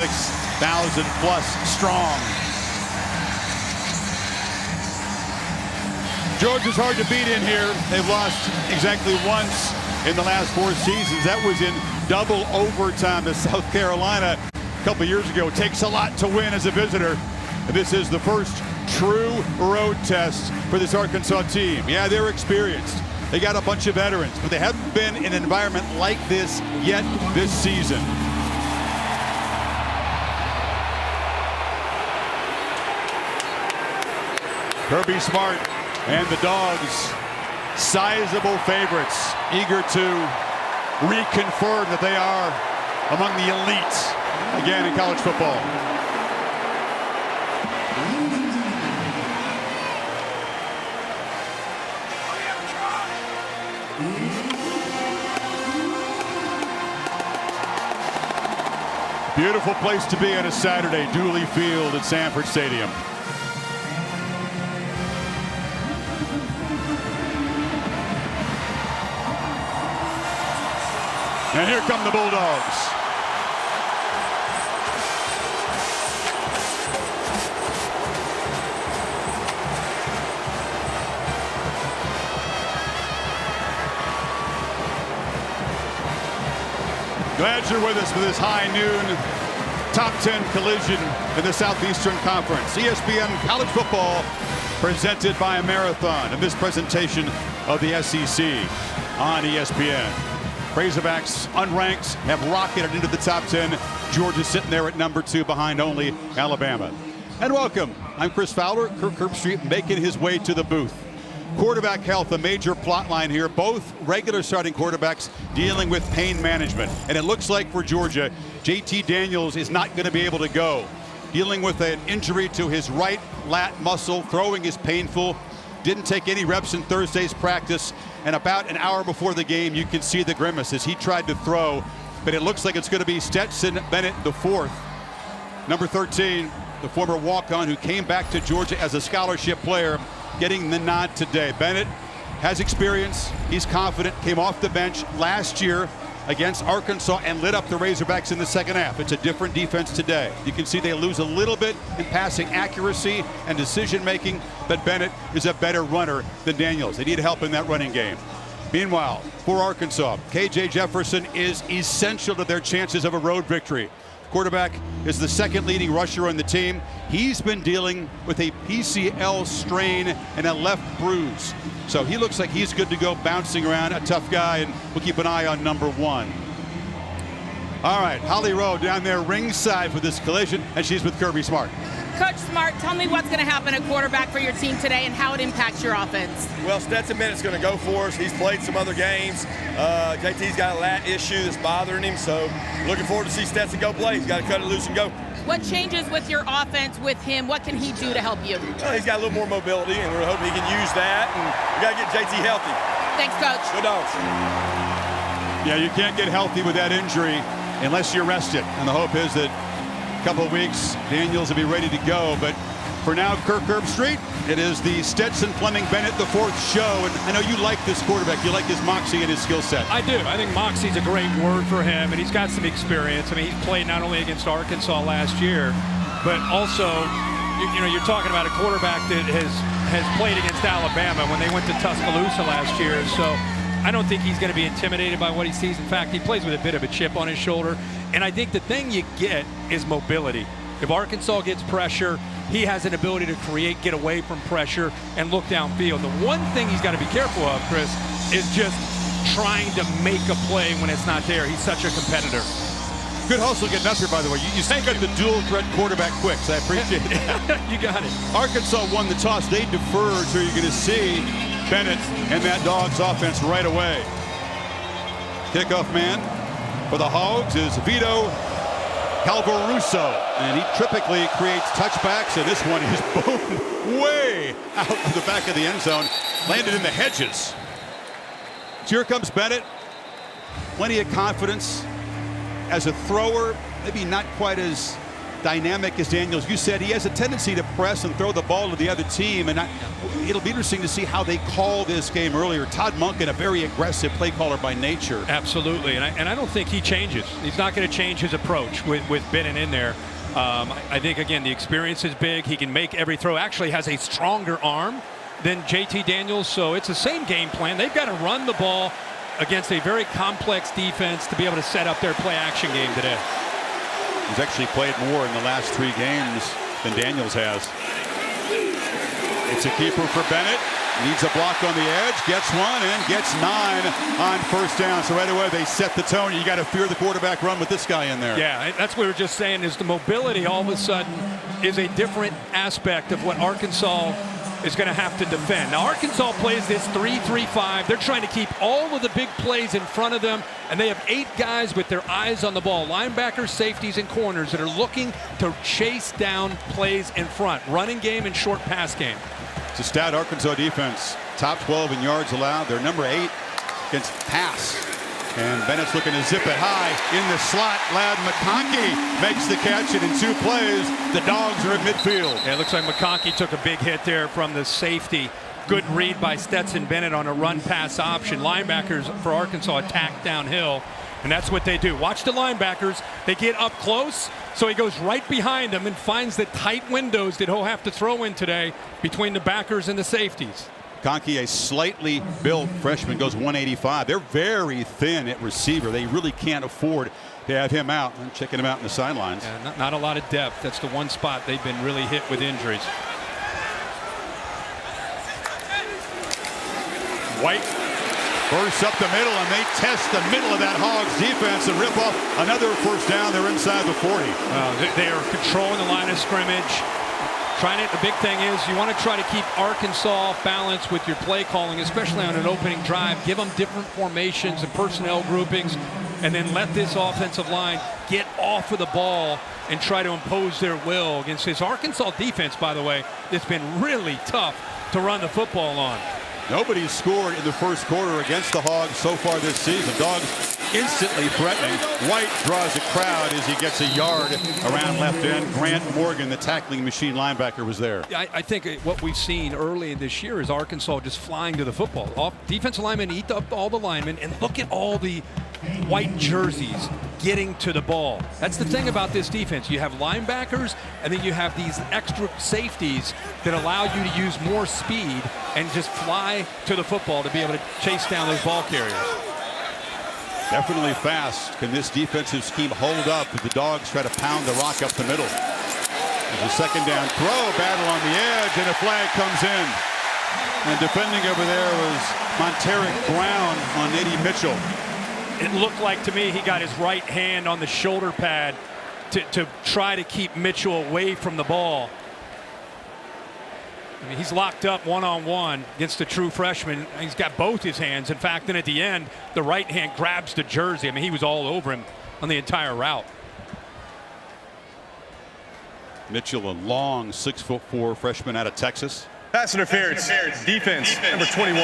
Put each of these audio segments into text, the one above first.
6,000 plus strong. Georgia's hard to beat in here. They've lost exactly once in the last 4 seasons. That was in double overtime to South Carolina a couple years ago. It takes a lot to win as a visitor. This is the first true road test for this Arkansas team. Yeah, they're experienced. They got a bunch of veterans, but they haven't been in an environment like this yet this season. Kirby Smart and the Dogs, sizable favorites, eager to reconfirm that they are among the elites again in college football. Beautiful place to be on a Saturday, Dooley Field at Sanford Stadium. And here come the Bulldogs. Glad you're with us for this high noon top 10 collision in the Southeastern Conference. ESPN College Football presented by Marathon in this presentation of the SEC on ESPN. Razorbacks unranked have rocketed into the top 10. Georgia sitting there at number 2 behind only Alabama. And welcome. I'm Chris Fowler. Kirk Herbstreit making his way to the booth. Quarterback health, a major plot line here. Both regular starting quarterbacks dealing with pain management. And it looks like for Georgia, JT Daniels is not going to be able to go. Dealing with an injury to his right lat muscle. Throwing is painful. Didn't take any reps in Thursday's practice. And about an hour before the game, you can see the grimace as he tried to throw. But it looks like it's going to be Stetson Bennett IV. Number 13, the former walk-on who came back to Georgia as a scholarship player, getting the nod today. Bennett has experience. He's confident. Came off the bench last year against Arkansas and lit up the Razorbacks in the second half. It's a different defense today. You can see they lose a little bit in passing accuracy and decision making, but Bennett is a better runner than Daniels. They need help in that running game. Meanwhile, for Arkansas, KJ Jefferson is essential to their chances of a road victory. Quarterback is the second leading rusher on the team. He's been dealing with a PCL strain and a left bruise. So he looks like he's good to go, bouncing around, a tough guy, and we'll keep an eye on number 1. All right, Holly Rowe down there ringside for this collision, and she's with Kirby Smart. Coach Smart, tell me what's going to happen at quarterback for your team today and how it impacts your offense. Well, Stetson Bennett's going to go for us. He's played some other games. JT's got a lat issue that's bothering him, so looking forward to see Stetson go play. He's got to cut it loose and go. What changes with your offense with him? What can he do to help you? Well, he's got a little more mobility, and we're hoping he can use that. And we got to get JT healthy. Thanks, Coach. Good dogs. Yeah, you can't get healthy with that injury unless you're rested. And the hope is that a couple of weeks, Daniels will be ready to go. But for now, Kirk Herbstreit, it is the Stetson Fleming Bennett IV show. And I know you like this quarterback. You like his moxie and his skill set. I do. I think moxie's a great word for him, and he's got some experience. I mean, he's played not only against Arkansas last year, but also, you know, you're talking about a quarterback that has played against Alabama when they went to Tuscaloosa last year. So I don't think he's going to be intimidated by what he sees. In fact, he plays with a bit of a chip on his shoulder. And I think the thing you get is mobility. If Arkansas gets pressure, he has an ability to create, get away from pressure, and look downfield. The one thing he's got to be careful of, Chris, is just trying to make a play when it's not there. He's such a competitor. Good hustle getting up here, by the way. You got the dual threat quarterback quick, so I appreciate it. You got it. Arkansas won the toss. They deferred, so you're going to see Bennett and that Dogs offense right away. Kickoff man for the Hogs is Vito Calvaruso, and he typically creates touchbacks, and this one is boom, way out of the back of the end zone, landed in the hedges. So here comes Bennett, plenty of confidence as a thrower, maybe not quite as dynamic as Daniels. You said he has a tendency to press and throw the ball to the other team, and it'll be interesting to see how they call this game earlier. Todd Monken, a very aggressive play caller by nature. Absolutely, and I don't think he changes. He's not going to change his approach with Bennett in there. I think, again, the experience is big. He can make every throw. Actually has a stronger arm than JT Daniels, so it's the same game plan. They've got to run the ball against a very complex defense to be able to set up their play-action game today. He's actually played more in the last 3 games than Daniels has. It's a keeper for Bennett. Needs a block on the edge, gets one, and gets 9 on first down. So right away they set the tone. You got to fear the quarterback run with this guy in there. Yeah, that's what we were just saying, is the mobility all of a sudden is a different aspect of what Arkansas is going to have to defend. Now, Arkansas plays this 3-3-5. They're trying to keep all of the big plays in front of them, and they have 8 guys with their eyes on the ball, linebackers, safeties, and corners that are looking to chase down plays in front, running game and short pass game. It's a stout Arkansas defense. Top 12 in yards allowed. They're number 8 against pass. And Bennett's looking to zip it high in the slot. Ladd McConkey makes the catch, and in 2 plays, the Dogs are at midfield. Yeah, it looks like McConkey took a big hit there from the safety. Good read by Stetson Bennett on a run-pass option. Linebackers for Arkansas attack downhill, and that's what they do. Watch the linebackers. They get up close, so he goes right behind them and finds the tight windows that he'll have to throw in today between the backers and the safeties. Conkey, a slightly built freshman, goes 185. They're very thin at receiver. They really can't afford to have him out. I'm checking him out in the sidelines. Yeah, not a lot of depth. That's the one spot they've been really hit with injuries. White bursts up the middle, and they test the middle of that Hogs defense and rip off another first down. They're inside the 40. They are controlling the line of scrimmage. The big thing is you want to try to keep Arkansas balanced with your play calling, especially on an opening drive. Give them different formations and personnel groupings, and then let this offensive line get off of the ball and try to impose their will against this Arkansas defense, by the way. It's been really tough to run the football on. Nobody's scored in the first quarter against the Hogs so far this season. Dogs instantly threatening. White draws a crowd as he gets a yard around left end. Grant Morgan, the tackling machine linebacker, was there. I think what we've seen early in this year is Arkansas just flying to the football. Defensive linemen eat up all the linemen, and look at all the white jerseys getting to the ball. That's the thing about this defense. You have linebackers, and then you have these extra safeties that allow you to use more speed and just fly to the football to be able to chase down those ball carriers. Definitely fast. Can this defensive scheme hold up as the Dogs try to pound the rock up the middle? There's a second down throw, battle on the edge, and a flag comes in. And defending over there was Monteric Brown on Eddie Mitchell. It looked like to me he got his right hand on the shoulder pad to try to keep Mitchell away from the ball. I mean, he's locked up one-on-one against a true freshman. He's got both his hands. In fact, then at the end, the right hand grabs the jersey. I mean, he was all over him on the entire route. Mitchell, a long 6'4" freshman out of Texas. Pass interference. Defense, number 21.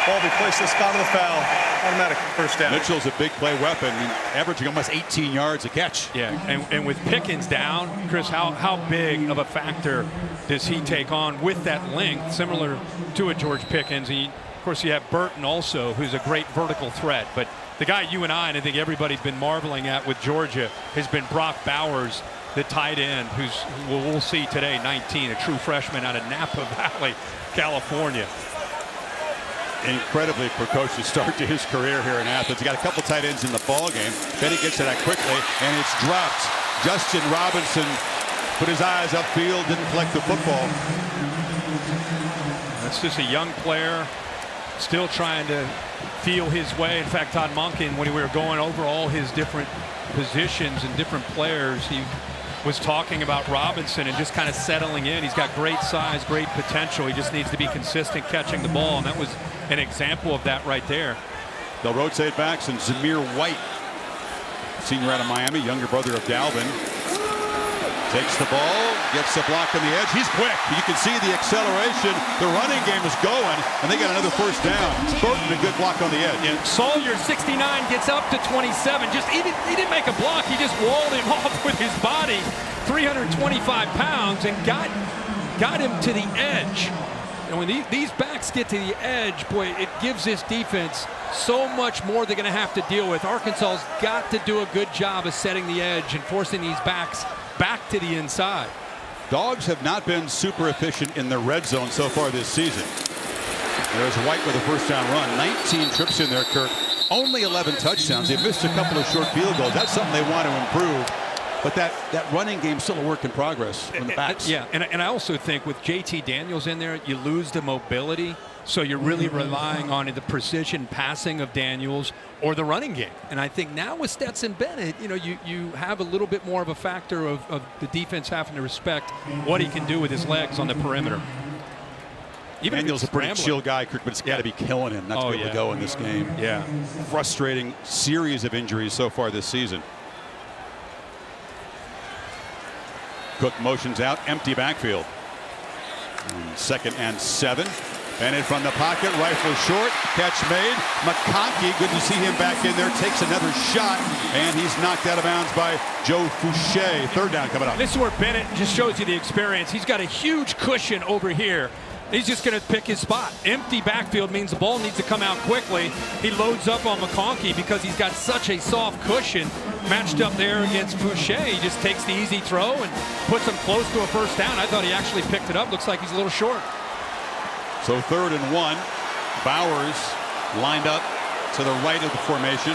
Ball be placed at the spot of the foul. Automatic first down. Mitchell's a big play weapon, averaging almost 18 yards a catch. Yeah, and with Pickens down, Chris, how big of a factor does he take on with that length, similar to a George Pickens? Of course, you have Burton also, who's a great vertical threat. But the guy you and I think everybody's been marveling at with Georgia has been Brock Bowers, the tight end, who we'll see today, 19, a true freshman out of Napa Valley, California. Incredibly precocious start to his career here in Athens. He got a couple tight ends in the ball game. Then he gets to that quickly, and it's dropped. Justin Robinson put his eyes upfield, didn't collect the football. That's just a young player, still trying to feel his way. In fact, Todd Monken, when we were going over all his different positions and different players, he was talking about Robinson and just kind of settling in. He's got great size, great potential. He just needs to be consistent catching the ball, and that was an example of that right there. They'll rotate backs, and Zamir White, senior out of Miami, younger brother of Dalvin. Takes the ball, gets the block on the edge. He's quick. You can see the acceleration. The running game is going, and they got another first down. Burton, a good block on the edge. Yeah. Sawyer, 69, gets up to 27. He didn't make a block. He just walled him off with his body, 325 pounds, and got him to the edge. And when these backs get to the edge, boy, it gives this defense so much more they're going to have to deal with. Arkansas's got to do a good job of setting the edge and forcing these backs back to the inside. Dogs have not been super efficient in the red zone so far this season. There's White with a first down run. 19 trips in there, Kirk. Only 11 touchdowns. They missed a couple of short field goals. That's something they want to improve. But that running game's still a work in progress from the backs. Yeah, and I also think with JT Daniels in there, you lose the mobility. So you're really relying on the precision passing of Daniels or the running game. And I think now with Stetson Bennett, you have a little bit more of a factor of the defense having to respect what he can do with his legs on the perimeter. Even Daniels a pretty chill guy, Kirk, but it's got to be killing him not to be able to go in this game. Yeah. Frustrating series of injuries so far this season. Cook motions out, empty backfield. 2nd and 7. Bennett from the pocket, rifle short, catch made. McConkey, good to see him back in there, takes another shot, and he's knocked out of bounds by Joe Fouché. 3rd down coming up. This is where Bennett just shows you the experience. He's got a huge cushion over here. He's just going to pick his spot. Empty backfield means the ball needs to come out quickly. He loads up on McConkey because he's got such a soft cushion matched up there against Fouché. He just takes the easy throw and puts him close to a first down. I thought he actually picked it up. Looks like he's a little short. So 3rd and 1. Bowers lined up to the right of the formation.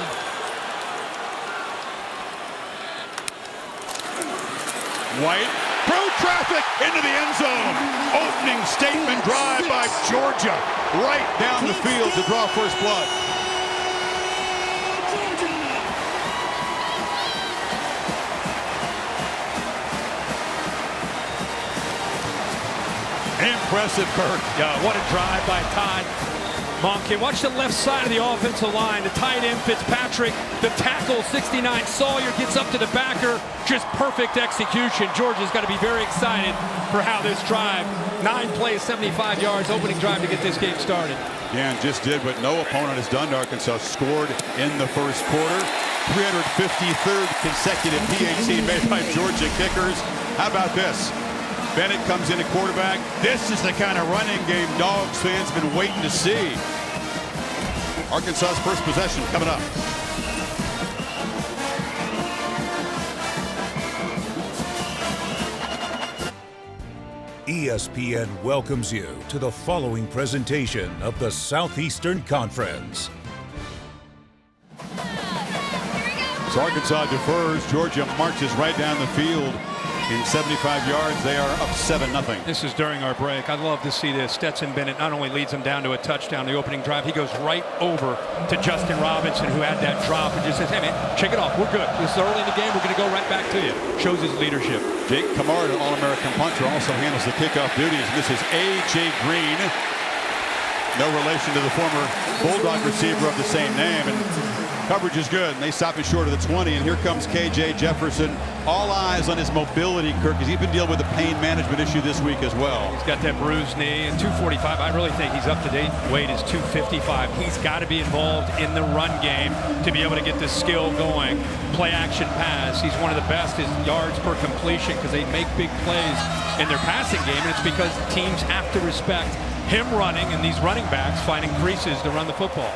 White through traffic into the end zone. Opening statement drive by Georgia. Right down the field to draw first blood. Impressive, Kirk. Yeah, what a drive by Todd Monken. Watch the left side of the offensive line. The tight end Fitzpatrick, the tackle 69 Sawyer gets up to the backer. Just perfect execution. Georgia's got to be very excited for how this drive, 9 plays, 75 yards, opening drive to get this game started. Yeah, and just did what no opponent has done to Arkansas. Scored in the first quarter. 353rd consecutive PAT made by Georgia kickers. How about this? Bennett comes in at quarterback. This is the kind of running game Dogs fans have been waiting to see. Arkansas's first possession coming up. ESPN welcomes you to the following presentation of the Southeastern Conference. So Arkansas defers. Georgia marches right down the field. In 75 yards, they are up 7-0. This is during our break. I'd love to see this. Stetson Bennett not only leads them down to a touchdown, the opening drive, he goes right over to Justin Robinson, who had that drop, and just says, hey, man, check it off. We're good. This is early in the game. We're going to go right back to you. Shows his leadership. Jake Kamara, an All-American punter, also handles the kickoff duties. And this is A.J. Green. No relation to the former Bulldog receiver of the same name. And coverage is good, and they stop him short of the 20. And here comes K.J. Jefferson. All eyes on his mobility, Kirk, because he's been dealing with a pain management issue this week as well. He's got that bruised knee, and 245. I really think he's up to date. Weight is 255. He's got to be involved in the run game to be able to get this skill going. Play action pass. He's one of the best in yards per completion because they make big plays in their passing game, and it's because teams have to respect him running and these running backs finding creases to run the football.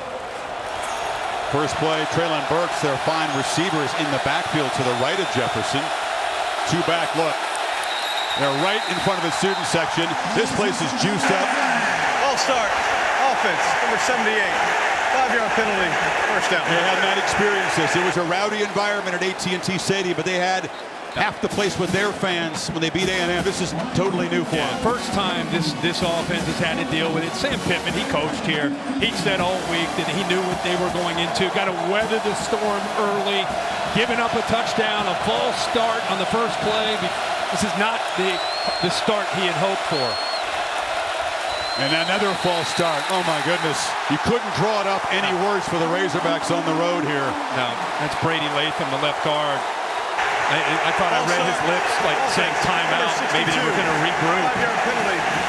First play, Traylon Burks, their fine receivers in the backfield to the right of Jefferson. 2-back look. They're right in front of the student section. This place is juiced up. Ball start. Offense, number 78. 5-yard penalty. First down. They had not experienced this. It was a rowdy environment at AT&T Stadium, but they had half the place with their fans when they beat A&M. This is totally new for them. First time this offense has had to deal with it. Sam Pittman, he coached here. He said all week that he knew what they were going into. Got to weather the storm early. Giving up a touchdown, a false start on the first play. This is not the start he had hoped for. And another false start. Oh, my goodness. You couldn't draw it up any worse for the Razorbacks on the road here. No, that's Brady Latham, the left guard. I thought I read his lips like saying timeout. Maybe they were going to regroup.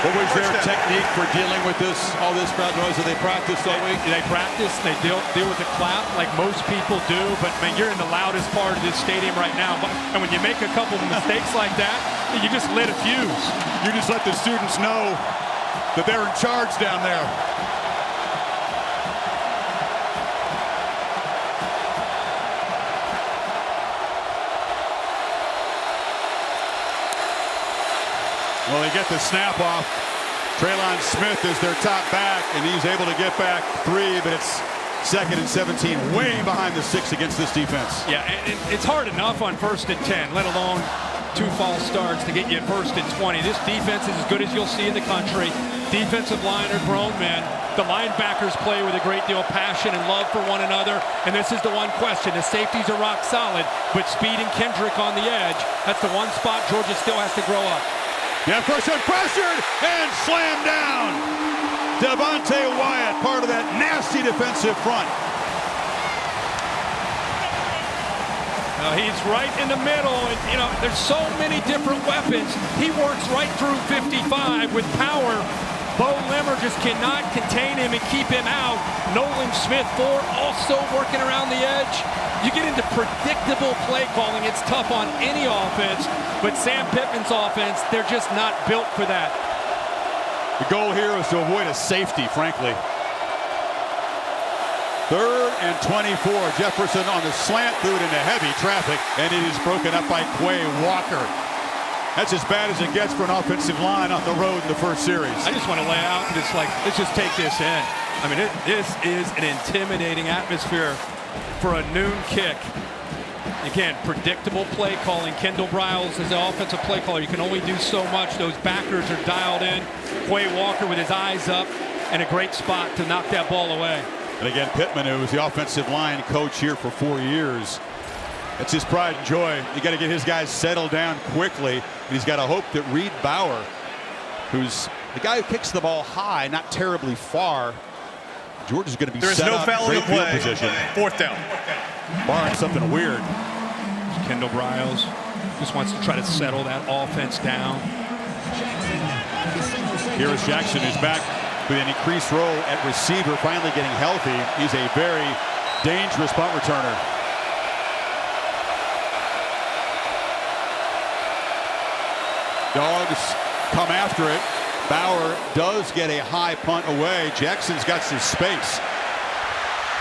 What was their technique for dealing with all this crowd noise? Did they practice all week? They practice. They deal with the clap like most people do. But man, you're in the loudest part of this stadium right now. And when you make a couple of mistakes like that, you just lit a fuse. You just let the students know that they're in charge down there. Well, they get the snap off. Traylon Smith is their top back, and he's able to get back 3, but it's 2nd and 17, way behind the 6 against this defense. Yeah, and it's hard enough on 1st and 10, let alone 2 false starts to get you at 1st and 20. This defense is as good as you'll see in the country. Defensive line are grown men. The linebackers play with a great deal of passion and love for one another. And this is the one question. The safeties are rock solid, but Speed and Kendrick on the edge, that's the one spot Georgia still has to grow up. Yeah, of course, pressured and slammed down. Devontae Wyatt, part of that nasty defensive front. He's right in the middle, and there's so many different weapons. He works right through 55 with power. Bo Limmer just cannot contain him and keep him out. Nolan Smith-Ford also working around the edge. You get into predictable play calling, it's tough on any offense, but Sam Pittman's offense, they're just not built for that. The goal here is to avoid a safety, frankly. 3rd and 24. Jefferson on the slant, threw it into heavy traffic, and it is broken up by Quay Walker. That's as bad as it gets for an offensive line on the road in the first series. I just want to lay out and just let's just take this in. I mean, this is an intimidating atmosphere for a noon kick. Again, predictable play calling. Kendall Briles is the offensive play caller. You can only do so much. Those backers are dialed in. Quay Walker with his eyes up and a great spot to knock that ball away. And again, Pittman, who was the offensive line coach here for 4 years. That's his pride and joy. You got to get his guys settled down quickly. And he's got to hope that Reed Bauer, who's the guy who kicks the ball high, not terribly far, Georgia's going to be set up. There is no foul in the play. Position. 4th down. Barring something weird. Kendall Briles just wants to try to settle that offense down. Here is Jackson, who's back with an increased role at receiver, finally getting healthy. He's a very dangerous punt returner. Dogs come after it. Bauer does get a high punt away. Jackson's got some space.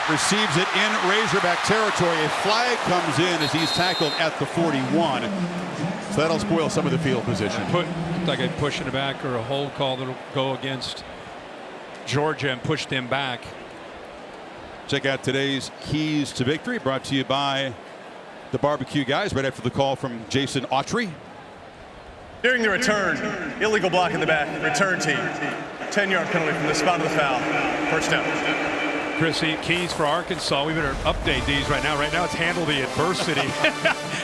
Receives it in Razorback territory. A flag comes in as he's tackled at the 41. So that'll spoil some of the field position. Like a push in the back or a hold call that'll go against Georgia and push them back. Check out today's Keys to Victory, brought to you by the Barbecue Guys, right after the call from Jason Autry. During the return, illegal block in the back, return team. 10-yard penalty from the spot of the foul. 1st down. Chrissy, keys for Arkansas. We better update these right now. Right now it's handle the adversity,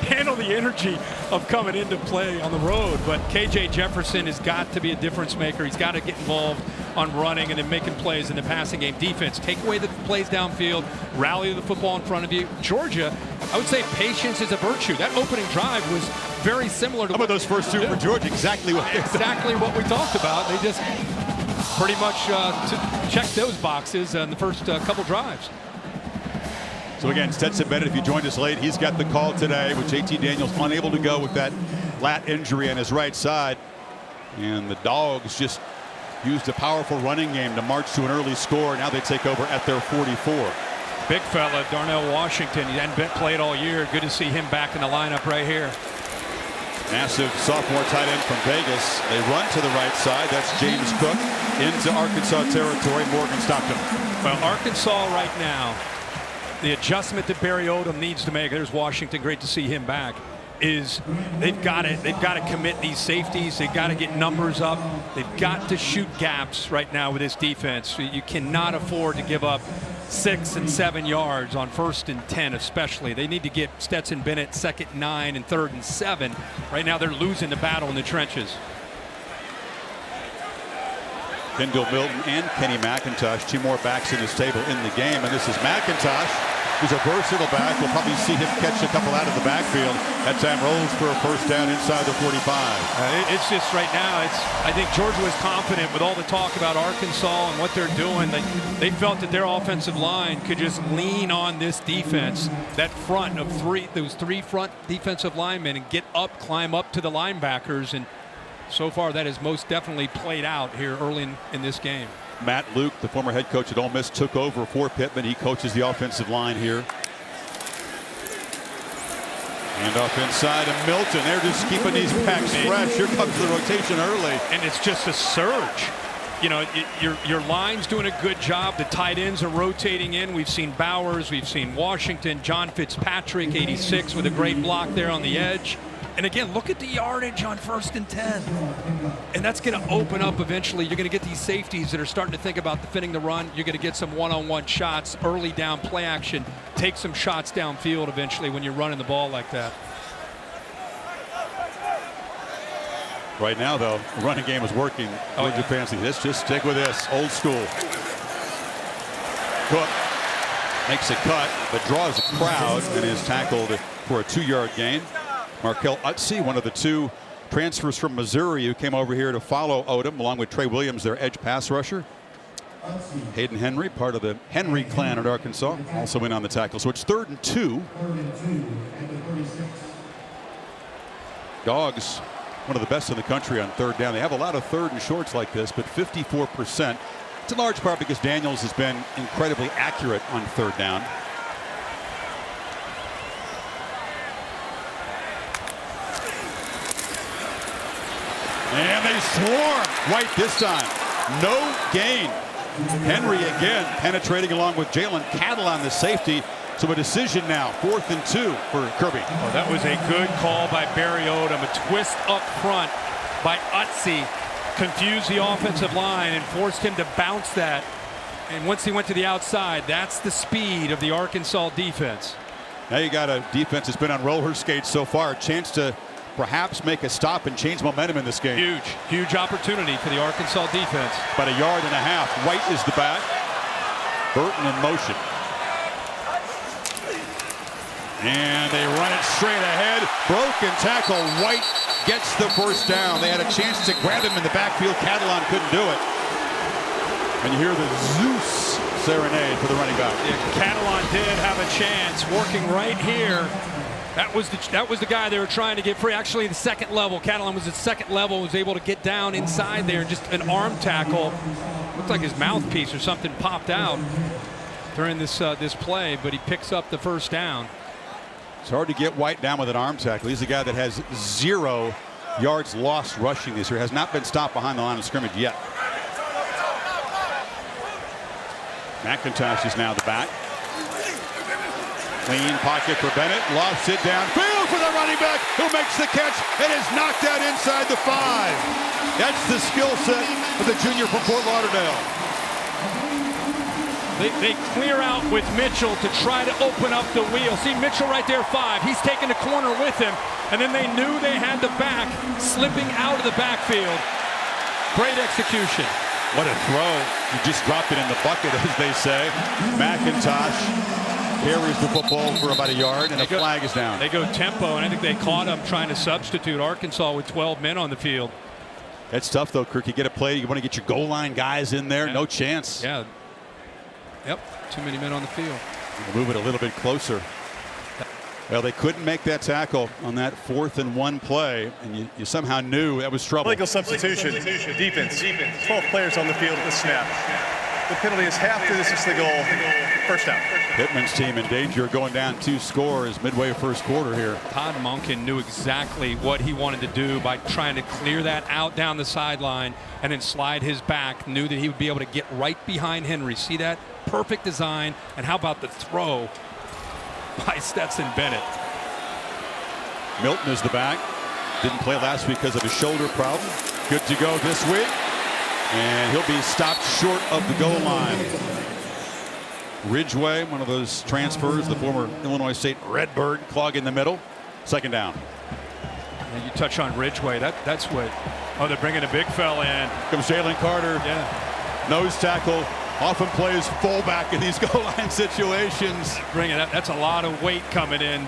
handle the energy of coming into play on the road. But KJ Jefferson has got to be a difference maker. He's got to get involved on running and then making plays in the passing game. Defense, take away the plays downfield, rally the football in front of you. Georgia, I would say patience is a virtue. That opening drive was very similar to How about those first two for Georgia? Exactly what we talked about. They just pretty much check those boxes in the first couple drives. So again, Stetson Bennett, if you joined us late, he's got the call today with JT Daniels unable to go with that lat injury on his right side. And the Dogs just used a powerful running game to march to an early score. Now they take over at their 44. Big fella, Darnell Washington. He hadn't been played all year. Good to see him back in the lineup right here. Massive sophomore tight end from Vegas. They run to the right side. That's James Cook into Arkansas territory. Morgan stopped him. Well, Arkansas right now, the adjustment that Barry Odom needs to make, there's Washington, great to see him back, is they've got to commit these safeties. They've got to get numbers up. They've got to shoot gaps right now with this defense. You cannot afford to give up 6 and 7 yards on 1st and 10 especially. They need to get Stetson Bennett 2nd and 9 and 3rd and 7. Right now they're losing the battle in the trenches. Kendall Milton and Kenny McIntosh, 2 more backs in this table in the game, and this is McIntosh He's a versatile back. We'll probably see him catch a couple out of the backfield. That time rolls for a first down inside the 45. It's just right now, I think Georgia was confident with all the talk about Arkansas and what they're doing. They felt that their offensive line could just lean on this defense, that front of those three front defensive linemen, and get up, climb up to the linebackers. And so far, that has most definitely played out here early in this game. Matt Luke, the former head coach at Ole Miss, took over for Pittman. He coaches the offensive line here. And off inside, and Milton. They're just keeping these packs fresh. Here comes the rotation early. And it's just a surge. You know, your line's doing a good job. The tight ends are rotating in. We've seen Bowers. We've seen Washington. John Fitzpatrick, 86, with a great block there on the edge. And again, look at the yardage on 1st and 10. And that's going to open up eventually. You're going to get these safeties that are starting to think about defending the run. You're going to get some one-on-one shots, early down play action. Take some shots downfield eventually when you're running the ball like that. Right now, though, the running game is working. Georgia fans, let's just stick with this. Old school. Cook makes a cut, but draws a crowd and is tackled for a 2-yard gain. Markel Utsi, one of the 2 transfers from Missouri who came over here to follow Odom, along with Trey Williams, their edge pass rusher. Hayden Henry, part of the Henry clan at Arkansas, also in on the tackle. So it's 3rd and 2. Dogs, one of the best in the country on 3rd down. They have a lot of 3rd and shorts like this, but 54%. It's in large part because Daniels has been incredibly accurate on 3rd down. And they swarm. White this time. No gain. Henry again penetrating along with Jalen Cattle on the safety. So a decision now. 4th and 2 for Kirby. Oh, that was a good call by Barry Odom. A twist up front by Utsi confused the offensive line and forced him to bounce that. And once he went to the outside, that's the speed of the Arkansas defense. Now you got a defense that's been on roller skates so far. A chance to perhaps make a stop and change momentum in this game. Huge opportunity for the Arkansas defense. About 1.5 yards. White is the back. Burton in motion. And they run it straight ahead. Broken tackle. White gets the first down. They had a chance to grab him in the backfield. Catalan couldn't do it. And you hear the Zeus serenade for the running back. Yeah, Catalan did have a chance working right here. That was the guy they were trying to get free. Actually, the 2nd level. Catalan was at 2nd level, was able to get down inside there. Just an arm tackle. Looked like his mouthpiece or something popped out during this play, but he picks up the first down. It's hard to get White down with an arm tackle. He's a guy that has 0 yards lost rushing this year. Has not been stopped behind the line of scrimmage yet. McIntosh is now the back. Clean pocket for Bennett. Lofts it downfield for the running back, who makes the catch and is knocked out inside the 5. That's the skill set of the junior from Fort Lauderdale. They clear out with Mitchell to try to open up the wheel. See Mitchell right there, 5. He's taking the corner with him. And then they knew they had the back slipping out of the backfield. Great execution. What a throw. You just dropped it in the bucket, as they say. McIntosh carries the football for about 1 yard, and a flag is down. They go tempo, and I think they caught him trying to substitute Arkansas with 12 men on the field. That's tough, though, Kirk. You get a play, you want to get your goal line guys in there. Yeah. No chance. Yeah. Yep. Too many men on the field. We'll move it a little bit closer. Well, they couldn't make that tackle on that 4th and 1 play, and you somehow knew that was trouble. Illegal substitution. Defense. 12 players on the field at the snap. The penalty is half to this is the goal. First down. Pittman's team in danger, going down 2 scores midway 1st quarter here. Todd Monken knew exactly what he wanted to do by trying to clear that out down the sideline and then slide his back. Knew that he would be able to get right behind Henry. See that? Perfect design. And how about the throw by Stetson Bennett? Milton is the back. Didn't play last week because of a shoulder problem. Good to go this week. And he'll be stopped short of the goal line. Ridgeway, one of those transfers, the former Illinois State Redbird, clogging the middle. 2nd down. And you touch on Ridgeway. That's what. Oh, they're bringing a big fella in. Comes Jalen Carter. Yeah. Nose tackle Often plays fullback in these goal line situations. Bringing that, that's a lot of weight coming in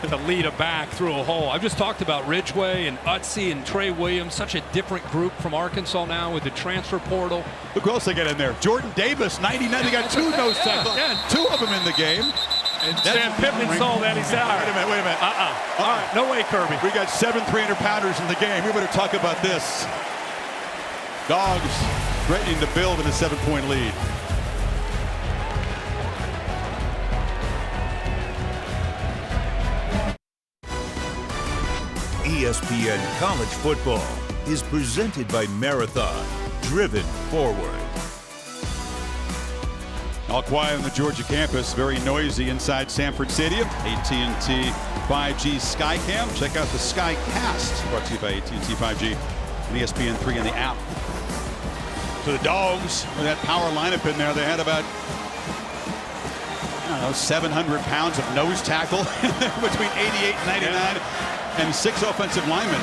to lead a back through a hole. I've just talked about Ridgeway and Utsi and Trey Williams, such a different group from Arkansas now with the transfer portal. Look who else they get in there. Jordan Davis, 99. They got 2 nose tackles. Yeah. 2 of them in the game. And Sam Pittman saw that. He's out. Wait a minute. All right, no way, Kirby. We got 7 300-pounders in the game. We better talk about this. Dogs threatening to build in a 7-point lead. ESPN College Football is presented by Marathon, driven forward. All quiet on the Georgia campus, very noisy inside Sanford Stadium. AT&T 5G Skycam. Check out the Skycast, brought to you by AT&T 5G and ESPN3 and the app. So the Dogs, with that power lineup in there, they had about, I don't know, 700 pounds of nose tackle between 88 and 99, and 6 offensive linemen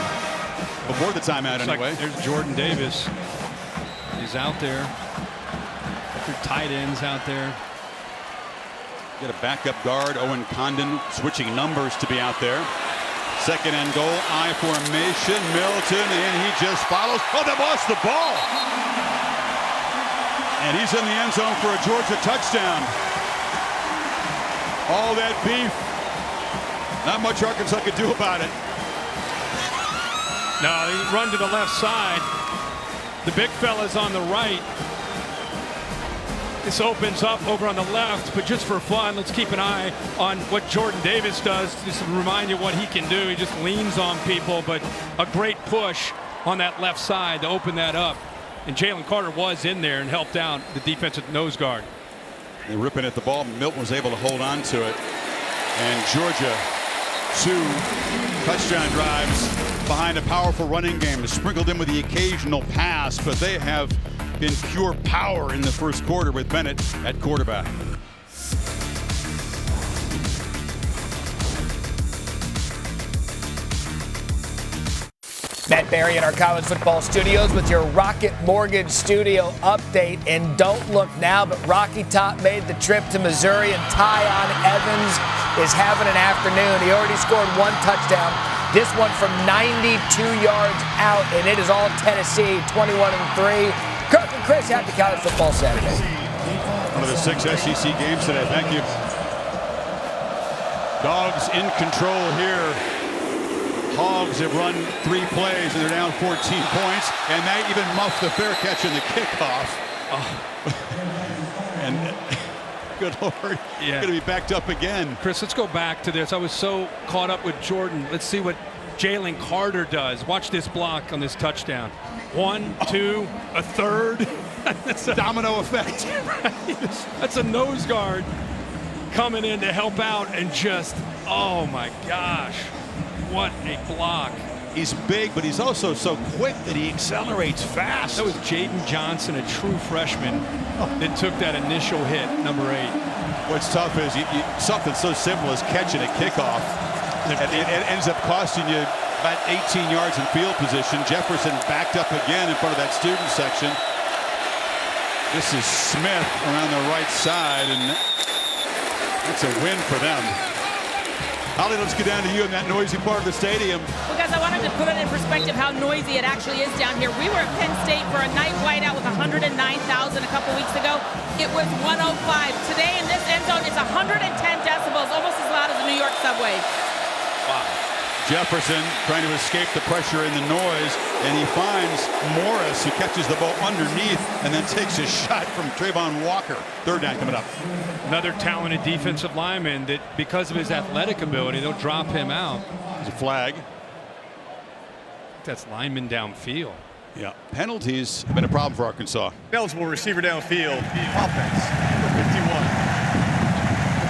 before the timeout anyway. Like there's Jordan Davis. He's out there. Their tight ends out there. Get a backup guard, Owen Condon, switching numbers to be out there. Second and goal, I formation, Milton, and he just follows. Oh, they lost the ball. And he's in the end zone for a Georgia touchdown. All that beef. Not much Arkansas could do about it. No, they run to the left side. The big fella's on the right. This opens up over on the left, but just for fun, let's keep an eye on what Jordan Davis does, just to remind you what he can do. He just leans on people, but a great push on that left side to open that up. And Jalen Carter was in there and helped out the defensive nose guard. They're ripping at the ball. Milton was able to hold on to it. And Georgia, 2 touchdown drives behind a powerful running game, sprinkled in with the occasional pass, but they have been pure power in the first quarter with Bennett at quarterback. Matt Barry in our college football studios with your Rocket Mortgage Studio update. And don't look now, but Rocky Top made the trip to Missouri, and Tyon Evans is having an afternoon. He already scored 1 touchdown. This one from 92 yards out, and it is all Tennessee, 21-3. Kirk and Chris, happy College Football Saturday. One of the 6 SEC games today. Thank you. Dogs in control here. Hogs have run 3 plays, and they're down 14 points, and they even muffed the fair catch in the kickoff. Oh. And good Lord, yeah, going to be backed up again. Chris, let's go back to this. I was so caught up with Jordan. Let's see what Jalen Carter does. Watch this block on this touchdown. 1, 2, a third. That's a domino effect. That's a nose guard coming in to help out, and just, oh my gosh, what a block. He's big, but he's also so quick that he accelerates fast. That was Jaden Johnson, a true freshman, that took that initial hit, number 8. What's tough is something so simple as catching a kickoff. It ends up costing you about 18 yards in field position. Jefferson backed up again in front of that student section. This is Smith around the right side, and that's a win for them. Holly, let's get down to you in that noisy part of the stadium. Well, guys, I wanted to put it in perspective how noisy it actually is down here. We were at Penn State for a night whiteout with 109,000 a couple weeks ago. It was 105. Today in this end zone, it's 110 decibels, almost as loud as the New York subway. Wow. Jefferson trying to escape the pressure and the noise, and he finds Morris, who catches the ball underneath and then takes a shot from Trayvon Walker. Third down coming up. Another talented defensive lineman that, because of his athletic ability, they'll drop him out. There's a flag. That's lineman downfield. Yeah, penalties have been a problem for Arkansas. Eligible receiver downfield. Offense, number 51.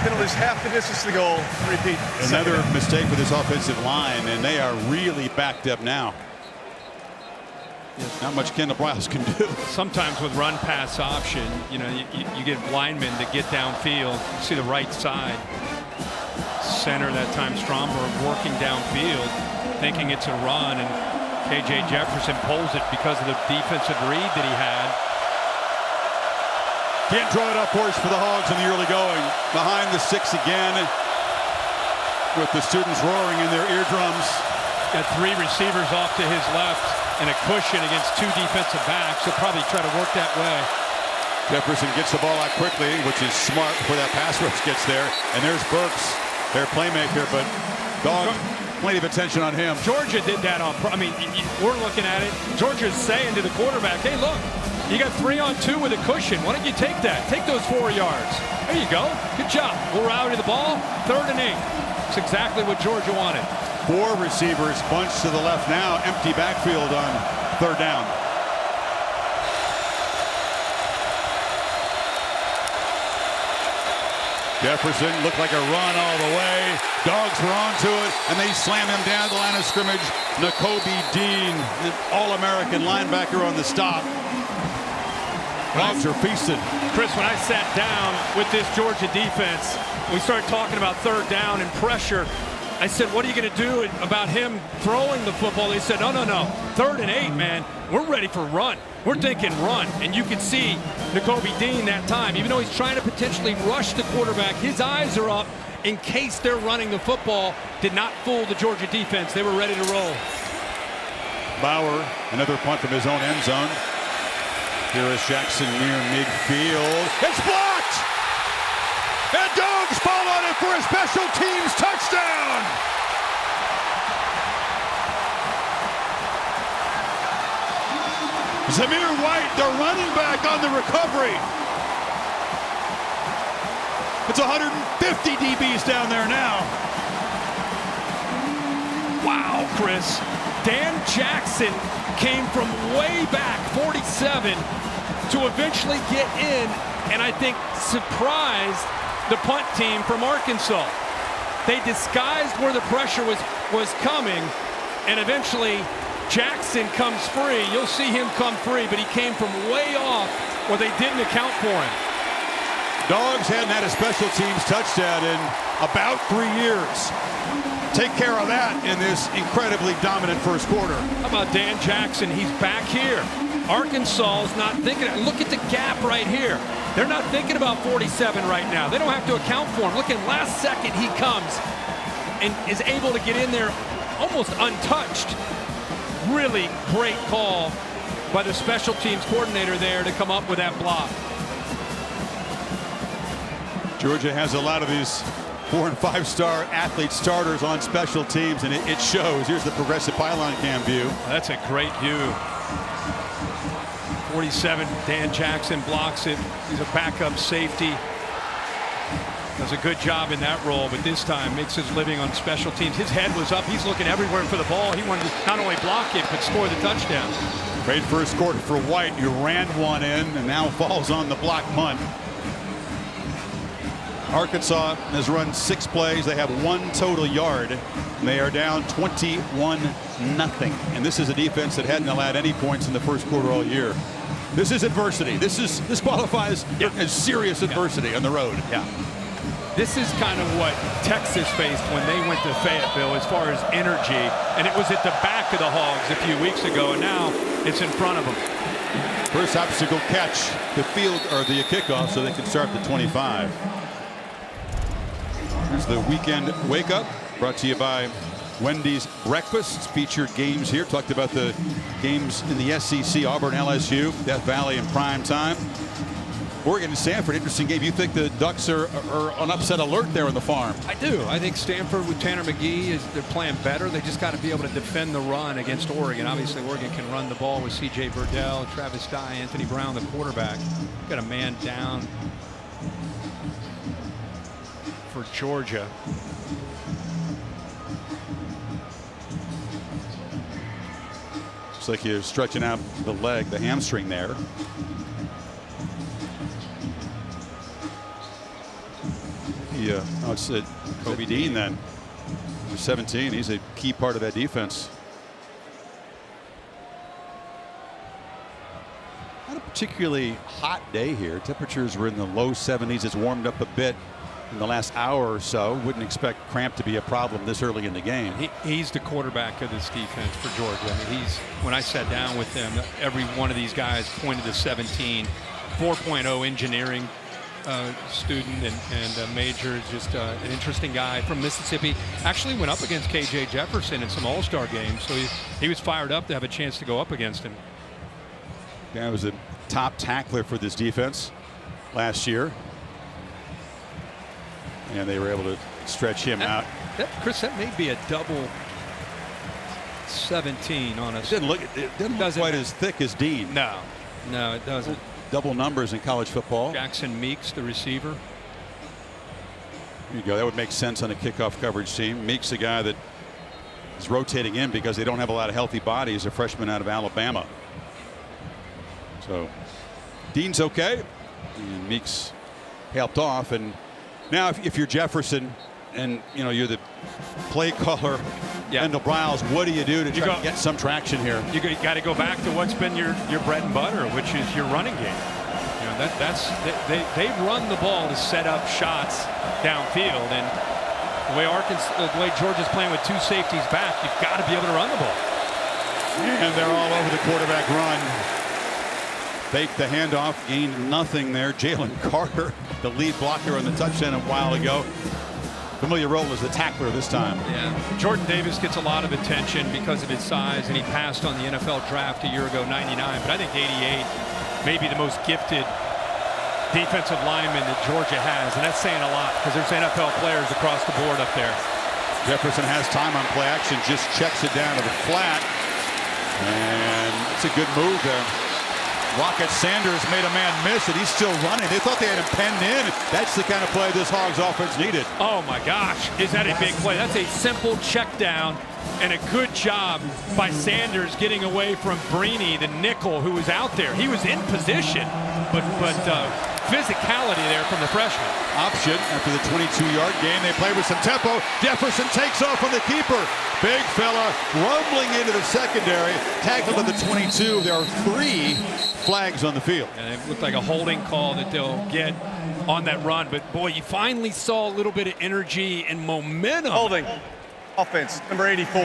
Penalties half the distance to the goal. Repeat. Another mistake for this offensive line, and they are really backed up now. Not much Kendall Briles can do. Sometimes with run-pass option, you know, you get linemen that get downfield. You see the right side. Center that time, Stromberg working downfield, thinking it's a run, and KJ Jefferson pulls it because of the defensive read that he had. Can't draw it up horse for the Hogs in the early going. Behind the 6 again, with the students roaring in their eardrums. Got 3 receivers off to his left and a cushion against 2 defensive backs. He'll probably try to work that way. Jefferson gets the ball out quickly, which is smart before that pass rush gets there. And there's Burks, their playmaker, but Dog, plenty of attention on him. Georgia did that on, I mean, we're looking at it. Georgia's saying to the quarterback, hey, look, you got 3-on-2 with a cushion. Why don't you take that? Take those 4 yards. There you go. Good job. We'll rally the ball. 3rd and 8. It's exactly what Georgia wanted. 4 receivers bunched to the left now. Empty backfield on 3rd down. Jefferson looked like a run all the way. Dogs were onto it, and they slam him down the line of scrimmage. Nakobe Dean, the All-American linebacker on the stop. Dogs are feasted. Chris, when I sat down with this Georgia defense, we started talking about 3rd down and pressure. I said, what are you going to do about him throwing the football? They said, no. 3rd and 8, man. We're ready for run. We're thinking run. And you can see Nakobe Dean that time, even though he's trying to potentially rush the quarterback, his eyes are up in case they're running the football. Did not fool the Georgia defense. They were ready to roll. Bauer, another punt from his own end zone. Here is Jackson near midfield. It's blocked! And Dogs fall on it for a special teams touchdown! Zamir White, the running back, on the recovery. It's 150 DBs down there now. Wow, Chris. Dan Jackson came from way back, 47, to eventually get in, and I think surprised the punt team from Arkansas. They disguised where the pressure was coming, and eventually Jackson comes free. You'll see him come free, but he came from way off where they didn't account for him. Dogs hadn't had a special teams touchdown in about 3 years. Take care of that in this incredibly dominant first quarter. How about Dan Jackson? He's back here. Arkansas is not thinking. Look at the gap right here. They're not thinking about 47 right now. They don't have to account for him. Look, in last second he comes and is able to get in there almost untouched. Really great call by the special teams coordinator there to come up with that block. Georgia has a lot of these 4- and 5-star athlete starters on special teams, and it shows. Here's the progressive pylon cam view. That's a great view. 47, Dan Jackson blocks it. He's a backup safety. Does a good job in that role, but this time makes his living on special teams. His head was up. He's looking everywhere for the ball. He wanted to not only block it, but score the touchdown. Great first quarter for White, who ran one in and now falls on the block punt. Arkansas has run 6 plays. They have 1 total yard. And they are down 21-0. And this is a defense that hadn't allowed any points in the first quarter all year. This is adversity. This qualifies as serious adversity on the road. Yeah. This is kind of what Texas faced when they went to Fayetteville as far as energy. And it was at the back of the Hogs a few weeks ago, and now it's in front of them. First obstacle catch, the field or the kickoff, so they can start the 25. Here's the weekend wake up, brought to you by Wendy's Breakfast. Featured games here. Talked about the games in the SEC, Auburn, LSU, Death Valley in prime time. Oregon and Stanford, interesting game. You think the Ducks are on upset alert there in the farm? I do. I think Stanford with Tanner McGee, they're playing better. They just got to be able to defend the run against Oregon. Obviously, Oregon can run the ball with C.J. Burdell, Travis Dye, Anthony Brown, the quarterback. Got a man down for Georgia. Looks like you're stretching out the leg, the hamstring there. Yeah, it's Kobe Dean then. He's 17. He's a key part of that defense. Not a particularly hot day here. Temperatures were in the low 70s. It's warmed up a bit in the last hour or so. Wouldn't expect cramp to be a problem this early in the game. He's the quarterback of this defense for Georgia. I mean, when I sat down with him, every one of these guys pointed to 17 4.0 engineering student and major. Just an interesting guy from Mississippi. Actually went up against KJ Jefferson in some all-star games, so he was fired up to have a chance to go up against him. Guy was a top tackler for this defense last year, and they were able to stretch him out. Chris, that may be a double 17 on us. It doesn't look quite as thick as Dean. No, it doesn't. Double numbers in college football. Jackson Meeks, the receiver. There you go. That would make sense on a kickoff coverage team. Meeks, a guy that is rotating in because they don't have a lot of healthy bodies. A freshman out of Alabama. So Dean's okay, and Meeks helped off. And now, if you're Jefferson, and you're the play caller, Kendall Briles, what do you do to try to get some traction here? You got to go back to what's been your bread and butter, which is your running game. They run the ball to set up shots downfield, and the way Georgia's playing with two safeties back, you've got to be able to run the ball. And they're all over the quarterback run. Fake the handoff, gained nothing there. Jalen Carter, the lead blocker on the touchdown a while ago. Familiar role as the tackler this time. Yeah. Jordan Davis gets a lot of attention because of his size, and he passed on the NFL draft a year ago, 99. But I think 88 may be the most gifted defensive lineman that Georgia has, and that's saying a lot because there's NFL players across the board up there. Jefferson has time on play action, just checks it down to the flat, and it's a good move there. Rocket Sanders made a man miss it. He's still running. They thought they had him penned in. That's the kind of play this Hogs offense needed. Oh my gosh, is that a big play? That's a simple check down and a good job by Sanders getting away from Brini, the nickel who was out there. He was in position, but physicality there from the freshman. Option after the 22-yard gain. They play with some tempo. Jefferson takes off on the keeper. Big fella rumbling into the secondary. Tackled at the 22. There are 3 flags on the field. And it looked like a holding call that they'll get on that run. But boy, you finally saw a little bit of energy and momentum. Holding. Offense, number 84.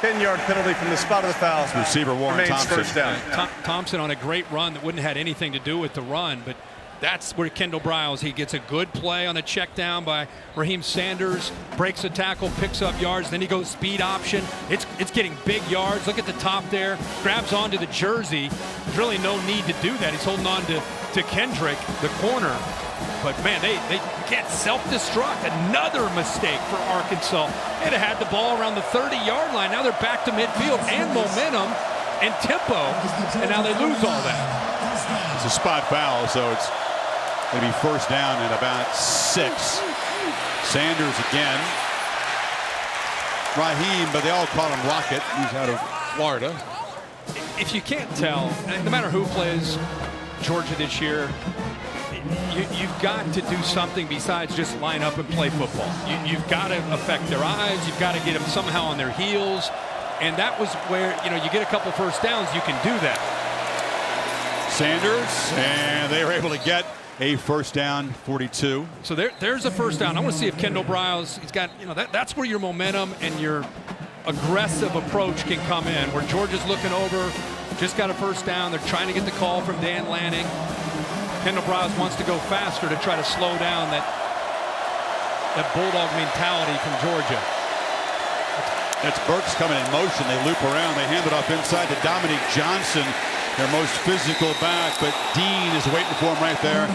10-yard penalty from the spot of the foul. Receiver Warren Thompson. First down. Thompson on a great run that wouldn't have had anything to do with the run, but that's where Kendall Briles, he gets a good play on a check down by Raheem Sanders, breaks a tackle, picks up yards, then he goes speed option. It's getting big yards. Look at the top there, grabs onto the jersey. There's really no need to do that. He's holding on to Kendrick, the corner. But man, they get self-destruct. Another mistake for Arkansas. They'd have had the ball around the 30-yard line. Now they're back to midfield and momentum and tempo, and now they lose all that. It's a spot foul, so it's going to be first down at about 6. Sanders again. Raheem, but they all call him Rocket. He's out of Florida. If you can't tell, no matter who plays Georgia this year, you've got to do something besides just line up and play football. You've got to affect their eyes. You've got to get them somehow on their heels. And that was where, you get a couple first downs, you can do that. Sanders, and they were able to get a first down, 42. So there's a first down. I want to see if Kendall Briles, he's got, that's where your momentum and your aggressive approach can come in, where Georgia's looking over, just got a first down. They're trying to get the call from Dan Lanning. Kendall Briles wants to go faster to try to slow down that Bulldog mentality from Georgia. It's Burks coming in motion. They loop around. They hand it off inside to Dominique Johnson, their most physical back, but Dean is waiting for him right there.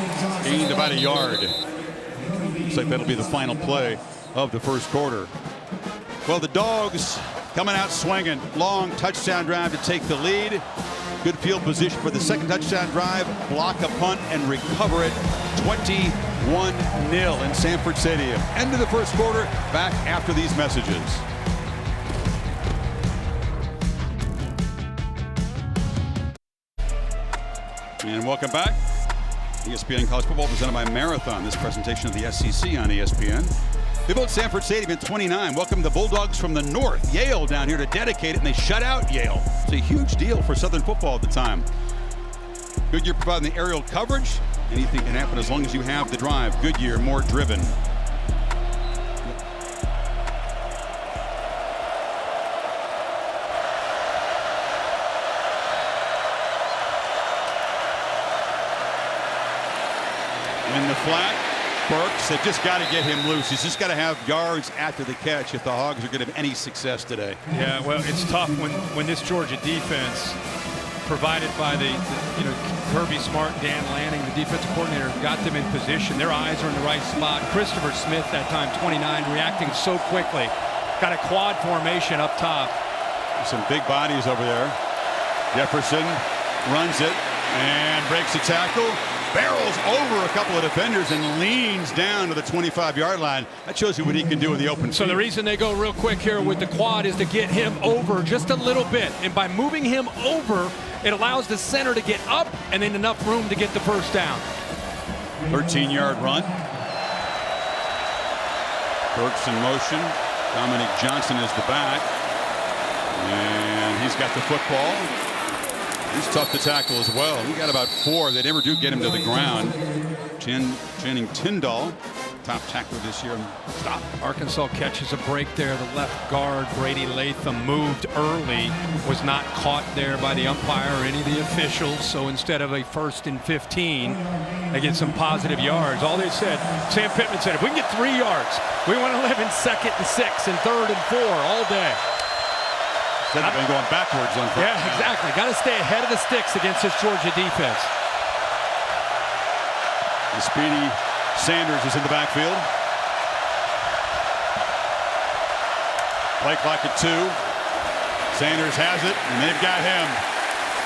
Gained about a yard. Looks like that'll be the final play of the first quarter. Well, the Dogs coming out swinging. Long touchdown drive to take the lead. Good field position for the second touchdown drive. Block a punt and recover it. 21-0 in Sanford Stadium. End of the first quarter. Back after these messages. And welcome back. ESPN College Football presented by Marathon. This presentation of the SEC on ESPN. They built Sanford Stadium in 29. Welcome the Bulldogs from the north. Yale down here to dedicate it, and they shut out Yale. It's a huge deal for Southern football at the time. Goodyear providing the aerial coverage. Anything can happen as long as you have the drive. Goodyear, more driven. In the flat, Burks have just got to get him loose. He's just got to have yards after the catch if the Hogs are going to have any success today. Yeah, well, it's tough when this Georgia defense, provided by the Kirby Smart, Dan Lanning, the defensive coordinator, got them in position. Their eyes are in the right spot. Christopher Smith, that time 29, reacting so quickly. Got a quad formation up top. Some big bodies over there. Jefferson runs it and breaks a tackle. Barrels over a couple of defenders and leans down to the 25-yard line. That shows you what he can do with the open field. So the reason they go real quick here with the quad is to get him over just a little bit. And by moving him over, it allows the center to get up and then enough room to get the first down. 13-yard run. Burks in motion. Dominic Johnson is the back. And he's got the football. He's tough to tackle as well. He got about 4. They never do get him to the ground. Channing Tyndall, top tackler this year. Stop. Arkansas catches a break there. The left guard, Brady Latham, moved early, was not caught there by the umpire or any of the officials. So instead of a 1st and 15, they get some positive yards. All they said, Sam Pittman said, if we can get 3 yards, we want to live in 2nd and 6 and 3rd and 4 all day. Instead of going backwards on first. Yeah, exactly. Got to stay ahead of the sticks against this Georgia defense. The speedy Sanders is in the backfield. Play clock at 2. Sanders has it, and they've got him.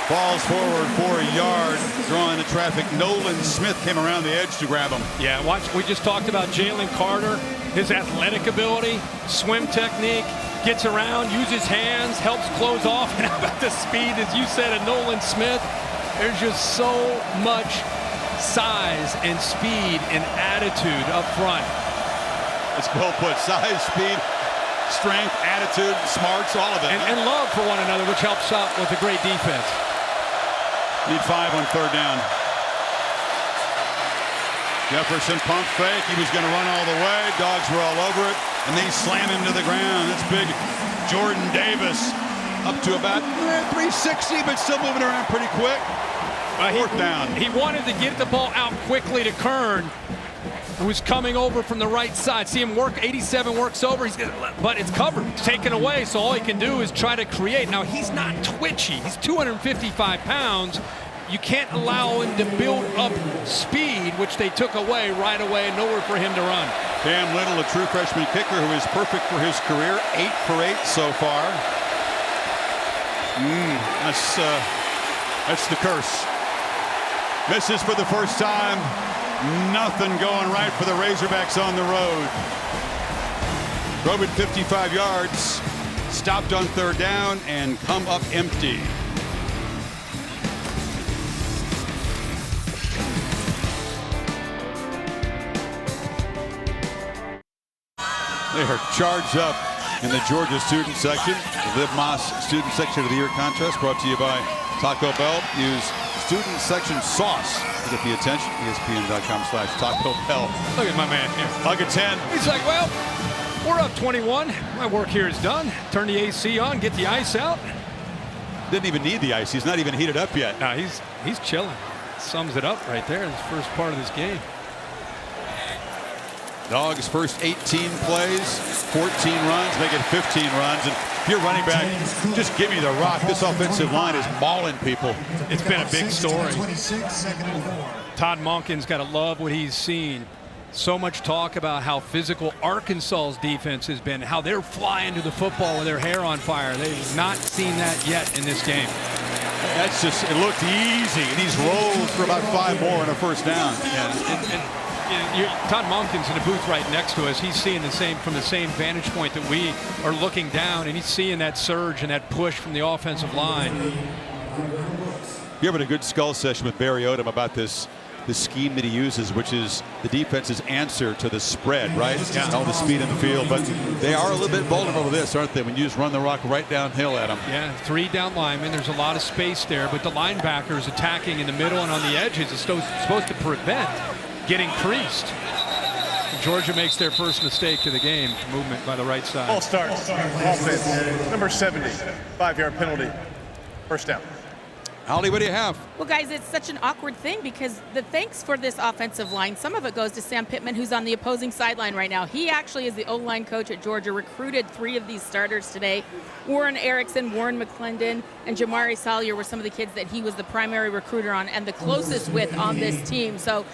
Falls forward for a yard, drawing the traffic. Nolan Smith came around the edge to grab him. Yeah, watch. We just talked about Jalen Carter, his athletic ability, swim technique, gets around, uses hands, helps close off. And how about the speed, as you said, of Nolan Smith? There's just so much size and speed and attitude up front. It's well put. Size, speed, strength, attitude, smarts, all of it. And love for one another, which helps out with a great defense. Need 5 on 3rd down. Jefferson pump fake. He was going to run all the way. Dogs were all over it, and they slam him to the ground. That's big Jordan Davis up to about 360, but still moving around pretty quick. 4th down. He wanted to get the ball out quickly to Kern, who was coming over from the right side. See him work. 87 works over, but it's covered. It's taken away, so all he can do is try to create. Now, he's not twitchy. He's 255 pounds. You can't allow him to build up speed, which they took away right away. Nowhere for him to run. Cam Little, a true freshman kicker who is perfect for his career. 8 for 8 so far. That's the curse. Misses for the first time. Nothing going right for the Razorbacks on the road. Drove it 55 yards. Stopped on 3rd down and come up empty. They are charged up in the Georgia student section. The Liv Moss Student Section of the Year contest brought to you by Taco Bell. Use student section sauce to get the attention. ESPN.com/Taco Bell. Look at my man here. Hug at 10. He's like, well, we're up 21. My work here is done. Turn the AC on, get the ice out. Didn't even need the ice. He's not even heated up yet. No, he's chilling. Sums it up right there in this first part of this game. Dogs first 18 plays, 14 runs, make it 15 runs. And if you're running back, just give me the rock. This offensive line is mauling people. It's been a big story. Todd Monken's got to love what he's seen. So much talk about how physical Arkansas's defense has been, how they're flying to the football with their hair on fire. They've not seen that yet in this game. That's just, it looked easy. And he's rolled for about 5 more in a first down. Yeah, Todd Monken's in the booth right next to us. He's seeing the same from the same vantage point that we are looking down, and he's seeing that surge and that push from the offensive line. You're having a good skull session with Barry Odom about this scheme that he uses, which is the defense's answer to the spread, right? Yeah. All the speed in the field, but they are a little bit vulnerable to this, aren't they, when you just run the rock right downhill at them? Yeah, 3 down linemen. There's a lot of space there, but the linebackers attacking in the middle and on the edges is supposed to prevent getting creased. Georgia makes their first mistake of the game. Movement by the right side. Ball starts. Offense. Number 70. 5-yard penalty. First down. Holly, what do you have? Well, guys, it's such an awkward thing because the thanks for this offensive line, some of it goes to Sam Pittman, who's on the opposing sideline right now. He actually is the O-line coach at Georgia, recruited 3 of these starters today. Warren Erickson, Warren McClendon, and Jamari Salyer were some of the kids that he was the primary recruiter on and the closest with on this team. So,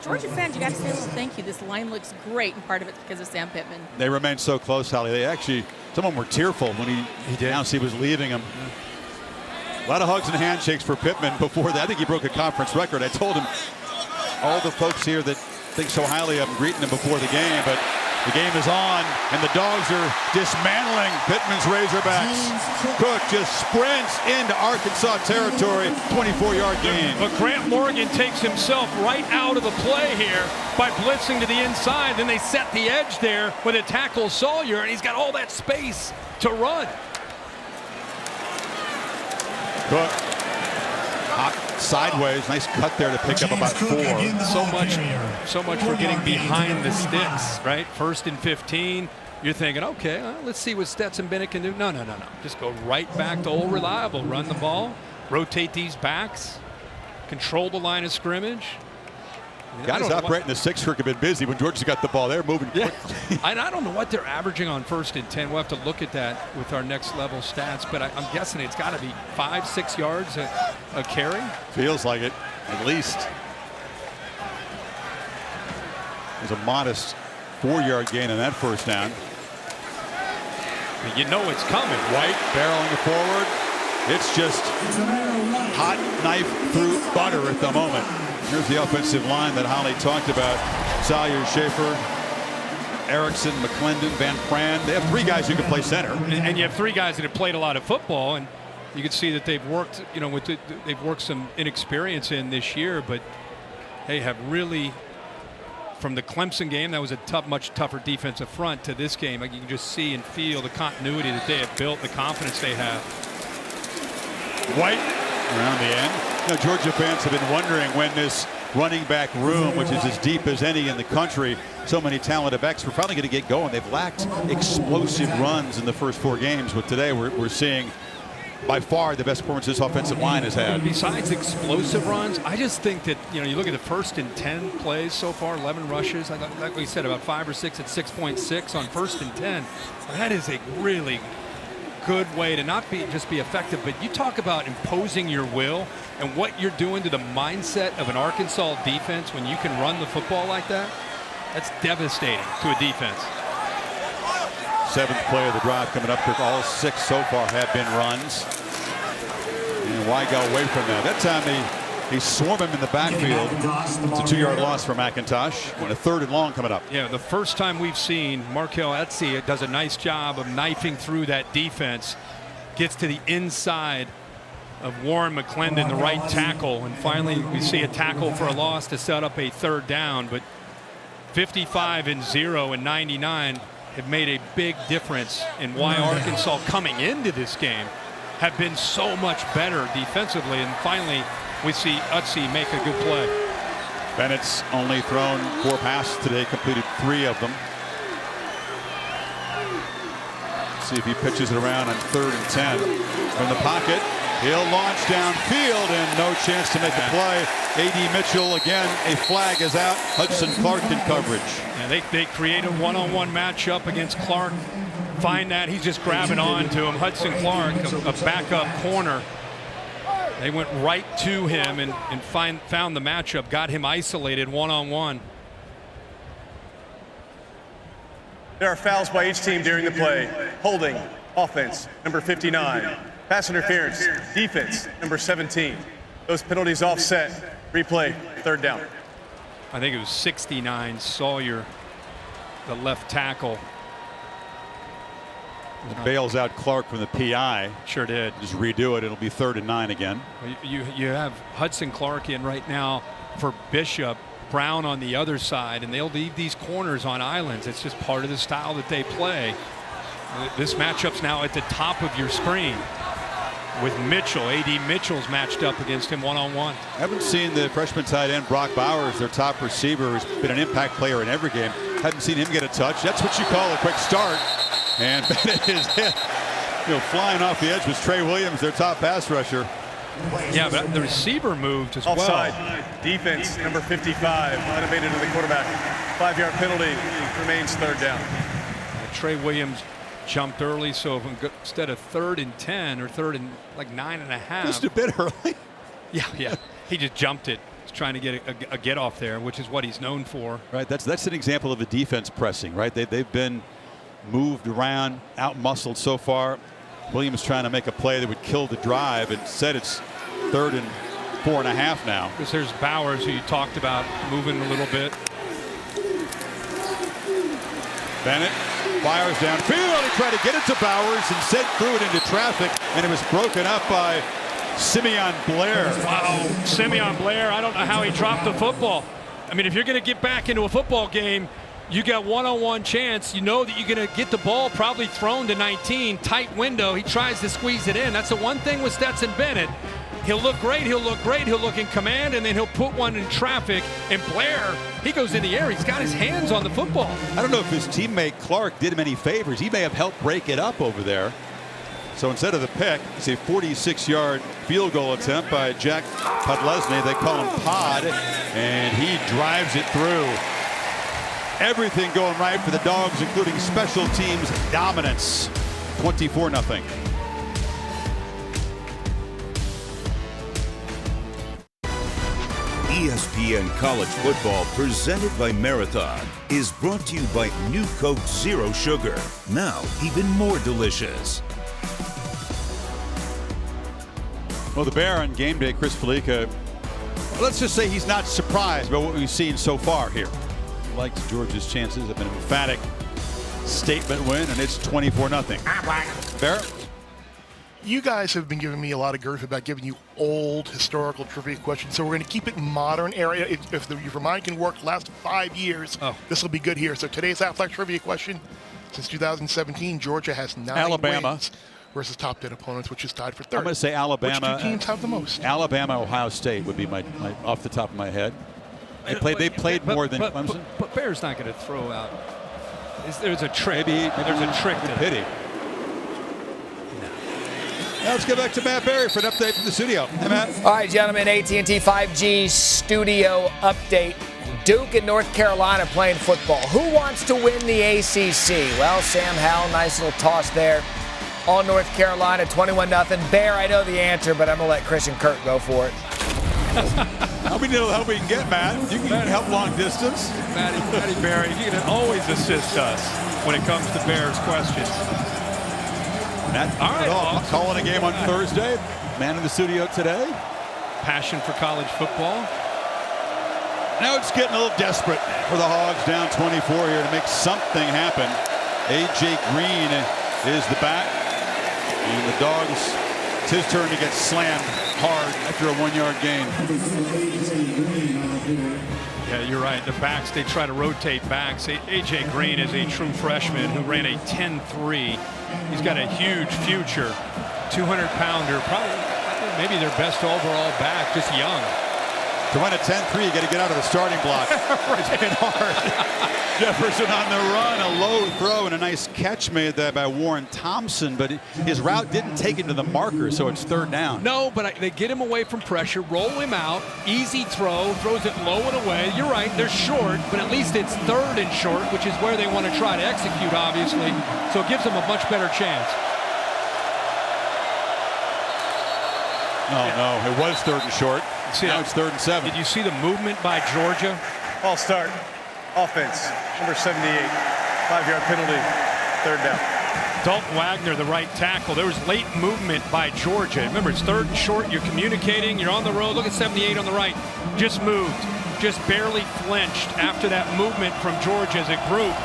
Georgia fans, you got to say a little thank you. This line looks great, and part of it's because of Sam Pittman. They remained so close, Holly. They actually, some of them were tearful when he announced he was leaving them. A lot of hugs and handshakes for Pittman before that. I think he broke a conference record. I told him all the folks here that think so highly of him greeting him before the game, but the game is on, and the Dogs are dismantling Pittman's Razorbacks. Cook just sprints into Arkansas territory, 24-yard gain. But Grant Morgan takes himself right out of the play here by blitzing to the inside. Then they set the edge there with a tackle Salyer, and he's got all that space to run. Cook, hot sideways, nice cut there to pick up about 4. So much for getting behind the sticks, right? 1st and 15. You're thinking, okay, well, let's see what Stetson Bennett can do. No. Just go right back to old reliable. Run the ball, rotate these backs, control the line of scrimmage. Guys operating the 6 have been busy when Georgia's got the ball. They're moving quickly. And I don't know what they're averaging on 1st and 10. We'll have to look at that with our next level stats, but I'm guessing it's got to be 5-6 yards a carry. Feels like it, at least. There's a modest 4-yard gain on that 1st down. You know it's coming. White barreling forward. It's just hot knife through butter at the moment. Here's the offensive line that Holly talked about. Salyer, Schaefer, Erickson, McClendon, Van Pran. They have 3 guys who can play center. And you have 3 guys that have played a lot of football, and you can see that they've worked, they've worked some inexperience in this year, but they have really, from the Clemson game, that was a much tougher defensive front, to this game, you can just see and feel the continuity that they have built, the confidence they have. White around the end. Georgia fans have been wondering when this running back room, which is as deep as any in the country, so many talented backs, we're finally going to get going. They've lacked explosive runs in the first 4 games, but today we're seeing by far the best performance this offensive line has had. Besides explosive runs, I just think that, you look at the 1st and 10 plays so far, 11 rushes. Like we said, about 5 or 6 at 6.6 on 1st and 10. That is a really good way to not just be effective, but you talk about imposing your will and what you're doing to the mindset of an Arkansas defense when you can run the football like that. That's devastating to a defense. 7th play of the drive coming up. All 6 so far have been runs. And why go away from that? That time they swarm him in the backfield. It's a 2-yard loss for McIntosh. And a 3rd and long coming up. Yeah, the first time we've seen Markel Etsy does a nice job of knifing through that defense. Gets to the inside of Warren McClendon, the right tackle. And finally, we see a tackle for a loss to set up a 3rd down. But 55 and 0 and 99 have made a big difference in why Arkansas coming into this game have been so much better defensively. And finally, we see Etsy make a good play. Bennett's only thrown 4 passes today, completed 3 of them. See if he pitches it around on 3rd and 10 from the pocket. He'll launch downfield and no chance to make a play. A.D. Mitchell again, a flag is out. Hudson Clark in coverage. Yeah, they create a one-on-one matchup against Clark. Find that he's just grabbing on to him. Hudson Clark, a backup corner. They went right to him and found the matchup, got him isolated one-on-one. There are fouls by each team during the play. Holding, offense, number 59. Pass interference, defense, number 17. Those penalties offset. Replay, 3rd down. I think it was 69, Salyer, the left tackle. Bails out Clark from the PI. Sure did. Just redo it. It'll be 3rd and 9 again. You have Hudson Clark in right now for Bishop, Brown on the other side, and they'll leave these corners on islands. It's just part of the style that they play. This matchup's now at the top of your screen with Mitchell. A.D. Mitchell's matched up against him one-on-one. Haven't seen the freshman tight end Brock Bowers, their top receiver, who's been an impact player in every game. Haven't seen him get a touch. That's what you call a quick start. And Bennett is hit. Flying off the edge was Trey Williams, their top pass rusher. Yeah, but the receiver moved as Offside. well. Defense, number 55, unabated to the quarterback. 5-yard penalty, remains third down. Trey Williams jumped early, so instead of 3rd and 10 or 3rd and like 9.5. Just a bit early. Yeah. He just jumped it. He's trying to get a get off there, which is what he's known for. Right. That's an example of the defense pressing. Right. They've been moved around, out muscled so far. Williams trying to make a play that would kill the drive. Instead, it's 3rd and 4.5 now. Because there's Bowers, who you talked about moving a little bit. Bennett fires downfield. He tried to get it to Bowers and sent through it into traffic, and it was broken up by Simeon Blair. Wow, Simeon Blair, I don't know how he dropped the football. I mean, if you're going to get back into a football game, you got one-on-one chance. You know that you're going to get the ball probably thrown to 19, tight window. He tries to squeeze it in. That's the one thing with Stetson Bennett. He'll look great, he'll look in command, and then he'll put one in traffic. And Blair, he goes in the air. He's got his hands on the football. I don't know if his teammate Clark did him any favors. He may have helped break it up over there. So instead of the pick, it's a 46-yard field goal attempt by Jack Podlesny. They call him Pod, and he drives it through. Everything going right for the Dogs, including special teams dominance. 24-0. ESPN College Football, presented by Marathon, is brought to you by New Coke Zero Sugar. Now even more delicious. Well, the Bear on game day, Chris Felica, let's just say he's not surprised by what we've seen so far here. Likes Georgia's chances of an emphatic statement win, and it's 24-0. Bear? You guys have been giving me a lot of grief about giving you old historical trivia questions, so we're going to keep it modern area. If your mind can work last 5 years, this will be good here. So today's Athletic trivia question: since 2017, Georgia has 9 wins versus top 10 opponents, which is tied for third. I'm going to say Alabama. Which two teams have the most? Alabama, Ohio State would be my off the top of my head. They played more than Clemson. But Bear's not going to throw out. There's a trick. Maybe there's a trick to pity. Now let's get back to Matt Berry for an update from the studio. Hey, Matt. All right, gentlemen, AT&T 5G studio update. Duke and North Carolina playing football. Who wants to win the ACC? Well, Sam Howell, nice little toss there on North Carolina, 21-0. Bear, I know the answer, but I'm going to let Chris and Kurt go for it. How many little help we can get, Matt? You can help long distance. Matty Berry, you can always assist us when it comes to Bears questions. Matt, all right, awesome. Calling a game on Thursday. Man in the studio today. Passion for college football. Now it's getting a little desperate for the Hogs, down 24 here to make something happen. A.J. Green is the back. And the Dogs, it's his turn to get slammed hard after a 1-yard gain. Yeah, you're right. The backs, they try to rotate backs. A.J. Green is a true freshman who ran a 10-3. He's got a huge future. 200-pounder, probably maybe their best overall back, just young. To run a 10-3, you got to get out of the starting block. It's been hard. Jefferson on the run, a low throw, and a nice catch made there by Warren Thompson, but his route didn't take him to the marker, so it's third down. No, but they get him away from pressure, roll him out, easy throw, throws it low and away. You're right, they're short, but at least it's third and short, which is where they want to try to execute, obviously, so it gives them a much better chance. Oh, no, it was third and short. Now it's 3rd and 7. Did you see the movement by Georgia? All start. Offense, number 78. 5-yard penalty. Third down. Dalton Wagner, the right tackle. There was late movement by Georgia. Remember, it's third and short. You're communicating. You're on the road. Look at 78 on the right. Just moved. Just barely flinched after that movement from Georgia as a group.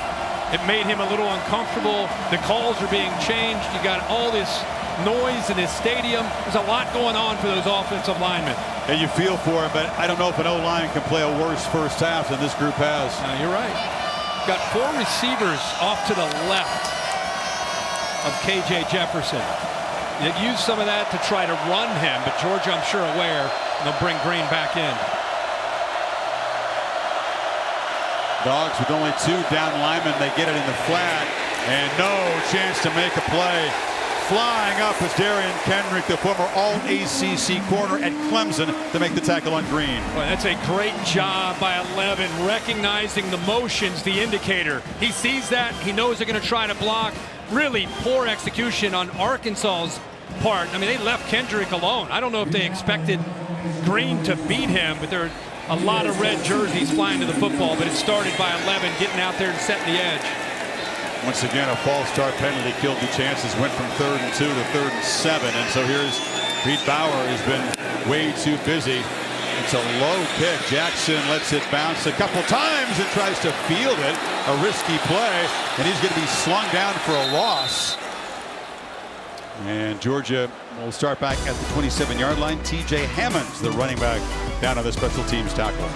It made him a little uncomfortable. The calls are being changed. You got all this noise in this stadium. There's a lot going on for those offensive linemen. And you feel for him, but I don't know if an O-line can play a worse first half than this group has. You're right. Got 4 receivers off to the left of KJ Jefferson. They used some of that to try to run him, but Georgia, I'm sure, aware, and they'll bring Green back in. Dogs with only 2 down linemen. They get it in the flat, and no chance to make a play Flying up is Darian Kendrick, the former All-ACC corner at Clemson, to make the tackle on Green. Well, that's a great job by 11, recognizing the motions, the indicator. He sees that. He knows they're going to try to block. Really poor execution on Arkansas's part. I mean, they left Kendrick alone. I don't know if they expected Green to beat him, but there are a lot of red jerseys flying to the football, but it started by 11, getting out there and setting the edge. Once again, a false start penalty killed the chances. Went from 3rd and 2 to 3rd and 7. And so here's Pete Bauer, has been way too busy. It's a low kick. Jackson lets it bounce a couple times and tries to field it. A risky play. And he's going to be slung down for a loss. And Georgia will start back at the 27-yard line. TJ Hammonds, the running back, down on the special teams tackle.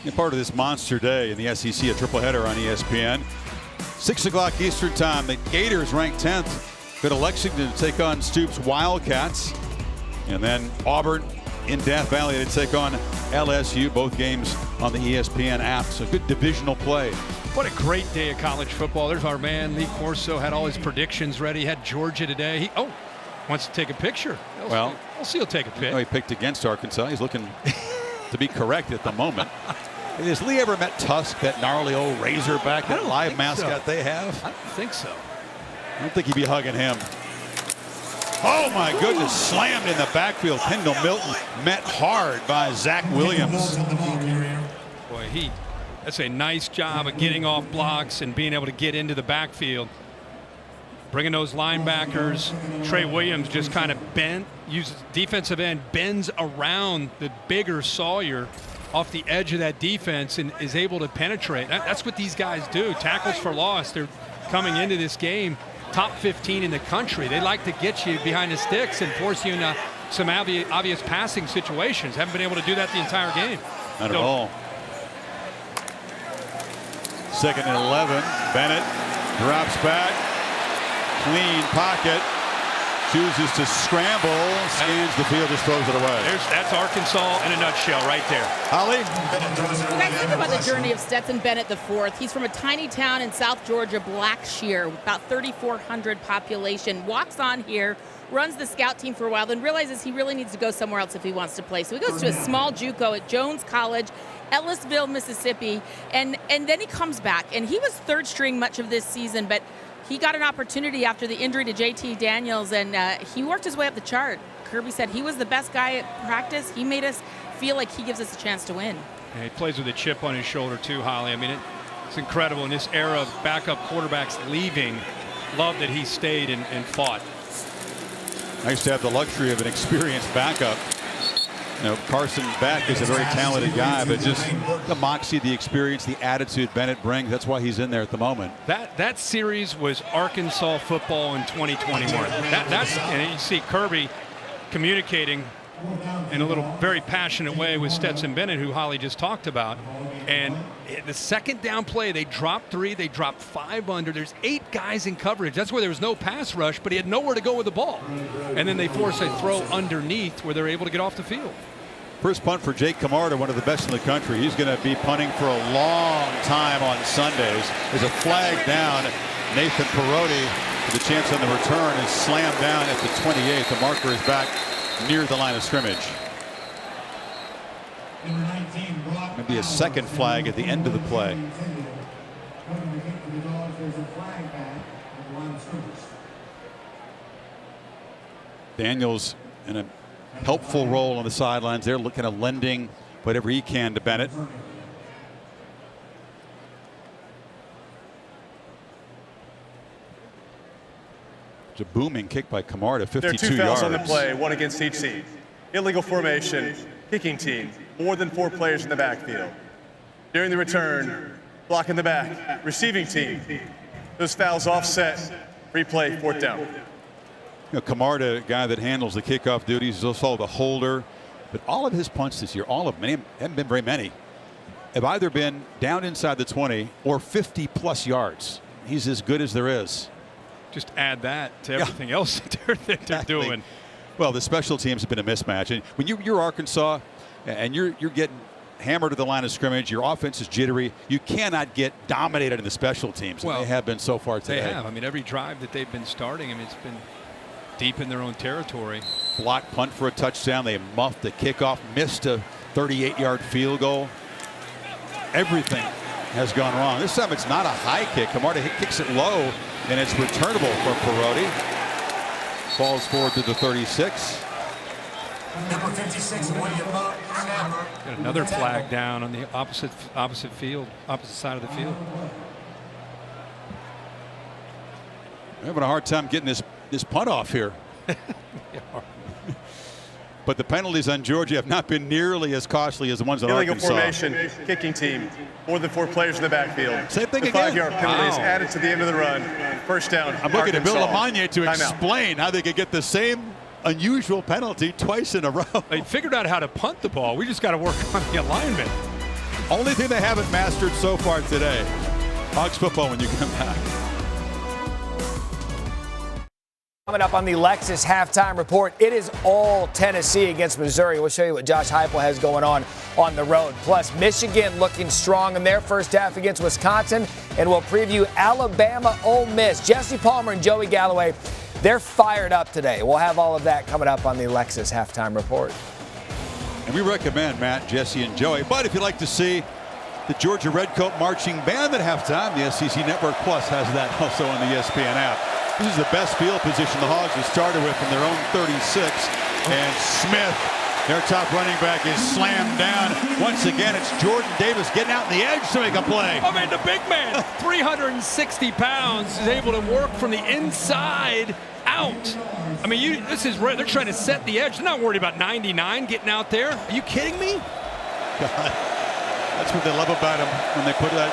And part of this monster day in the SEC, a triple-header on ESPN. 6 o'clock Eastern time. The Gators ranked 10th. Go to Lexington to take on Stoops Wildcats. And then Auburn in Death Valley to take on LSU. Both games on the ESPN app. So good divisional play. What a great day of college football. There's our man, Lee Corso, had all his predictions ready. Had Georgia today. He wants to take a picture. We'll see he'll take a pic. He picked against Arkansas. He's looking to be correct at the moment. Has Lee ever met Tusk, that gnarly old Razorback, that live mascot they have? I don't think so. I don't think he'd be hugging him. Oh my goodness, slammed in the backfield. Kendall Milton met hard by Zach Williams. Boy, that's a nice job of getting off blocks and being able to get into the backfield. Bringing those linebackers. Trey Williams just kind of uses defensive end, bends around the bigger Sawyer off the edge of that defense and is able to penetrate. That's what these guys do. Tackles for loss. They're coming into this game top 15 in the country. They like to get you behind the sticks and force you into some obvious passing situations. Haven't been able to do that the entire game. Not at all. 2nd and 11. Bennett drops back. Clean pocket. Chooses to scramble, scans the field, just throws it away. That's Arkansas in a nutshell right there. Holly? You guys think about the journey of Stetson Bennett IV. He's from a tiny town in South Georgia, Blackshear, about 3,400 population. Walks on here, runs the scout team for a while, then realizes he really needs to go somewhere else if he wants to play. So he goes to a small JUCO at Jones College, Ellisville, Mississippi, and then he comes back. And he was 3rd string much of this season, but he got an opportunity after the injury to JT Daniels, and he worked his way up the chart. Kirby said he was the best guy at practice. He made us feel like he gives us a chance to win. Yeah, he plays with a chip on his shoulder too, Holly. I mean, it's incredible in this era of backup quarterbacks leaving. Love that he stayed and fought. Nice to have the luxury of an experienced backup. You know, Carson Beck is a very talented guy, but just the moxie, the experience, the attitude Bennett brings, that's why he's in there at the moment. That series was Arkansas football in 2021. And you see Kirby communicating in a little very passionate way with Stetson Bennett, who Holly just talked about. And the 2nd down play, they dropped 3, they dropped 5 under. There's 8 guys in coverage. That's where there was no pass rush, but he had nowhere to go with the ball. And then they force a throw underneath where they're able to get off the field. First punt for Jake Camarda, one of the best in the country. He's going to be punting for a long time on Sundays. There's a flag down. Nathan Perotti, with a chance on the return, is slammed down at the 28. The marker is back near the line of scrimmage. Maybe a 2nd flag at the end of the play. Daniels in a helpful role on the sidelines there, looking at lending whatever he can to Bennett. It's a booming kick by Camarda, 52 yards. There are 2 fouls on the play, 1 against each team. Illegal formation, kicking team, more than 4 players in the backfield. During the return, block in the back, receiving team. Those fouls offset, replay, 4th down. You know, Camarda, a guy that handles the kickoff duties, is also the holder. But all of his punts this year, all of them, haven't been very many, have either been down inside the 20 or 50-plus yards. He's as good as there is. Just add that to everything else that they're doing. Well, the special teams have been a mismatch. And when you're Arkansas and you're getting hammered to the line of scrimmage. Your offense is jittery. You cannot get dominated in the special teams. Well, they have been so far today. They have. I mean, every drive that they've been starting, I mean, it's been deep in their own territory. Block punt for a touchdown. They muffed the kickoff, missed a 38-yard field goal. Everything has gone wrong. This time it's not a high kick. Camarda kicks it low, and it's returnable from Perotti. Falls forward to the 36. Number 56, Got another flag down on the opposite field, opposite side of the field. We're having a hard time getting this punt off here. But the penalties on Georgia have not been nearly as costly as the ones on Arkansas. Illegal formation, kicking team, more than 4 players in the backfield. Same thing the again. 5-yard penalty is added to the end of the run. First down. I'm looking at Bill Arkansas. Lamagna to explain how they could get the same unusual penalty twice in a row. They figured out how to punt the ball. We just got to work on the alignment. Only thing they haven't mastered so far today. Hogs football when you come back. Coming up on the Lexus halftime report, it is all Tennessee against Missouri. We'll show you what Josh Heupel has going on the road. Plus, Michigan looking strong in their first half against Wisconsin. And we'll preview Alabama Ole Miss. Jesse Palmer and Joey Galloway, they're fired up today. We'll have all of that coming up on the Lexus halftime report. And we recommend Matt, Jesse, and Joey. But if you'd like to see the Georgia Redcoat Marching Band at halftime, the SEC Network Plus has that also on the ESPN app. This is the best field position the Hogs have started with from their own 36. And Smith, their top running back, is slammed down. Once again, it's Jordan Davis getting out on the edge to make a play. I mean, the big man, 360 pounds, is able to work from the inside out. I mean, they're trying to set the edge. They're not worried about 99 getting out there. Are you kidding me? God, that's what they love about him when they put that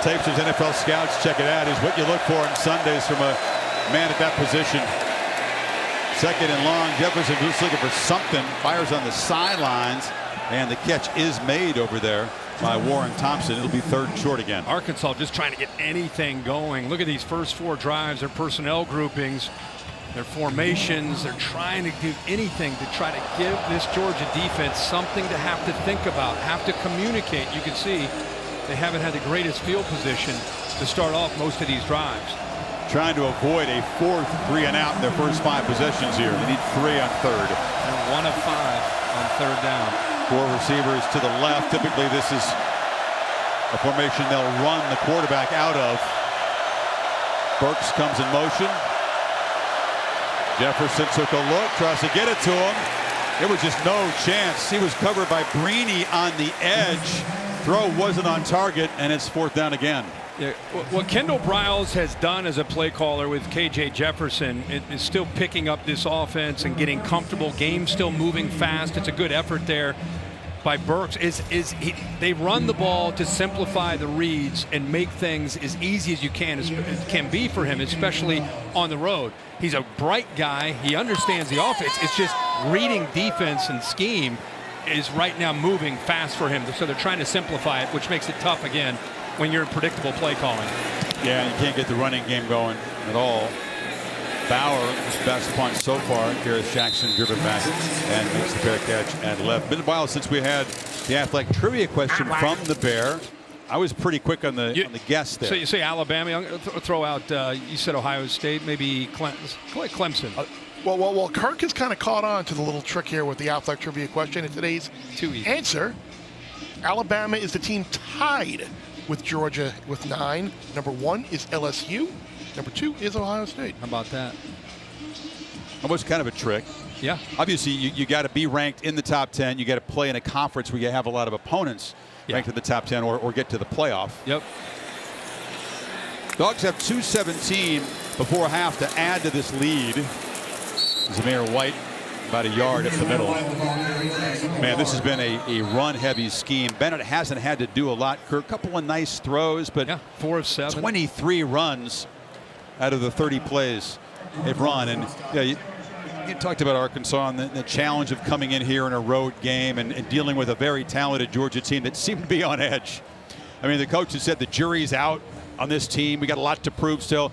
tapes as NFL scouts check it out, is what you look for on Sundays from a man at that position. Second and long. Jefferson just looking for something. Fires on the sidelines, and the catch is made over there by Warren Thompson. It'll be 3rd and short again. Arkansas just trying to get anything going. Look at these first 4 drives, their personnel groupings, their formations. They're trying to do anything to try to give this Georgia defense something to have to think about, have to communicate. You can see they haven't had the greatest field position to start off most of these drives. Trying to avoid a 4th 3 and out in their first 5 possessions here. They need 3 on 3rd. And 1 of 5 on 3rd down. 4 receivers to the left. Typically this is a formation they'll run the quarterback out of. Burks comes in motion. Jefferson took a look, tries to get it to him. There was just no chance. He was covered by Brini on the edge. Throw wasn't on target, and it's 4th down again. Yeah, what Kendall Briles has done as a play caller with KJ Jefferson is still picking up this offense and getting comfortable. Game still moving fast. It's a good effort there by Burks. They run the ball to simplify the reads and make things as easy as you can be for him, especially on the road. He's a bright guy. He understands the offense. It's just reading defense and scheme is right now moving fast for him. So they're trying to simplify it, which makes it tough again when you're in predictable play calling. Yeah, you can't get the running game going at all. Bauer, his best punt so far. Garrett Jackson driven back and makes the fair catch at left. Been a while since we had the athletic trivia question from the Bear. I was pretty quick on the guess there. So you say Alabama. I'm going to throw out. You said Ohio State, maybe Clemson. Well, Kirk has kind of caught on to the little trick here with the athletic trivia question. And today's answer: Alabama is the team tied with Georgia with 9. Number 1 is LSU. Number 2 is Ohio State. How about that? Almost kind of a trick. Yeah. Obviously, you got to be ranked in the top 10. You got to play in a conference where you have a lot of opponents ranked in the top 10 or get to the playoff. Yep. Dogs have 2:17 before half to add to this lead. Zamir White about a yard up the middle. Man, this has been a run-heavy scheme. Bennett hasn't had to do a lot. A couple of nice throws, but 4 of 7. 23 runs out of the 30 plays they've run. And yeah, you talked about Arkansas and the challenge of coming in here in a road game and dealing with a very talented Georgia team that seemed to be on edge. I mean, the coach has said the jury's out on this team. We got a lot to prove still.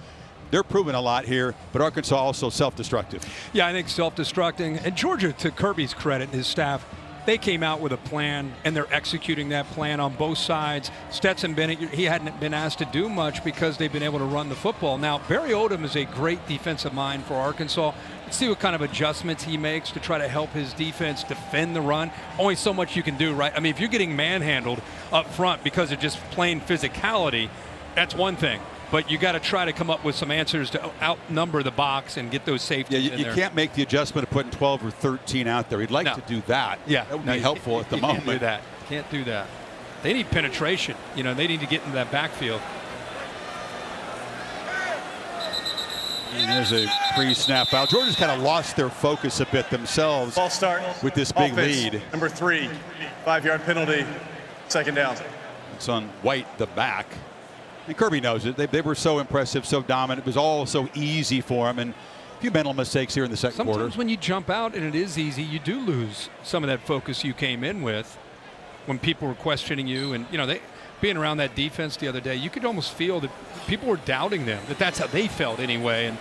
They're proving a lot here, but Arkansas also self-destructive. Yeah, I think self-destructing. And Georgia, to Kirby's credit and his staff, they came out with a plan, and they're executing that plan on both sides. Stetson Bennett, he hadn't been asked to do much because they've been able to run the football. Now, Barry Odom is a great defensive mind for Arkansas. Let's see what kind of adjustments he makes to try to help his defense defend the run. Only so much you can do, right? I mean, if you're getting manhandled up front because of just plain physicality, that's one thing. But you got to try to come up with some answers to outnumber the box and get those safeties in you there. can't make the adjustment of putting 12 or 13 out there. He'd like to do that. Yeah, that would be helpful at the moment. Can't do that. Can't do that. They need penetration. You know, they need to get into that backfield. And there's a pre-snap foul. Georgia's kind of lost their focus a bit themselves. Ball start with this big offense, lead. Number 3, 5-yard penalty, 2nd down. It's on White, the back. And Kirby knows it. They were so impressive, so dominant. It was all so easy for him. And a few mental mistakes here in the second quarter. Sometimes when you jump out and it is easy, you do lose some of that focus you came in with when people were questioning you. And, you know, being around that defense the other day, you could almost feel that people were doubting them, that's how they felt anyway. And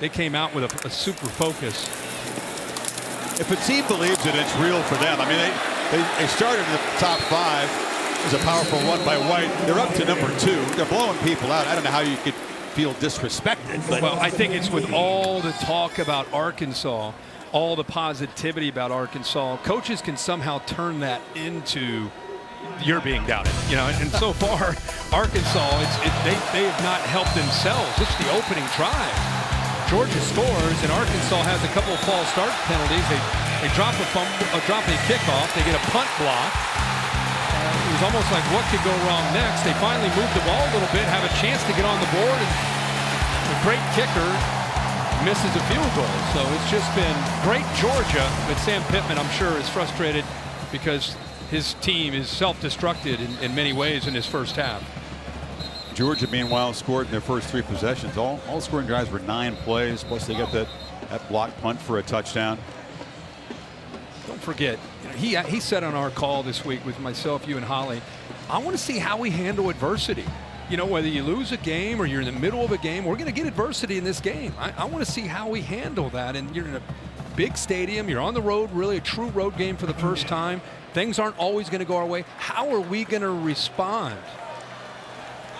they came out with a super focus. If a team believes it, it's real for them. I mean, they started in the top 5. It was a powerful run by White. They're up to number 2. They're blowing people out. I don't know how you could feel disrespected. But well, I think it's with all the talk about Arkansas, all the positivity about Arkansas, coaches can somehow turn that into you're being doubted. You know, and so far, Arkansas, they have not helped themselves. It's the opening drive. Georgia scores, and Arkansas has a couple of false start penalties. They drop a kickoff. They get a punt block. It was almost like what could go wrong next. They finally moved the ball a little bit, have a chance to get on the board, and the great kicker misses a field goal. So it's just been great Georgia, but Sam Pittman, I'm sure, is frustrated because his team is self-destructed in many ways in his first half. Georgia, meanwhile, scored in their first 3 possessions. All scoring drives were 9 plays, plus they got that block punt for a touchdown. Don't forget, he said on our call this week with myself, you, and Holly, I want to see how we handle adversity. You know, whether you lose a game or you're in the middle of a game, we're going to get adversity in this game. I want to see how we handle that. And you're in a big stadium. You're on the road, really a true road game for the first time. Things aren't always going to go our way. How are we going to respond?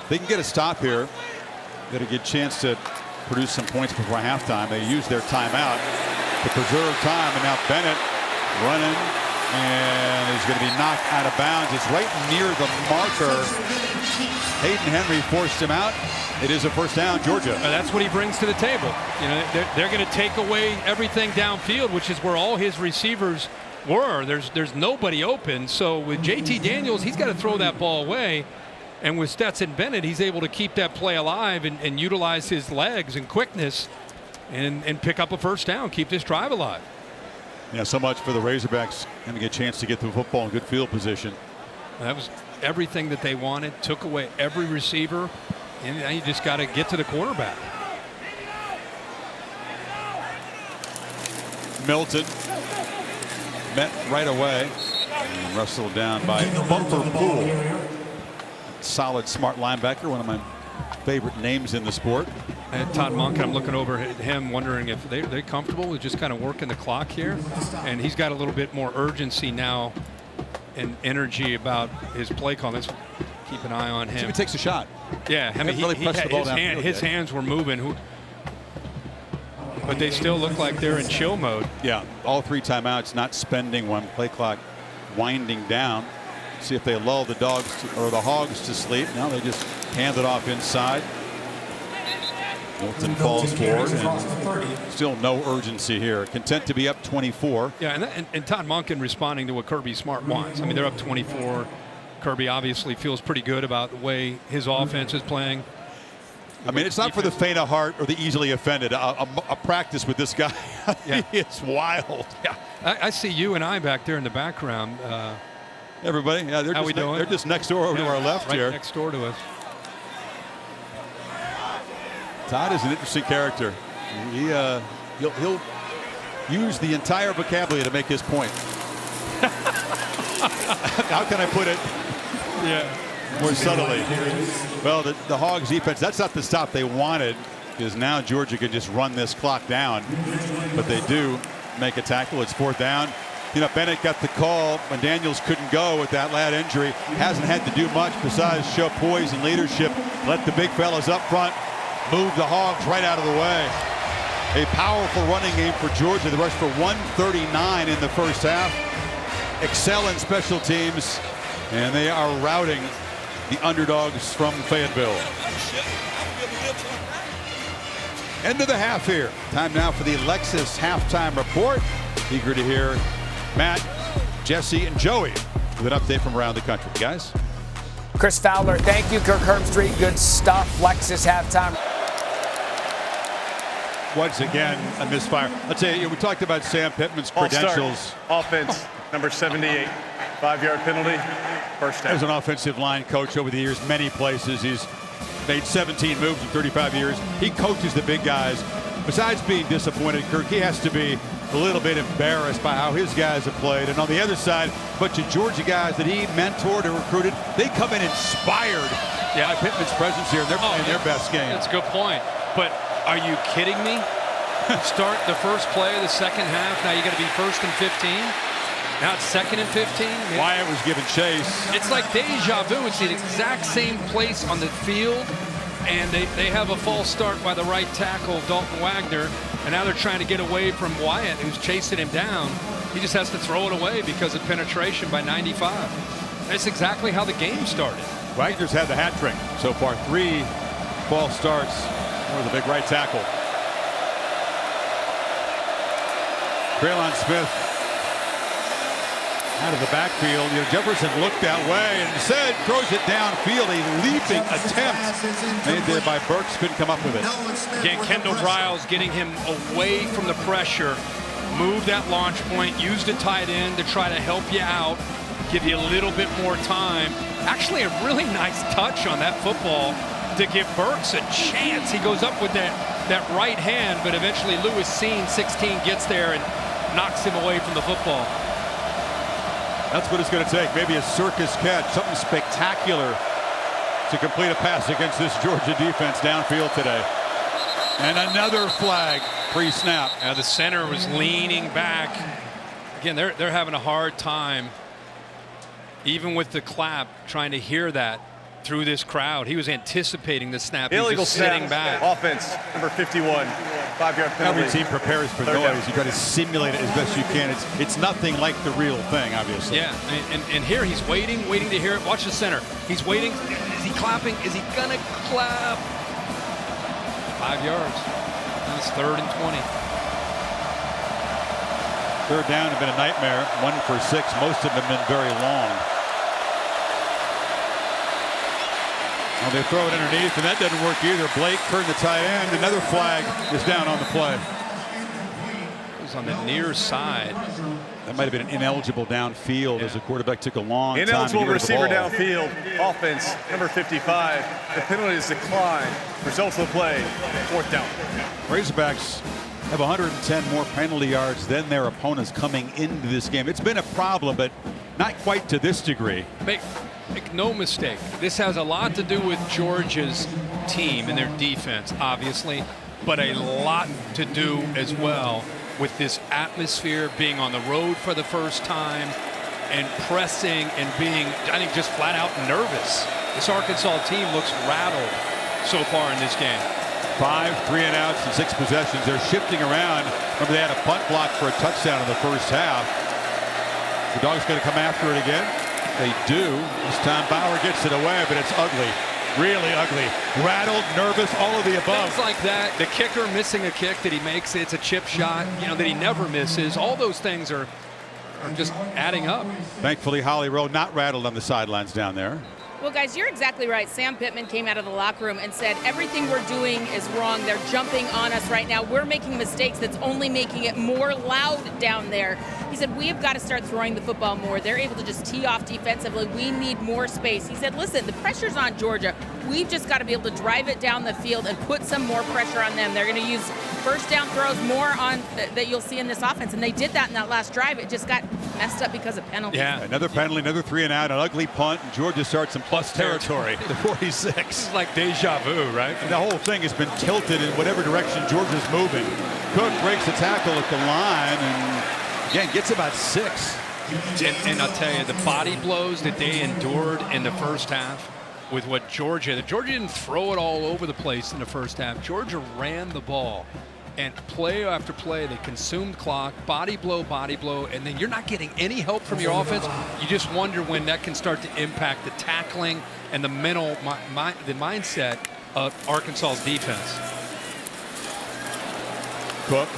They can get a stop here. Got a good chance to produce some points before halftime. They used their timeout to preserve time, and now Bennett running, and he's going to be knocked out of bounds. It's right near the marker. Hayden Henry forced him out. It is a first down, Georgia. That's what he brings to the table. You know, they're going to take away everything downfield, which is where all his receivers were. There's nobody open. So with JT Daniels, he's got to throw that ball away. And with Stetson Bennett, he's able to keep that play alive and utilize his legs and quickness and pick up a first down, keep this drive alive. Yeah, so much for the Razorbacks having a chance to get the football in good field position. That was everything that they wanted, took away every receiver, and now you just got to get to the quarterback. Milton met right away and wrestled down by Bumper Poole. Solid, smart linebacker, one of my favorite names in the sport. And Todd Monk, I'm looking over at him wondering if they're comfortable with just kind of working the clock here. And he's got a little bit more urgency now and energy about his play call. Let's keep an eye on him. He takes a shot. Yeah, I mean, his hands were moving. But they still look like they're in chill mode. Yeah, all 3 timeouts, not spending one. Play clock winding down. See if they lull the dogs or the Hogs to sleep. Now they just hand it off inside. Milton falls forward, and still no urgency here. Content to be up 24. Yeah, and Todd Monken responding to what Kirby Smart wants. I mean, they're up 24. Kirby obviously feels pretty good about the way his offense is playing. I mean, it's not for the faint of heart or the easily offended. A practice with this guy, yeah. It's wild. Yeah, I see you and I back there in the background. Everybody, yeah, they're just next door over to our left right here. Next door to us. Todd is an interesting character. He'll use the entire vocabulary to make his point. How can I put it? Yeah. More subtly. Well, the Hogs defense, that's not the stop they wanted, because now Georgia could just run this clock down. But they do make a tackle. It's 4th down. You know, Bennett got the call when Daniels couldn't go with that lat injury. Hasn't had to do much besides show poise and leadership. Let the big fellas up front move the Hogs right out of the way. A powerful running game for Georgia. They rushed for 139 in the first half. Excel in special teams, and they are routing the underdogs from Fayetteville. End of the half here. Time now for the Lexus halftime report. Eager to hear Matt, Jesse, and Joey with an update from around the country. Guys? Chris Fowler, thank you. Kirk Herbstreit, good stuff. Lexus halftime. Once again, a misfire. Let's say we talked about Sam Pittman's credentials. Offense, number 78. 5-yard penalty, first down. As an offensive line coach over the years, many places. He's made 17 moves in 35 years. He coaches the big guys. Besides being disappointed, Kirk, he has to be a little bit embarrassed by how his guys have played. And on the other side, a bunch of Georgia guys that he mentored and recruited, they come in inspired by Pittman's presence here, and they're playing their best game. That's a good point. But are you kidding me? Start the first play of the second half. Now you got to be 1st and 15. Now it's 2nd and 15. Wyatt was given chase. It's like deja vu. It's the exact same place on the field, and they have a false start by the right tackle, Dalton Wagner, and now they're trying to get away from Wyatt, who's chasing him down. He just has to throw it away because of penetration by 95. That's exactly how the game started. Wagner's had the hat trick so far. 3 false starts for the big right tackle. Traylon Smith out of the backfield. You know, Jefferson looked that way and instead throws it downfield. A leaping attempt made there by Burks. Couldn't come up with it. Again, Kendall Briles getting him away from the pressure. Move that launch point. Use the tight end to try to help you out. Give you a little bit more time. Actually, a really nice touch on that football to give Burks a chance. He goes up with that right hand, but eventually Lewis Seen, 16, gets there and knocks him away from the football. That's what it's going to take. Maybe a circus catch, something spectacular to complete a pass against this Georgia defense downfield today. And another flag pre-snap. Now the center was leaning back. Again, they're having a hard time, even with the clap, trying to hear that through this crowd. He was anticipating the snap. He was just sitting back. Offense, number 51. 5-yard penalty. Every team prepares for noise. You try to simulate it as best you can. It's nothing like the real thing, obviously. Yeah, and here he's waiting to hear it. Watch the center. He's waiting. Is he clapping? Is he gonna clap? 5 yards. And it's 3rd and 20. 3rd down has been a nightmare. 1 for 6. Most of them have been very long. Well, they throw it underneath, and that doesn't work either. Blake turned the tight end. Another flag is down on the play. It was on the near side. That might have been an ineligible downfield as the quarterback took a long time to ineligible get rid of the receiver ball. downfield. Offense, number 55. The penalty is declined. Results of the play, 4th down. Razorbacks have 110 more penalty yards than their opponents coming into this game. It's been a problem, but not quite to this degree. Make no mistake, this has a lot to do with Georgia's team and their defense, obviously, but a lot to do as well with this atmosphere, being on the road for the first time and pressing and being, I think, just flat out nervous. This Arkansas team looks rattled so far in this game. 5 3-and-outs and 6 possessions. They're shifting around. Remember, they had a punt block for a touchdown in the first half. The Dogs going to come after it again. They do. This time Bauer gets it away, but it's ugly. Really ugly. Rattled, nervous, all of the above. Things like that. The kicker missing a kick that he makes. It's a chip shot, you know, that he never misses. All those things are just adding up. Thankfully, Holly Rowe not rattled on the sidelines down there. Well, guys, you're exactly right. Sam Pittman came out of the locker room and said, everything we're doing is wrong. They're jumping on us right now. We're making mistakes that's only making it more loud down there. He said, we have got to start throwing the football more. They're able to just tee off defensively. We need more space. He said, listen, the pressure's on Georgia. We've just got to be able to drive it down the field and put some more pressure on them. They're going to use first down throws more on that you'll see in this offense. And they did that in that last drive. It just got messed up because of penalties. Yeah, another penalty, another 3-and-out, an ugly punt, and Georgia starts in plus territory. The 46. This is like deja vu, right? And the whole thing has been tilted in whatever direction Georgia's moving. Cook breaks the tackle at the line and Again, gets about 6. And I'll tell you, the body blows that they endured in the first half with what Georgia didn't throw it all over the place in the first half. Georgia ran the ball, and play after play, they consumed clock, body blow, and then you're not getting any help from your offense. You just wonder when that can start to impact the tackling and the mental, the mindset of Arkansas's defense. Cook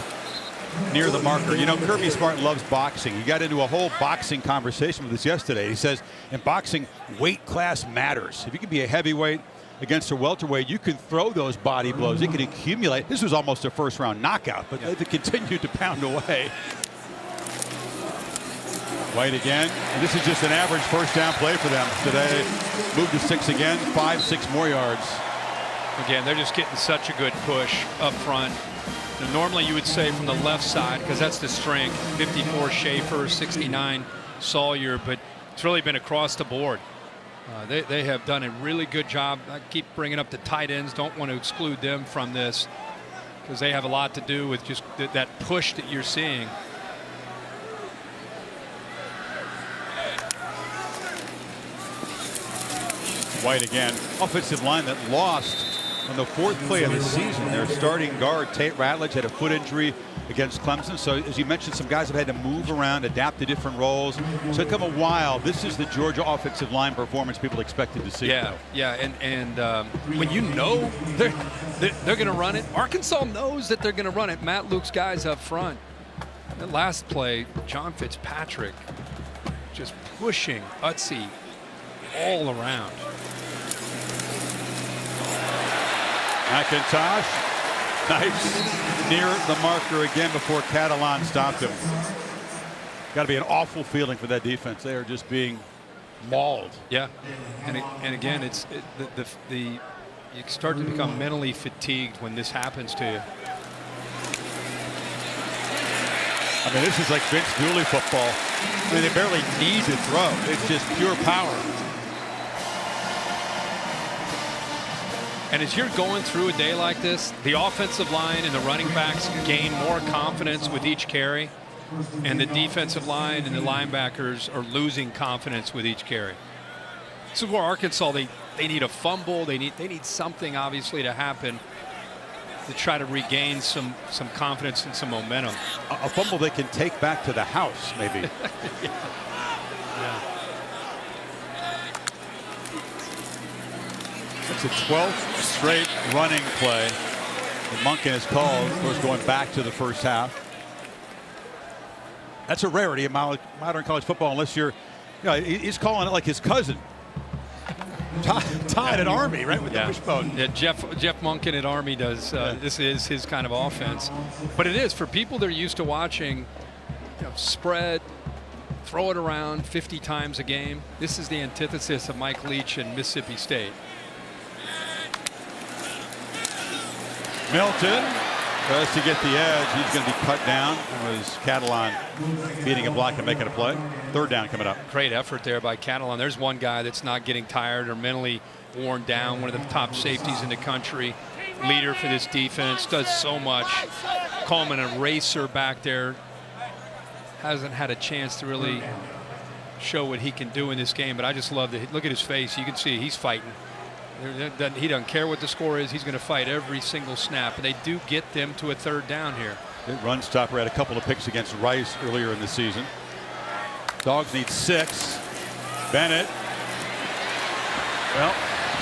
near the marker. You know, Kirby Smart loves boxing. He got into a whole boxing conversation with us yesterday. He says, in boxing, weight class matters. If you can be a heavyweight against a welterweight, you can throw those body blows. It can accumulate. This was almost a first-round knockout, but they continued to pound away. White again. And this is just an average first down play for them today. Moved to 6 again, 5-6 more yards. Again, they're just getting such a good push up front. Now, normally you would say from the left side, because that's the strength. 54 Schaefer, 69 Sawyer, but it's really been across the board. They have done a really good job. I keep bringing up the tight ends. Don't want to exclude them from this because they have a lot to do with just that push that you're seeing. White again. Offensive line that lost on the 4th play of the season. Their starting guard, Tate Ratledge, had a foot injury against Clemson. So, as you mentioned, some guys have had to move around, adapt to different roles. So, it's come a while. This is the Georgia offensive line performance people expected to see. Yeah, and when you know they're going to run it, Arkansas knows that they're going to run it. Matt Luke's guys up front. The last play, John Fitzpatrick just pushing Utsi all around. McIntosh, nice, near the marker again before Catalan stopped him. Got to be an awful feeling for that defense. They are just being mauled. Yeah, and again, you start to become mentally fatigued when this happens to you. I mean, this is like Vince Dooley football. I mean, they barely need to throw. It's just pure power. And as you're going through a day like this, the offensive line and the running backs gain more confidence with each carry, and the defensive line and the linebackers are losing confidence with each carry. This is where Arkansas, they need a fumble. They need something, obviously, to happen to try to regain some confidence and some momentum. A fumble they can take back to the house, maybe. Yeah. It's a 12th straight running play that Monken has called, of course, going back to the first half. That's a rarity in modern college football, unless you're, he's calling it like his cousin. Tied at Army, right, with the wishbone. Yeah, Jeff Monken at Army does. This is his kind of offense. But it is, for people that are used to watching spread, throw it around 50 times a game, this is the antithesis of Mike Leach and Mississippi State. Milton tries to get the edge. He's going to be cut down. It was Catalan beating a block and making a play. 3rd down coming up. Great effort there by Catalan. There's one guy that's not getting tired or mentally worn down. One of the top safeties in the country. Leader for this defense. Does so much. Coleman, a racer back there. Hasn't had a chance to really show what he can do in this game. But I just love look at his face. You can see he's fighting. He doesn't care what the score is. He's going to fight every single snap. And they do get them to a 3rd down here. Good run stopper. Had a couple of picks against Rice earlier in the season. Dogs need 6. Bennett. Well,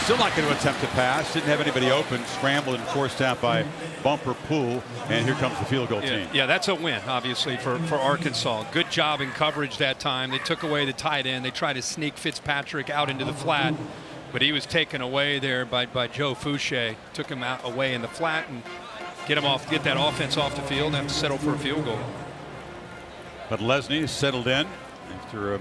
still not going to attempt to pass. Didn't have anybody open. Scrambled and forced out by Bumper Poole. And here comes the field goal team. Yeah, that's a win, obviously, for Arkansas. Good job in coverage that time. They took away the tight end. They tried to sneak Fitzpatrick out into the flat. But he was taken away there by Joe Fouché. Took him away in the flat and get that offense off the field and have to settle for a field goal. But Lesney is settled in after a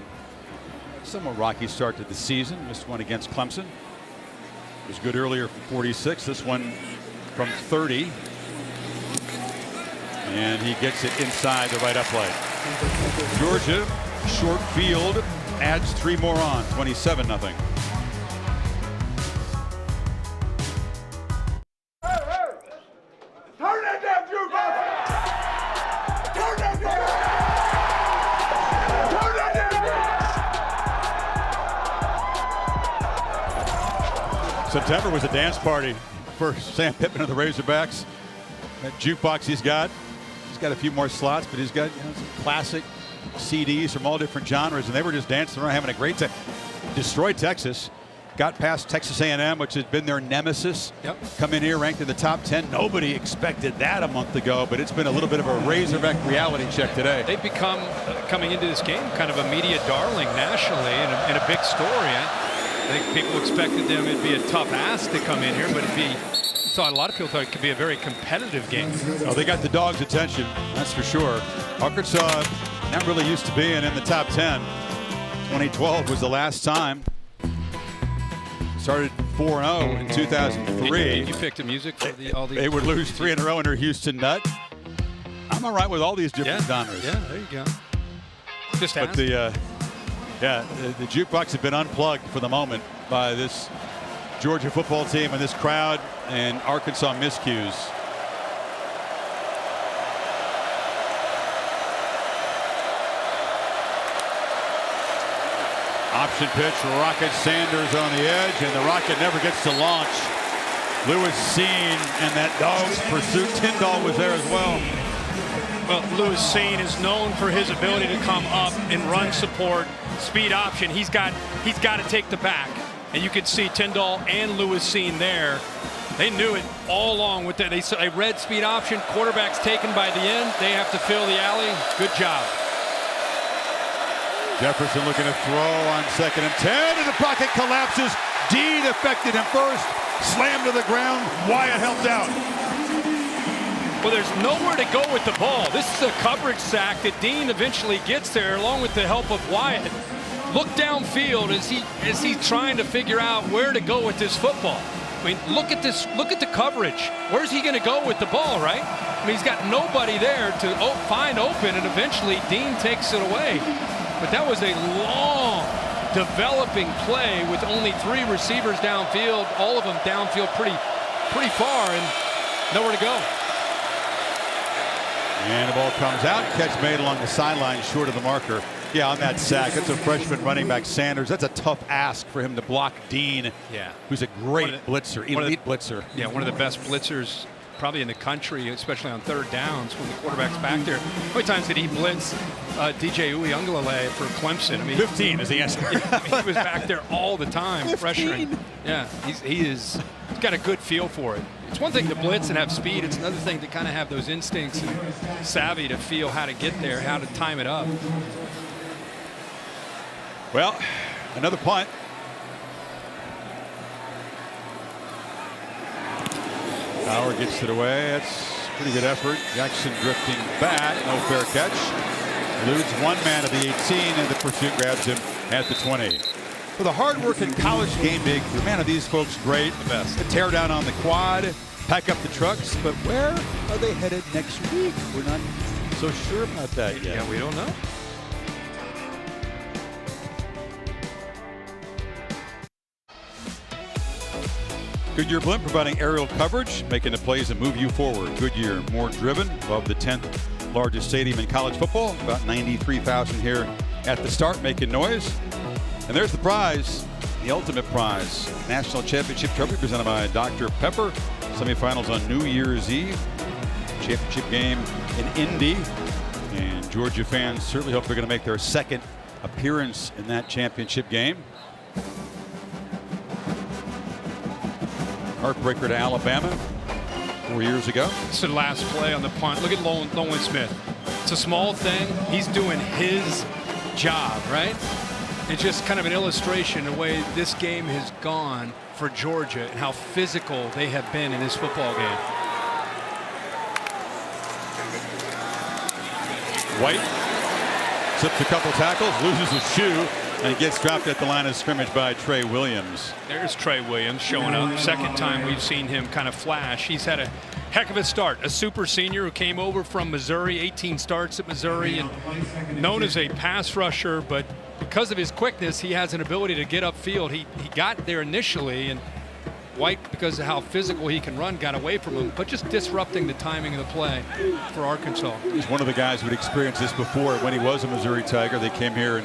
somewhat rocky start to the season. Missed one against Clemson. It was good earlier from 46. This one from 30. And he gets it inside the right upright. Georgia, short field, adds 3 more on, 27-0. September was a dance party for Sam Pittman of the Razorbacks. That jukebox he's got a few more slots, but he's got some classic CDs from all different genres, and they were just dancing around, having a great time. Destroyed Texas. Got past Texas A&M, which has been their nemesis. Yep. Come in here ranked in the top 10. Nobody expected that a month ago, but it's been a little bit of a Razorback reality check today. They've become, coming into this game, kind of a media darling nationally and a big story. I think people expected them, it'd be a tough ask to come in here, but a lot of people thought it could be a very competitive game. Oh, they got the Dogs' attention, that's for sure. Arkansas not really used to being in the top 10. 2012 was the last time. Started 4-0 in 2003. You picked the music for all these. They would lose 3 in a row under Houston Nutt. I'm all right with all these different genres. Yeah, there you go. Just but ask. the jukebox had been unplugged for the moment by this Georgia football team and this crowd and Arkansas miscues. Option pitch, Rocket Sanders on the edge, and the Rocket never gets to launch. Lewis Seen and that Dogs pursuit. Tyndall was there as well. Well, Lewis Seen is known for his ability to come up and run support, speed option. He's got to take the back, and you could see Tyndall and Lewis Seen there. They knew it all along with that. They read speed option. Quarterback's taken by the end. They have to fill the alley. Good job. Jefferson looking to throw on 2nd and 10, and the pocket collapses. Dean affected him first, slammed to the ground. Wyatt helped out. Well, there's nowhere to go with the ball. This is a coverage sack that Dean eventually gets there, along with the help of Wyatt. Look downfield as he's trying to figure out where to go with this football. I mean, look at this. Look at the coverage. Where's he going to go with the ball, right? I mean, he's got nobody there to find open, and eventually Dean takes it away. But that was a long, developing play with only 3 receivers downfield, all of them downfield pretty far, and nowhere to go. And the ball comes out. Catch made along the sideline, short of the marker. Yeah, on that sack. That's a freshman running back, Sanders. That's a tough ask for him to block Dean, who's a great blitzer, elite blitzer. Yeah, one of the best blitzers probably in the country, especially on 3rd downs when the quarterback's back there. How many times did he blitz DJ Uiagalelei for Clemson? I mean, 15 is the answer. He was back there all the time, pressuring. Yeah, he's got a good feel for it. It's one thing to blitz and have speed. It's another thing to kind of have those instincts and savvy to feel how to get there, how to time it up. Well, another punt. Power gets it away. That's a pretty good effort. Jackson drifting back. No fair catch. Eludes one man at the 18, and the pursuit grabs him at the 20. For the hard work in college game day, man, are these folks great. The best. The tear down on the quad, pack up the trucks, but where are they headed next week? We're not so sure about that yet. Yeah, we don't know. Goodyear Blimp providing aerial coverage, making the plays that move you forward. Goodyear, more driven, above the 10th largest stadium in college football. About 93,000 here at the start, making noise. And there's the prize, the ultimate prize. National Championship Trophy presented by Dr. Pepper. Semifinals on New Year's Eve. Championship game in Indy. And Georgia fans certainly hope they're going to make their 2nd appearance in that championship game. Heartbreaker to Alabama 4 years ago. It's the last play on the punt. Look at Lowen Smith. It's a small thing. He's doing his job, right? It's just kind of an illustration of the way this game has gone for Georgia and how physical they have been in this football game. White slips a couple tackles, loses his shoe, and gets dropped at the line of scrimmage by Trey Williams. There's Trey Williams showing up. 2nd time we've seen him kind of flash. He's had a heck of a start. A super senior who came over from Missouri, 18 starts at Missouri, and known as a pass rusher, but because of his quickness, he has an ability to get upfield. He got there initially, and White, because of how physical he can run, got away from him, but just disrupting the timing of the play for Arkansas. He's one of the guys who had experienced this before when he was a Missouri Tiger. They came here in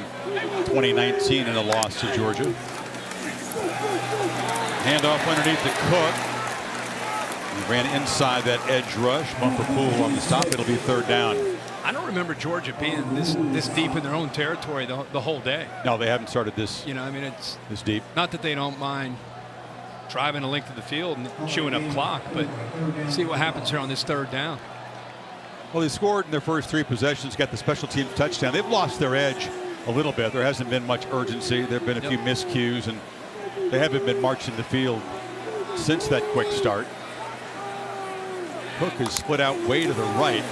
2019 in a loss to Georgia. Handoff underneath to Cook. He ran inside that edge rush. Bumper pool on the stop. It'll be third down. I don't remember Georgia being this deep in their own territory the whole day. No, they haven't started this. You know, I mean, it's this deep. Not that they don't mind driving the length of the field and chewing up clock, but see what happens here on this third down. Well, they scored in their first 3 possessions, got the special teams touchdown. They've lost their edge a little bit. There hasn't been much urgency. There have been a few miscues, and they haven't been marching the field since that quick start. Cook is split out way to the right.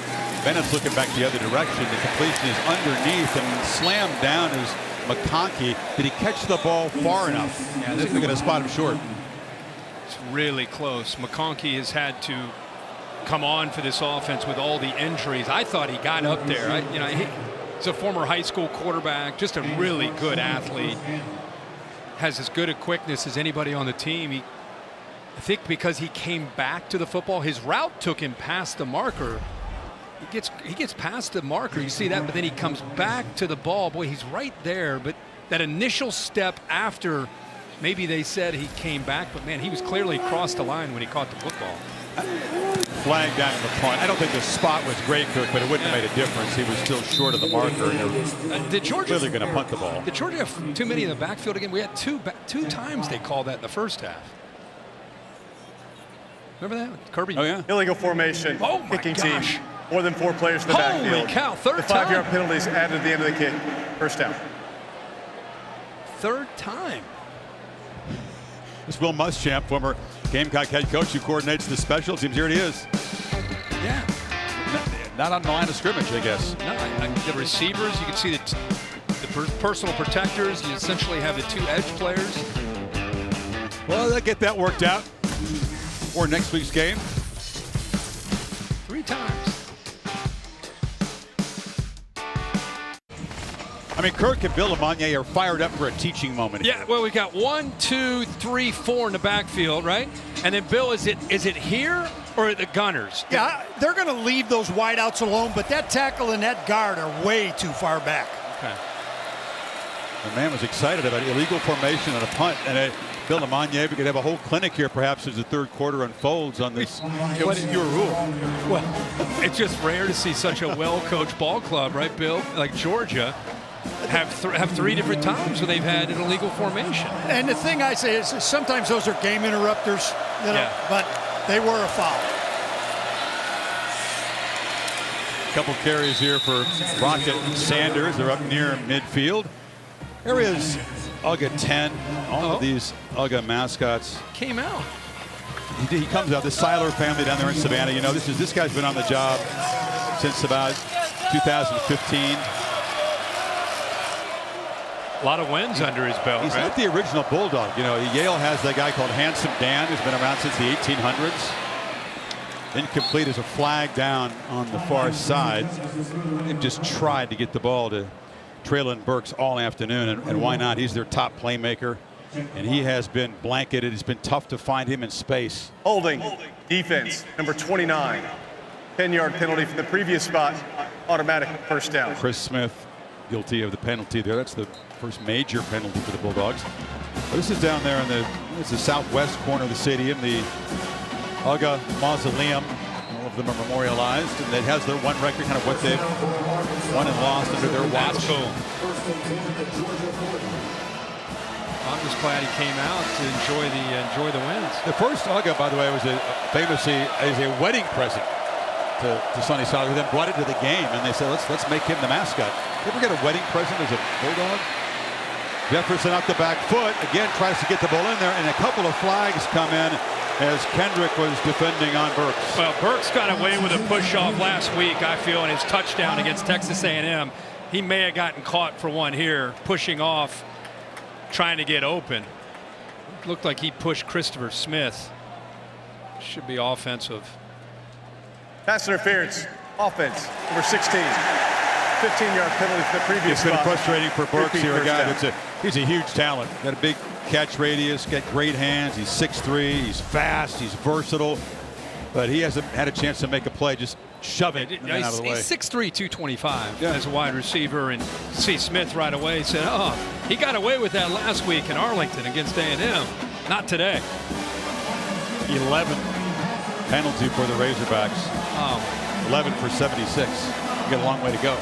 Bennett's looking back the other direction. The completion is underneath, and slammed down is McConkey. Did he catch the ball far enough? Yeah, they're going to spot him short. It's really close. McConkey has had to come on for this offense with all the injuries. I thought he got up there. He's a former high school quarterback, just a really good athlete. Has as good a quickness as anybody on the team. I think because he came back to the football, his route took him past the marker. He gets past the marker, you see that, but then he comes back to the ball. Boy, he's right there, but that initial step after, maybe they said he came back, but man, he was clearly across the line when he caught the football. Flag down in the punt. I don't think the spot was great, Cook, but it wouldn't have made a difference. He was still short of the marker. Did Georgia clearly going to punt the ball? Did Georgia have too many in the backfield again? We had two times they called that in the first half. Remember that? Kirby? Oh, yeah. Illegal formation. Oh, my kicking gosh. team. More than 4 players in the backfield. Holy cow, third the time. 5-yard penalties added at the end of the kick. First down. Third time. This is Will Muschamp, former Gamecock head coach who coordinates the special teams. Here it is. Yeah. Not on the line of scrimmage, I guess. No, the receivers, you can see the personal protectors. You essentially have the 2 edge players. Well, they'll get that worked out for next week's game. 3 times. I mean, Kirk and Bill Lamagna are fired up for a teaching moment. Yeah, well, we got 1, 2, 3, 4 in the backfield, right? And then, Bill, is it here or the Gunners? Yeah, they're going to leave those wideouts alone, but that tackle and that guard are way too far back. Okay. The man was excited about illegal formation and a punt, and Bill Lamagna, we could have a whole clinic here perhaps as the third quarter unfolds on this obscure rule. Well, it's just rare to see such a well-coached ball club, right, Bill? Like Georgia. Have 3 different times where they've had an illegal formation. And the thing I say is sometimes those are game interrupters, but they were a foul. A couple carries here for Rocket and Sanders. They're up near midfield. There is UGA 10. All of these UGA mascots came out. He comes out. The Seiler family down there in Savannah. You know, this guy's been on the job since about 2015. A lot of wins under his belt. He's right? not the original Bulldog. You know, Yale has that guy called Handsome Dan, who's been around since the 1800s. Incomplete as a flag down on the far side. They've just tried to get the ball to Traylon Burks all afternoon, and why not? He's their top playmaker, and he has been blanketed. It's been tough to find him in space. Holding. Defense, number 29. 10-yard penalty from the previous spot. Automatic first down. Chris Smith guilty of the penalty there. That's the first major penalty for the Bulldogs. But this is down there in the southwest corner of the stadium, the UGA Mausoleum. All of them are memorialized, and it has their one record, kind of what they've won and lost under their watch. That's cool. I'm just glad he came out to enjoy the wins. The first UGA, by the way, was famously as a wedding present to Sonny Seiler. Then brought it to the game, and they said, let's make him the mascot. You ever get a wedding present as a Bulldog? Jefferson up the back foot again, tries to get the ball in there, and a couple of flags come in as Kendrick was defending on Burks. Well, Burks got away with a push-off last week, I feel, in his touchdown against Texas A&M. He may have gotten caught for one here, pushing off, trying to get open. Looked like he pushed Christopher Smith. Should be offensive. Pass interference, offense, number 16. 15-yard penalty for the previous It's been spot. frustrating for Burks here, a guy down. he's a huge talent. Got a big catch radius, got great hands. He's 6'3", he's fast, he's versatile, but he hasn't had a chance to make a play. Just shove it and then out of the way. He's 6'3", 225 as a wide receiver, and see Smith right away said, oh, he got away with that last week in Arlington against A&M. Not today. 11 penalty for the Razorbacks. 11 for 76. You got a long way to go.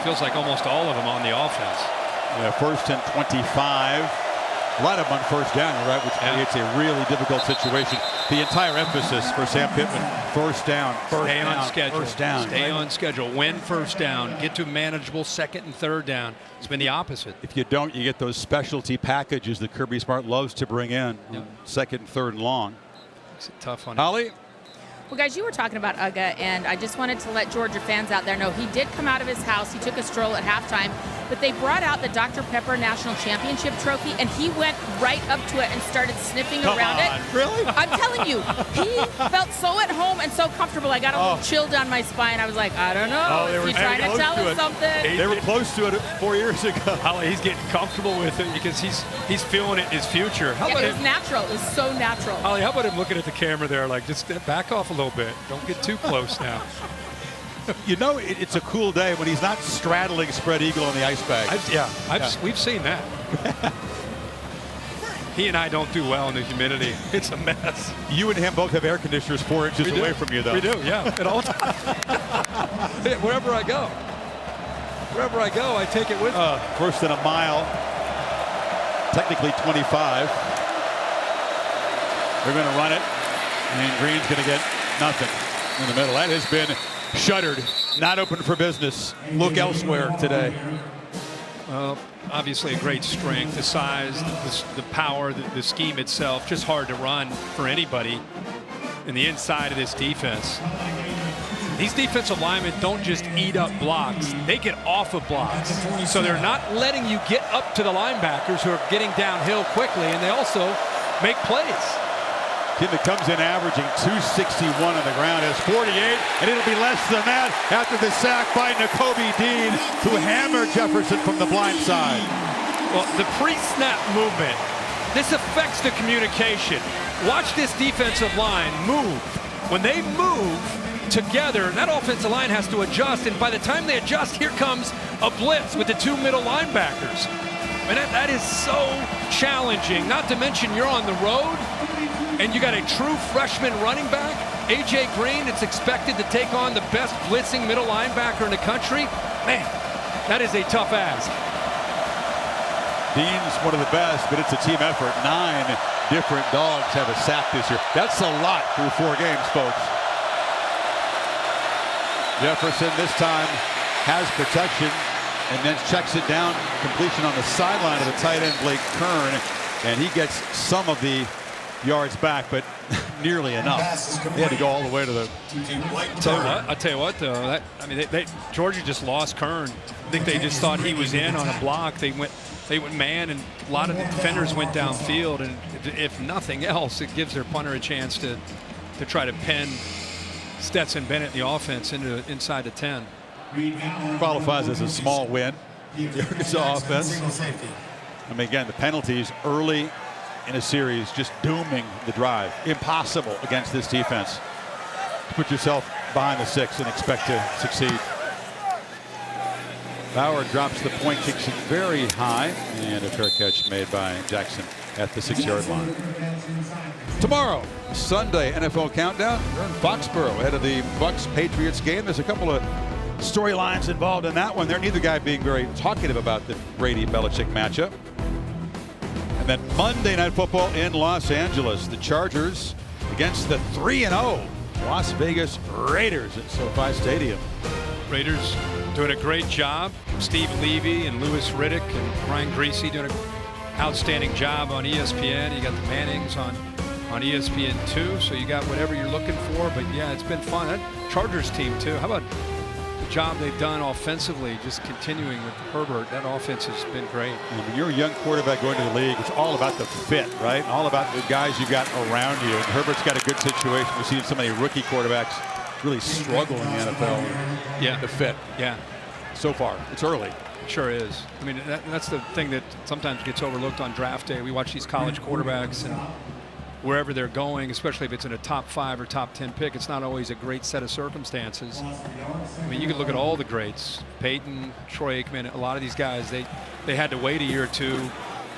Feels like almost all of them on the offense. Yeah, first and 25. A lot of them on first down, right, which creates a really difficult situation. The entire emphasis for Sam Pittman, first down, Stay on schedule. First down. Stay on schedule. Win first down. Get to manageable second and third down. It's been the opposite. If you don't, you get those specialty packages that Kirby Smart loves to bring in. Yep. Second and third and long. Makes it tough on Holly? Well, guys, you were talking about Uga, and I just wanted to let Georgia fans out there know he did come out of his house. He took a stroll at halftime, but they brought out the Dr. Pepper National Championship trophy, and he went right up to it and started sniffing around it. Really? I'm telling you, he felt so at home and so comfortable. I got a little chill down my spine. I was like, I don't know. they Is were he trying to tell us something? They were close to it 4 years ago. Holly, he's getting comfortable with it because he's feeling it his future. How Yeah, about it was natural. It was so natural. Holly, how about him looking at the camera there, like, just back off a little bit. Don't get too close now. You know, it's a cool day when he's not straddling spread eagle on the ice bag. We've seen that. He and I don't do well in the humidity. It's a mess. You and him both have air conditioners 4 inches away from you, though. We do, yeah. At all times. Wherever I go. Wherever I go, I take it with me. First and a mile. Technically 25. They're going to run it. And Green's going to get nothing in the middle. That has been shuttered. Not open for business. Look elsewhere today. Obviously a great strength, the size, the power, the scheme itself, just hard to run for anybody in the inside of this defense. These defensive linemen don't just eat up blocks, they get off of blocks. So they're not letting you get up to the linebackers who are getting downhill quickly, and they also make plays. Kid that comes in averaging 261 on the ground has 48, and it'll be less than that after the sack by Nakobe Dean, who hammered Jefferson from the blind side. Well, the pre-snap movement, this affects the communication. Watch this defensive line move. When they move together, that offensive line has to adjust, and by the time they adjust, here comes a blitz with the two middle linebackers. And that is so challenging, not to mention you're on the road, and you got a true freshman running back, A.J. Green. It's expected to take on the best blitzing middle linebacker in the country. Man, that is a tough ask. Dean's one of the best, but it's a team effort. 9 different dogs have a sack this year. That's a lot through 4 games, folks. Jefferson this time has protection and then checks it down. Completion on the sideline of the tight end, Blake Kern, and he gets some of the yards back, but nearly enough. They had to go all the way to the. I'll tell you what, though. Georgia just lost Kern. I think they just thought he was in on a block. They went man, and a lot of the defenders went downfield. And if nothing else, it gives their punter a chance to try to pin Stetson Bennett, the offense, inside the 10. Qualifies as a small win. The Arkansas offense. I mean, again, the penalties early in a series just dooming the drive. Impossible against this defense. Put yourself behind the 6 and expect to succeed. Bauer drops the point, kicks it very high, and a fair catch made by Jackson at the 6-yard line. Tomorrow, Sunday NFL Countdown. We're in Foxborough ahead of the Bucs-Patriots game. There's a couple of storylines involved in that one. There, neither guy being very talkative about the Brady-Belichick matchup. And then Monday Night Football in Los Angeles. The Chargers against the 3-0 Las Vegas Raiders at SoFi Stadium. Raiders doing a great job. Steve Levy and Louis Riddick and Brian Griese doing an outstanding job on ESPN. You got the Mannings on ESPN2, so you got whatever you're looking for. But yeah, it's been fun. That Chargers team too. How about the job they've done offensively, just continuing with Herbert? That offense has been great. And when you're a young quarterback going to the league, it's all about the fit, right? All about the guys you got around you. And Herbert's got a good situation. We've seen so many rookie quarterbacks really struggle in the NFL. Yeah, the fit. Yeah. So far, it's early. It sure is. I mean, that's the thing that sometimes gets overlooked on draft day. We watch these college quarterbacks, and wherever they're going, especially if it's in a top 5 or top 10 pick, it's not always a great set of circumstances. I mean, you can look at all the greats, Peyton, Troy Aikman, a lot of these guys, they had to wait a year or two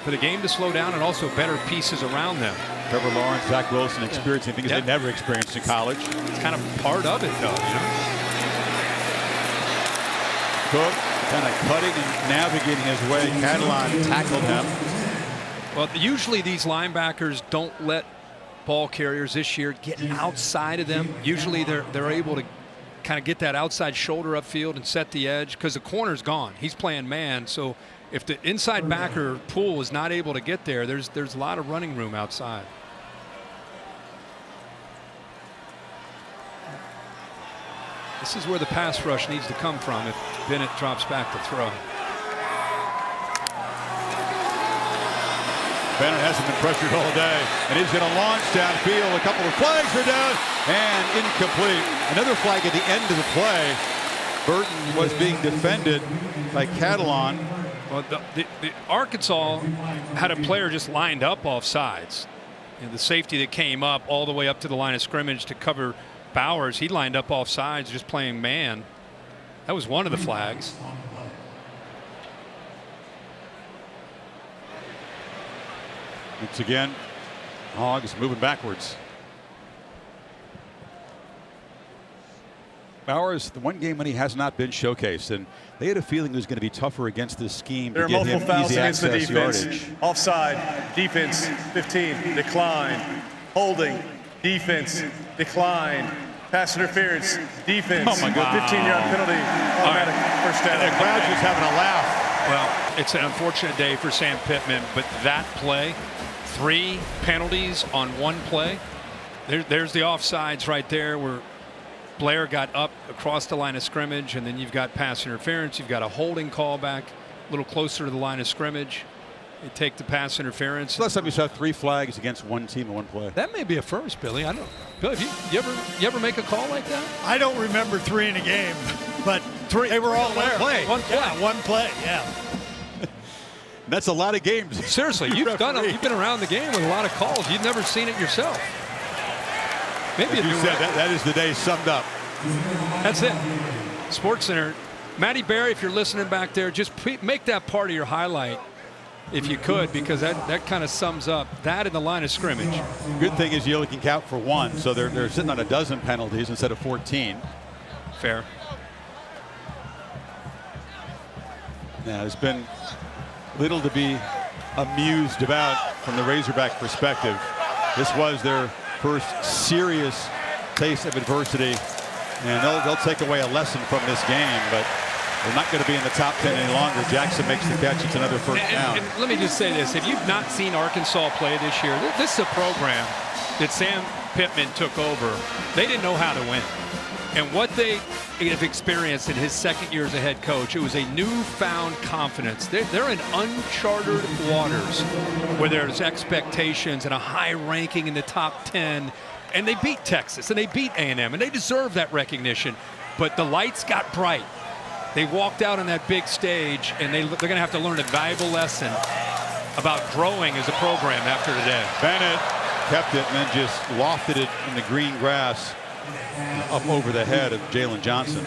for the game to slow down and also better pieces around them. Trevor Lawrence, Zach Wilson experiencing things they never experienced in college. It's kind of part of it, though, you know. Cook kind of cutting and navigating his way. Catalan tackled him. Well, usually these linebackers don't let ball carriers this year get outside of them. Usually they're able to kind of get that outside shoulder upfield and set the edge because the corner's gone. He's playing man, so if the inside backer Poole is not able to get there, there's a lot of running room outside. This is where the pass rush needs to come from if Bennett drops back to throw. Bennett hasn't been pressured all day, and he's going to launch downfield. A couple of flags are down, and incomplete. Another flag at the end of the play. Burton was being defended by Catalan. Well, the Arkansas had a player just lined up off sides. And the safety that came up all the way up to the line of scrimmage to cover Bowers, he lined up off sides just playing man. That was one of the flags. Once again, Hogs moving backwards. Bowers, the one game when he has not been showcased, and they had a feeling it was going to be tougher against this scheme there to get him fouls easy against the access defense. yardage. Offside, defense 15, decline. Holding, defense, decline. Pass interference, defense. Oh my God. 15-yard penalty, automatic first down. And the crowd just having a laugh. Well, it's an unfortunate day for Sam Pittman, but that play, 3 penalties on one play. There's the offsides right there where Blair got up across the line of scrimmage, and then you've got pass interference. You've got a holding call back a little closer to the line of scrimmage. You take the pass interference. Last time you saw 3 flags against one team in one play. That may be a first, Billy. I don't. Billy, you ever make a call like that? I don't remember 3 in a game, but 3. They were all there. One play. Yeah, one play. Yeah. That's a lot of games. Seriously, you've been around the game with a lot of calls. You've never seen it yourself. Maybe you said that is the day summed up. That's it. Sports Center. Matty Berry, if you're listening back there, just make that part of your highlight if you could, because that kind of sums up that in the line of scrimmage. Good thing is you only can count for 1, so they're sitting on a dozen penalties instead of 14. Fair. Yeah, there's been little to be amused about from the Razorback perspective. This was their first serious taste of adversity, and they'll take away a lesson from this game, but they're not going to be in the top 10 any longer. Jackson makes the catch. It's another first down. And let me just say this. If you've not seen Arkansas play this year, this is a program that Sam Pittman took over. They didn't know how to win. And what they have experienced in his second year as a head coach, it was a newfound confidence. They're in uncharted waters where there's expectations and a high ranking in the top 10. And they beat Texas, and they beat A&M, and they deserve that recognition. But the lights got bright. They walked out on that big stage, and they're going to have to learn a valuable lesson about growing as a program after today. Bennett kept it and then just lofted it in the green grass up over the head of Jalen Johnson.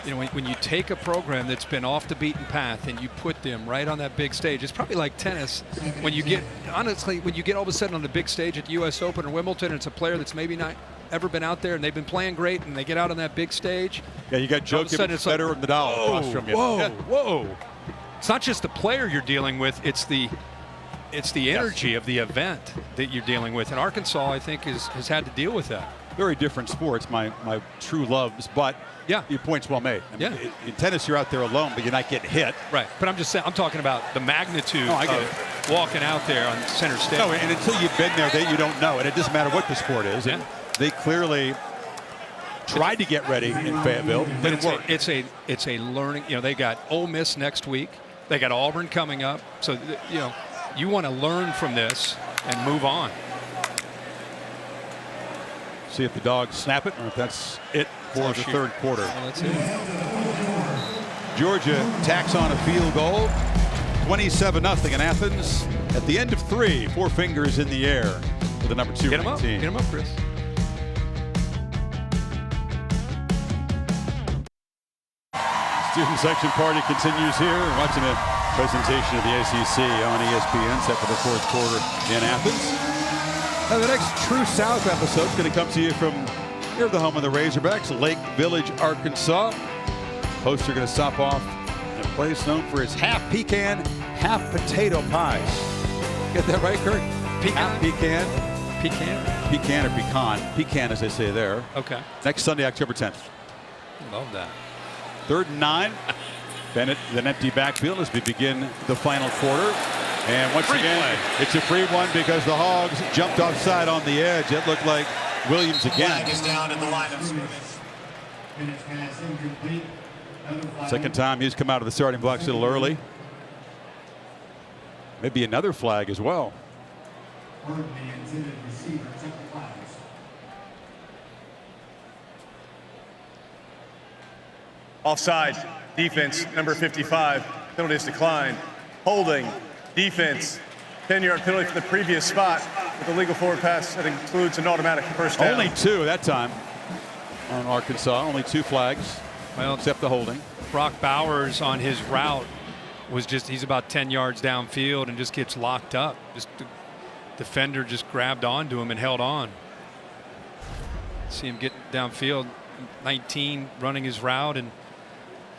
You know, when you take a program that's been off the beaten path and you put them right on that big stage, it's probably like tennis. When you get, honestly, when you get all of a sudden on the big stage at the U.S. Open or Wimbledon, and it's a player that's maybe not ever been out there and they've been playing great and they get out on that big stage. Yeah, you got Djokovic, Federer, and Nadal across from you. Whoa. It's not just the player you're dealing with, it's the energy of the event that you're dealing with. And Arkansas, I think, has had to deal with that. Very different sports, my true loves, but yeah, your point's well made. I mean, in tennis, you're out there alone, but you're not getting hit. Right, but I'm just saying, I'm talking about the magnitude of walking out there on center stage. No, and until you've been there, you don't know, and it doesn't matter what the sport is. Yeah. And they clearly tried to get ready in Fayetteville, but it's a learning. You know, they got Ole Miss next week. They got Auburn coming up. So you want to learn from this and move on. See if the Dogs snap it or if that's it for the third quarter. Well, that's it. Georgia tacks on a field goal. 27-0 in Athens. At the end of 3, 4 fingers in the air for the number 2 Get him up. team. Get him up, Chris. Student section party continues here. We're watching a Presentation of the ACC on ESPN, set for the fourth quarter in Athens. Now the next True South episode is going to come to you from here, the home of the Razorbacks, Lake Village, Arkansas. Hosts are going to stop off in a place known for its half pecan, half potato pies. Get that right, Kurt? Pecan? Half pecan. Pecan? Pecan or pecan. Pecan, as they say there. Okay. Next Sunday, October 10th. Love that. 3rd and 9. Bennett, an empty backfield as we begin the final quarter. And once again, it's a free one because the Hogs jumped offside on the edge. It looked like Williams again. Flag is down in the line of scrimmage. Second time he's come out of the starting blocks a little early. Maybe another flag as well. Offside. Defense, number 55. Penalty is declined. Holding. Defense. 10-yard penalty for the previous spot with a legal forward pass that includes an automatic first down. Only 2 that time on Arkansas. Only 2 flags. Well, except the holding. Brock Bowers on his route was he's about 10 yards downfield and just gets locked up. Just the defender just grabbed onto him and held on. See him get downfield, 19 running his route and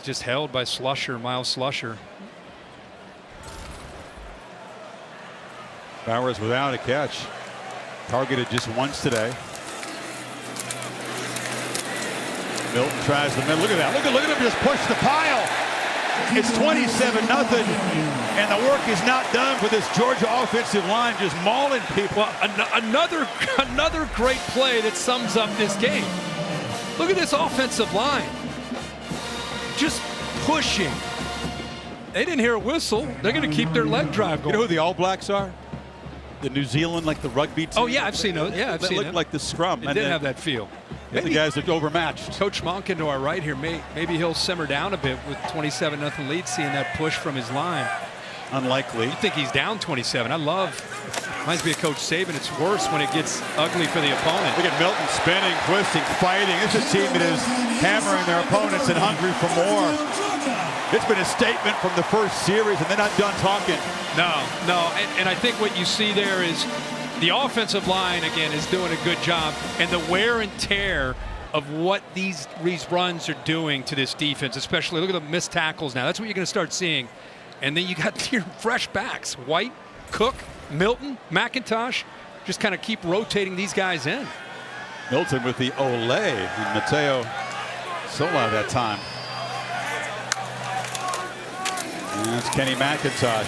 just held by Miles Slusher. Bowers without a catch. Targeted just once today. Milton tries the middle. Look at that. Look at him just push the pile. It's 27-0, and the work is not done for this Georgia offensive line, just mauling people. Well, another great play that sums up this game. Look at this offensive line. Just pushing. They didn't hear a whistle. They're going to keep their leg drive going. You know who the All Blacks are? The New Zealand, like the rugby team. Oh, yeah, I've seen those. Yeah, I've seen it. They look like the scrum. It did have that feel. Maybe the guys looked overmatched. Coach Monken to our right here, maybe he'll simmer down a bit with 27-0 lead, seeing that push from his line. Unlikely. You think he's down 27. Reminds me of Coach Saban. It's worse when it gets ugly for the opponent. Look at Milton spinning, twisting, fighting. It's a team that is hammering their opponents and hungry for more. It's been a statement from the first series, and they're not done talking. No. And I think what you see there is the offensive line, again, is doing a good job. And the wear and tear of what these runs are doing to this defense, especially look at the missed tackles now. That's what you're going to start seeing. And then you got your fresh backs. White, Cook, Milton, McIntosh. Just kind of keep rotating these guys in. Milton with the Ole and Mateo Sola that time. And that's Kenny McIntosh.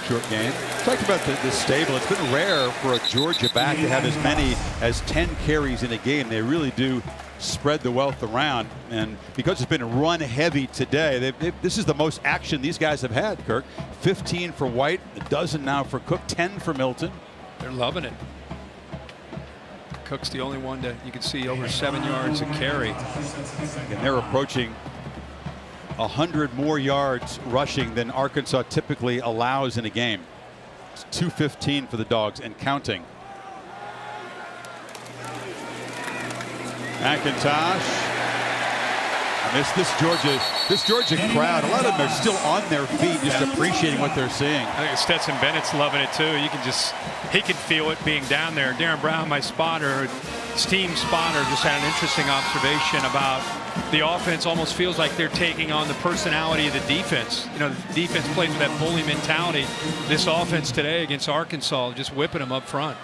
Short game. Talked about the stable. It's been rare for a Georgia back to have as many as 10 carries in a game. They really do spread the wealth around. And because it's been run heavy today, this is the most action these guys have had, Kirk. 15 for White, a dozen now for Cook, 10 for Milton. They're loving it. Cook's the only one that you can see over 7 yards a carry. And they're approaching 100 more yards rushing than Arkansas typically allows in a game. It's 215 for the Dogs and counting. McIntosh. And this Georgia crowd, a lot of them are still on their feet, just appreciating what they're seeing. I think Stetson Bennett's loving it too. He can feel it being down there. Darren Brown, my spotter, his team spotter, just had an interesting observation about the offense. Almost feels like they're taking on the personality of the defense. You know, the defense plays with that bully mentality. This offense today against Arkansas, just whipping them up front.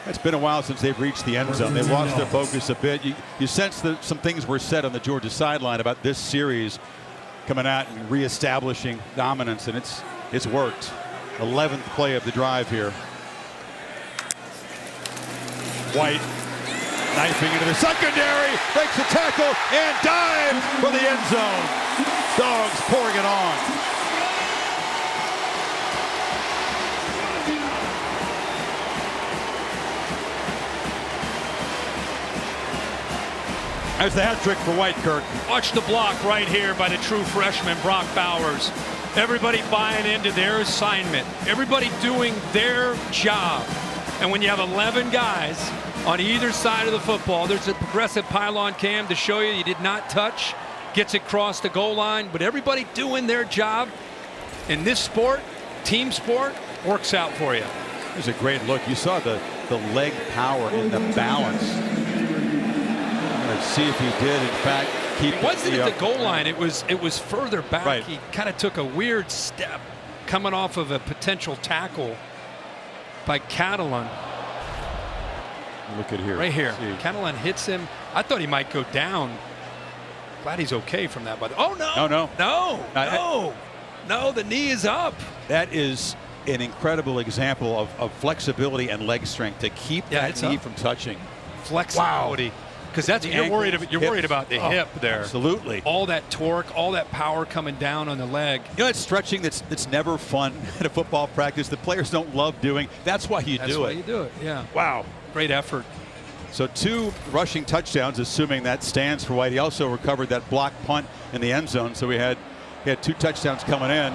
It's been a while since they've reached the end zone. They've lost their focus a bit. You sense that some things were said on the Georgia sideline about this series coming out and reestablishing dominance, and it's worked. 11th play of the drive here. White knifing into the secondary, makes the tackle and dives for the end zone. Dogs pouring it on. There's the hat trick for White, Kirk. Watch the block right here by the true freshman, Brock Bowers. Everybody buying into their assignment. Everybody doing their job. And when you have 11 guys on either side of the football, there's a progressive pylon cam to show you did not touch. Gets it across the goal line, but everybody doing their job. in this sport, team sport, works out for you. There's a great look. You saw the leg power and the balance. Let's see if he did, in fact, keep it. Wasn't at the goal line. It was further back. Right. He kind of took a weird step coming off of a potential tackle by Catalan. Look at here. Right here. Catalan hits him. I thought he might go down. Glad he's okay from that. But oh no, the knee is up. That is an incredible example of flexibility and leg strength to keep that knee from touching. Flexibility. Because that's you're worried about the hip there. Absolutely. All that torque, all that power coming down on the leg. You know, it's stretching that's never fun at a football practice. The players don't love doing. That's why you do it. That's why you do it. Yeah. Wow. Great effort. So 2 rushing touchdowns, assuming that stands for White. He also recovered that block punt in the end zone. So he had 2 touchdowns coming in.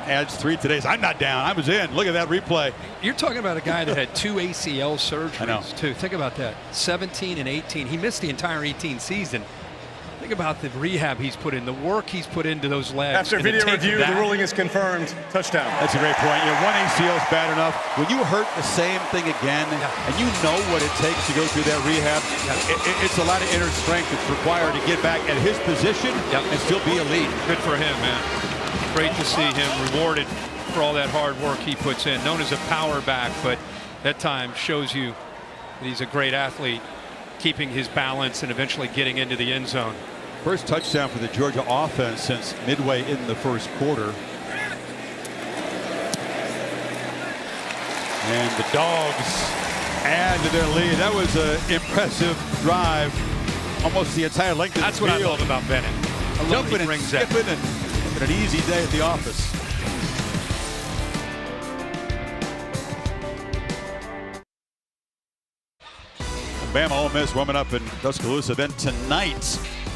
Adds 3 today. I'm not down. I was in. Look at that replay. You're talking about a guy that had 2 ACL surgeries, I know. too. Think about that. 17 and 18. He missed the entire 18 season. Think about the rehab he's put in, the work he's put into those legs. After video review, the ruling is confirmed. Touchdown. That's a great point. You know, 1 ACL is bad enough. When you hurt the same thing again, and you know what it takes to go through that rehab, it's a lot of inner strength that's required to get back at his position and still be elite. Good for him, man. Great to see him rewarded for all that hard work he puts in. Known as a power back, but that time shows you that he's a great athlete, keeping his balance and eventually getting into the end zone. First touchdown for the Georgia offense since midway in the first quarter. And the Dogs add to their lead. That was an impressive drive, almost the entire length of the field. That's what I love about Bennett. Jumping and skipping and an easy day at the office. Bama Ole Miss warming up in Tuscaloosa. Then tonight,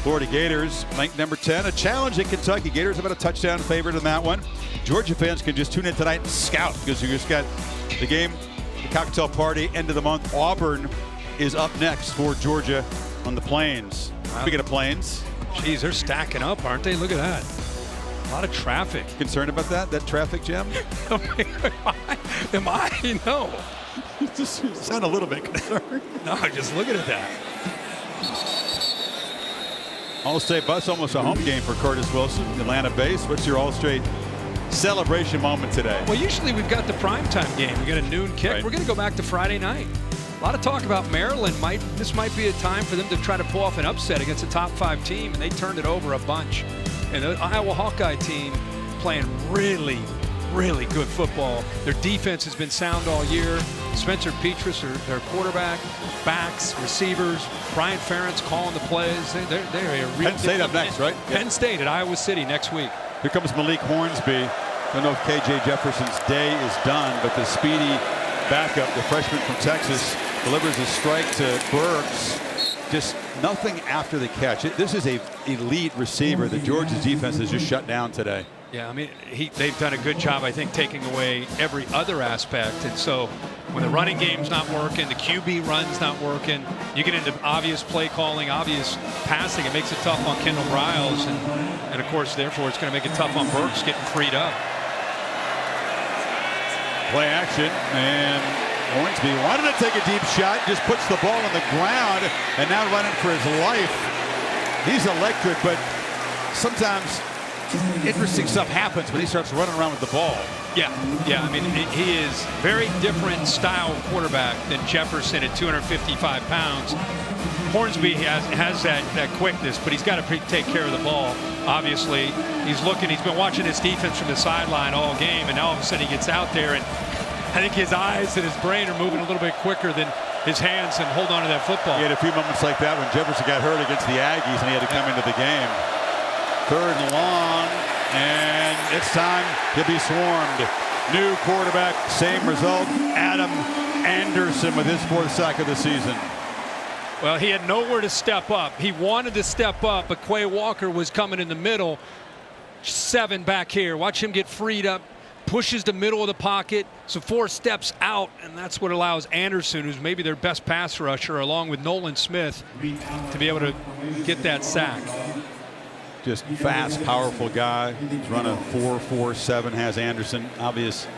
Florida Gators ranked number 10. A challenge in Kentucky. Gators about a touchdown favorite in that one. Georgia fans can just tune in tonight and scout because you just got the game, the cocktail party, end of the month. Auburn is up next for Georgia on the Plains. Wow. Speaking of Plains. Geez, they're stacking up, aren't they? Look at that. A lot of traffic. Concerned about that traffic jam? Am I? No. You just sound a little bit concerned. No, just looking at that. All-State bus, almost a home game for Curtis Wilson, Atlanta base. What's your All-State celebration moment today? Well, usually we've got the primetime game. We got a noon kick. Right. We're going to go back to Friday night. A lot of talk about Maryland. This might be a time for them to try to pull off an upset against a top 5 team, and they turned it over a bunch. And the Iowa Hawkeye team playing really, really good football. Their defense has been sound all year. Spencer Petras, their quarterback, backs, receivers. Brian Ferentz calling the plays. They're a real Penn State up next, right? Penn State at Iowa City next week. Here comes Malik Hornsby. Don't know if KJ Jefferson's day is done, but the speedy backup, the freshman from Texas, delivers a strike to Burks. Just nothing after the catch. This is an elite receiver that Georgia's defense has just shut down today. Yeah, I mean, they've done a good job, I think, taking away every other aspect. And so when the running game's not working, the QB run's not working, you get into obvious play calling, obvious passing. It makes it tough on Kendall Briles. And of course, therefore, it's going to make it tough on Burks getting freed up. Play action, and Hornsby wanted to take a deep shot, just puts the ball on the ground, and now running for his life. He's electric, but sometimes interesting stuff happens when he starts running around with the ball. Yeah. I mean, he is very different style quarterback than Jefferson at 255 pounds. Hornsby has that quickness, but he's got to take care of the ball. Obviously, he's been watching his defense from the sideline all game, and now all of a sudden he gets out there, and I think his eyes and his brain are moving a little bit quicker than his hands and hold on to that football. He had a few moments like that when Jefferson got hurt against the Aggies, and he had to come into the game. 3rd and long, and it's time to be swarmed. New quarterback, same result. Adam Anderson with his 4th sack of the season. Well, he had nowhere to step up. He wanted to step up, but Quay Walker was coming in the middle. 7 back here. Watch him get freed up. Pushes the middle of the pocket, so 4 steps out, and that's what allows Anderson, who's maybe their best pass rusher, along with Nolan Smith, to be able to get that sack. Just fast, powerful guy. He's run a 4.47, has Anderson, obvious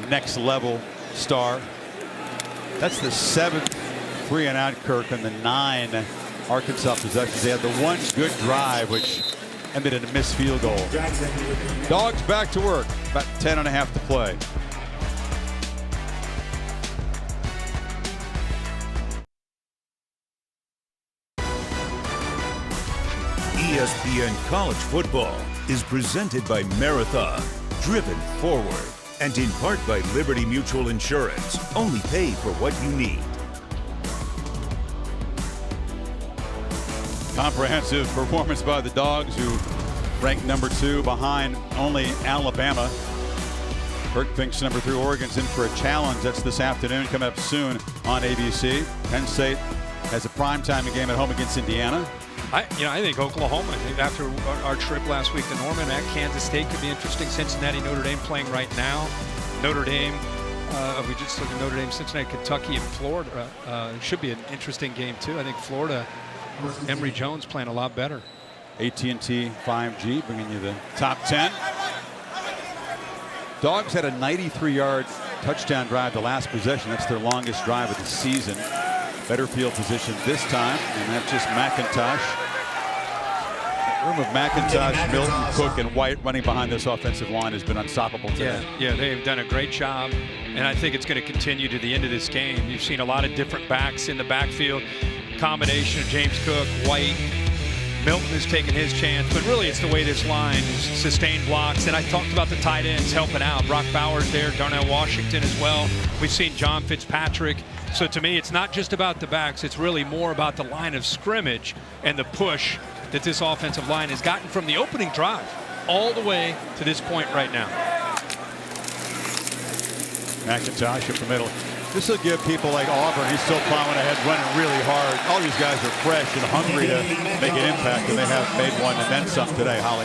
next level star. That's the 7th 3-and-out, Kirk, and the 9 Arkansas possessions. They had the one good drive, which ended in a missed field goal. Dogs back to work. About 10.5 to play. ESPN College Football is presented by Marathon, driven forward, and in part by Liberty Mutual Insurance. Only pay for what you need. Comprehensive performance by the Dogs, who ranked number 2 behind only Alabama. Kirk thinks number 3 Oregon's in for a challenge. That's this afternoon, coming up soon on ABC. Penn State has a primetime game at home against Indiana. I think Oklahoma, after our trip last week to Norman, at Kansas State could be interesting. Cincinnati, Notre Dame playing right now. Notre Dame, we just looked at Notre Dame, Cincinnati, Kentucky, and Florida. It should be an interesting game, too. I think Florida, Emory Jones playing a lot better. AT&T 5G bringing you the top 10. Dogs had a 93-yard touchdown drive the last possession. That's their longest drive of the season. Better field position this time, and that's just McIntosh. The room of McIntosh, Milton, Cook, and White running behind this offensive line has been unstoppable today. Yeah, they've done a great job, and I think it's going to continue to the end of this game. You've seen a lot of different backs in the backfield. Combination of James Cook, White, Milton has taken his chance, but really it's the way this line is sustained blocks. And I talked about the tight ends helping out. Brock Bowers there, Darnell Washington as well. We've seen John Fitzpatrick. So to me, it's not just about the backs. It's really more about the line of scrimmage and the push that this offensive line has gotten from the opening drive all the way to this point right now. McIntosh up the middle. This will give people like Auburn, he's still plowing ahead, running really hard. All these guys are fresh and hungry to make an impact, and they have made one and then some today, Holly.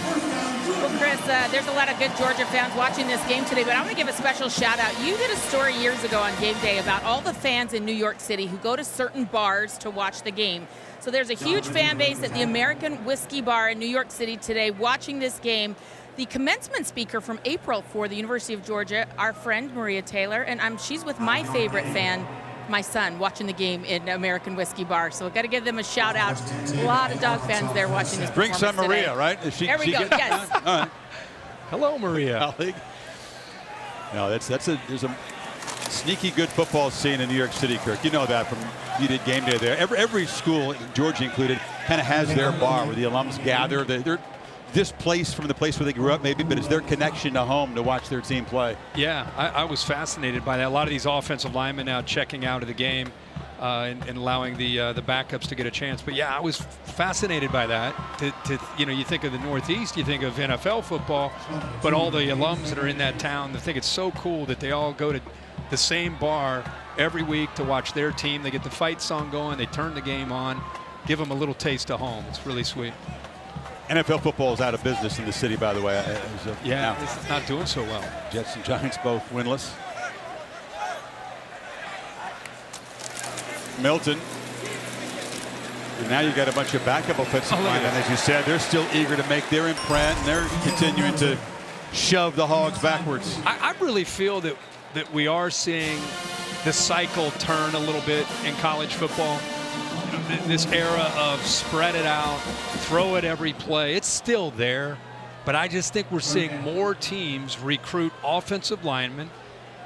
Well, Chris, there's a lot of good Georgia fans watching this game today, but I want to give a special shout out. You did a story years ago on Game Day about all the fans in New York City who go to certain bars to watch the game. So there's a huge fan base at the American Whiskey Bar in New York City today watching this game. The commencement speaker from April for the University of Georgia, our friend Maria Taylor, and she's with my favorite fan, my son, watching the game in American Whiskey Bar. So we've got to give them a shout out. A lot of dog fans there watching this. Bring some Maria, today. right? There we go. Yes. All right. Hello, Maria. No, there's a sneaky good football scene in New York City, Kirk. You know that from you did Game Day there. Every school, Georgia included, kind of has their bar where the alums gather. They're displaced from the place where they grew up, maybe, but it's their connection to home to watch their team play. Yeah, I was fascinated by that. A lot of these offensive linemen now checking out of the game and allowing the backups to get a chance. But yeah, I was fascinated by that. You think of the Northeast, you think of NFL football, but all the alums that are in that town, they think it's so cool that they all go to the same bar every week to watch their team. They get the fight song going, they turn the game on, give them a little taste of home. It's really sweet. NFL football is out of business in the city, by the way. It's not doing so well. Jets and Giants both winless. Milton. And now you got a bunch of backup offensive linemen. And as you said, they're still eager to make their imprint, and they're continuing to shove the Hogs backwards. I really feel that we are seeing the cycle turn a little bit in college football. This era of spread it out, throw it every play, it's still there, but I just think we're seeing more teams recruit offensive linemen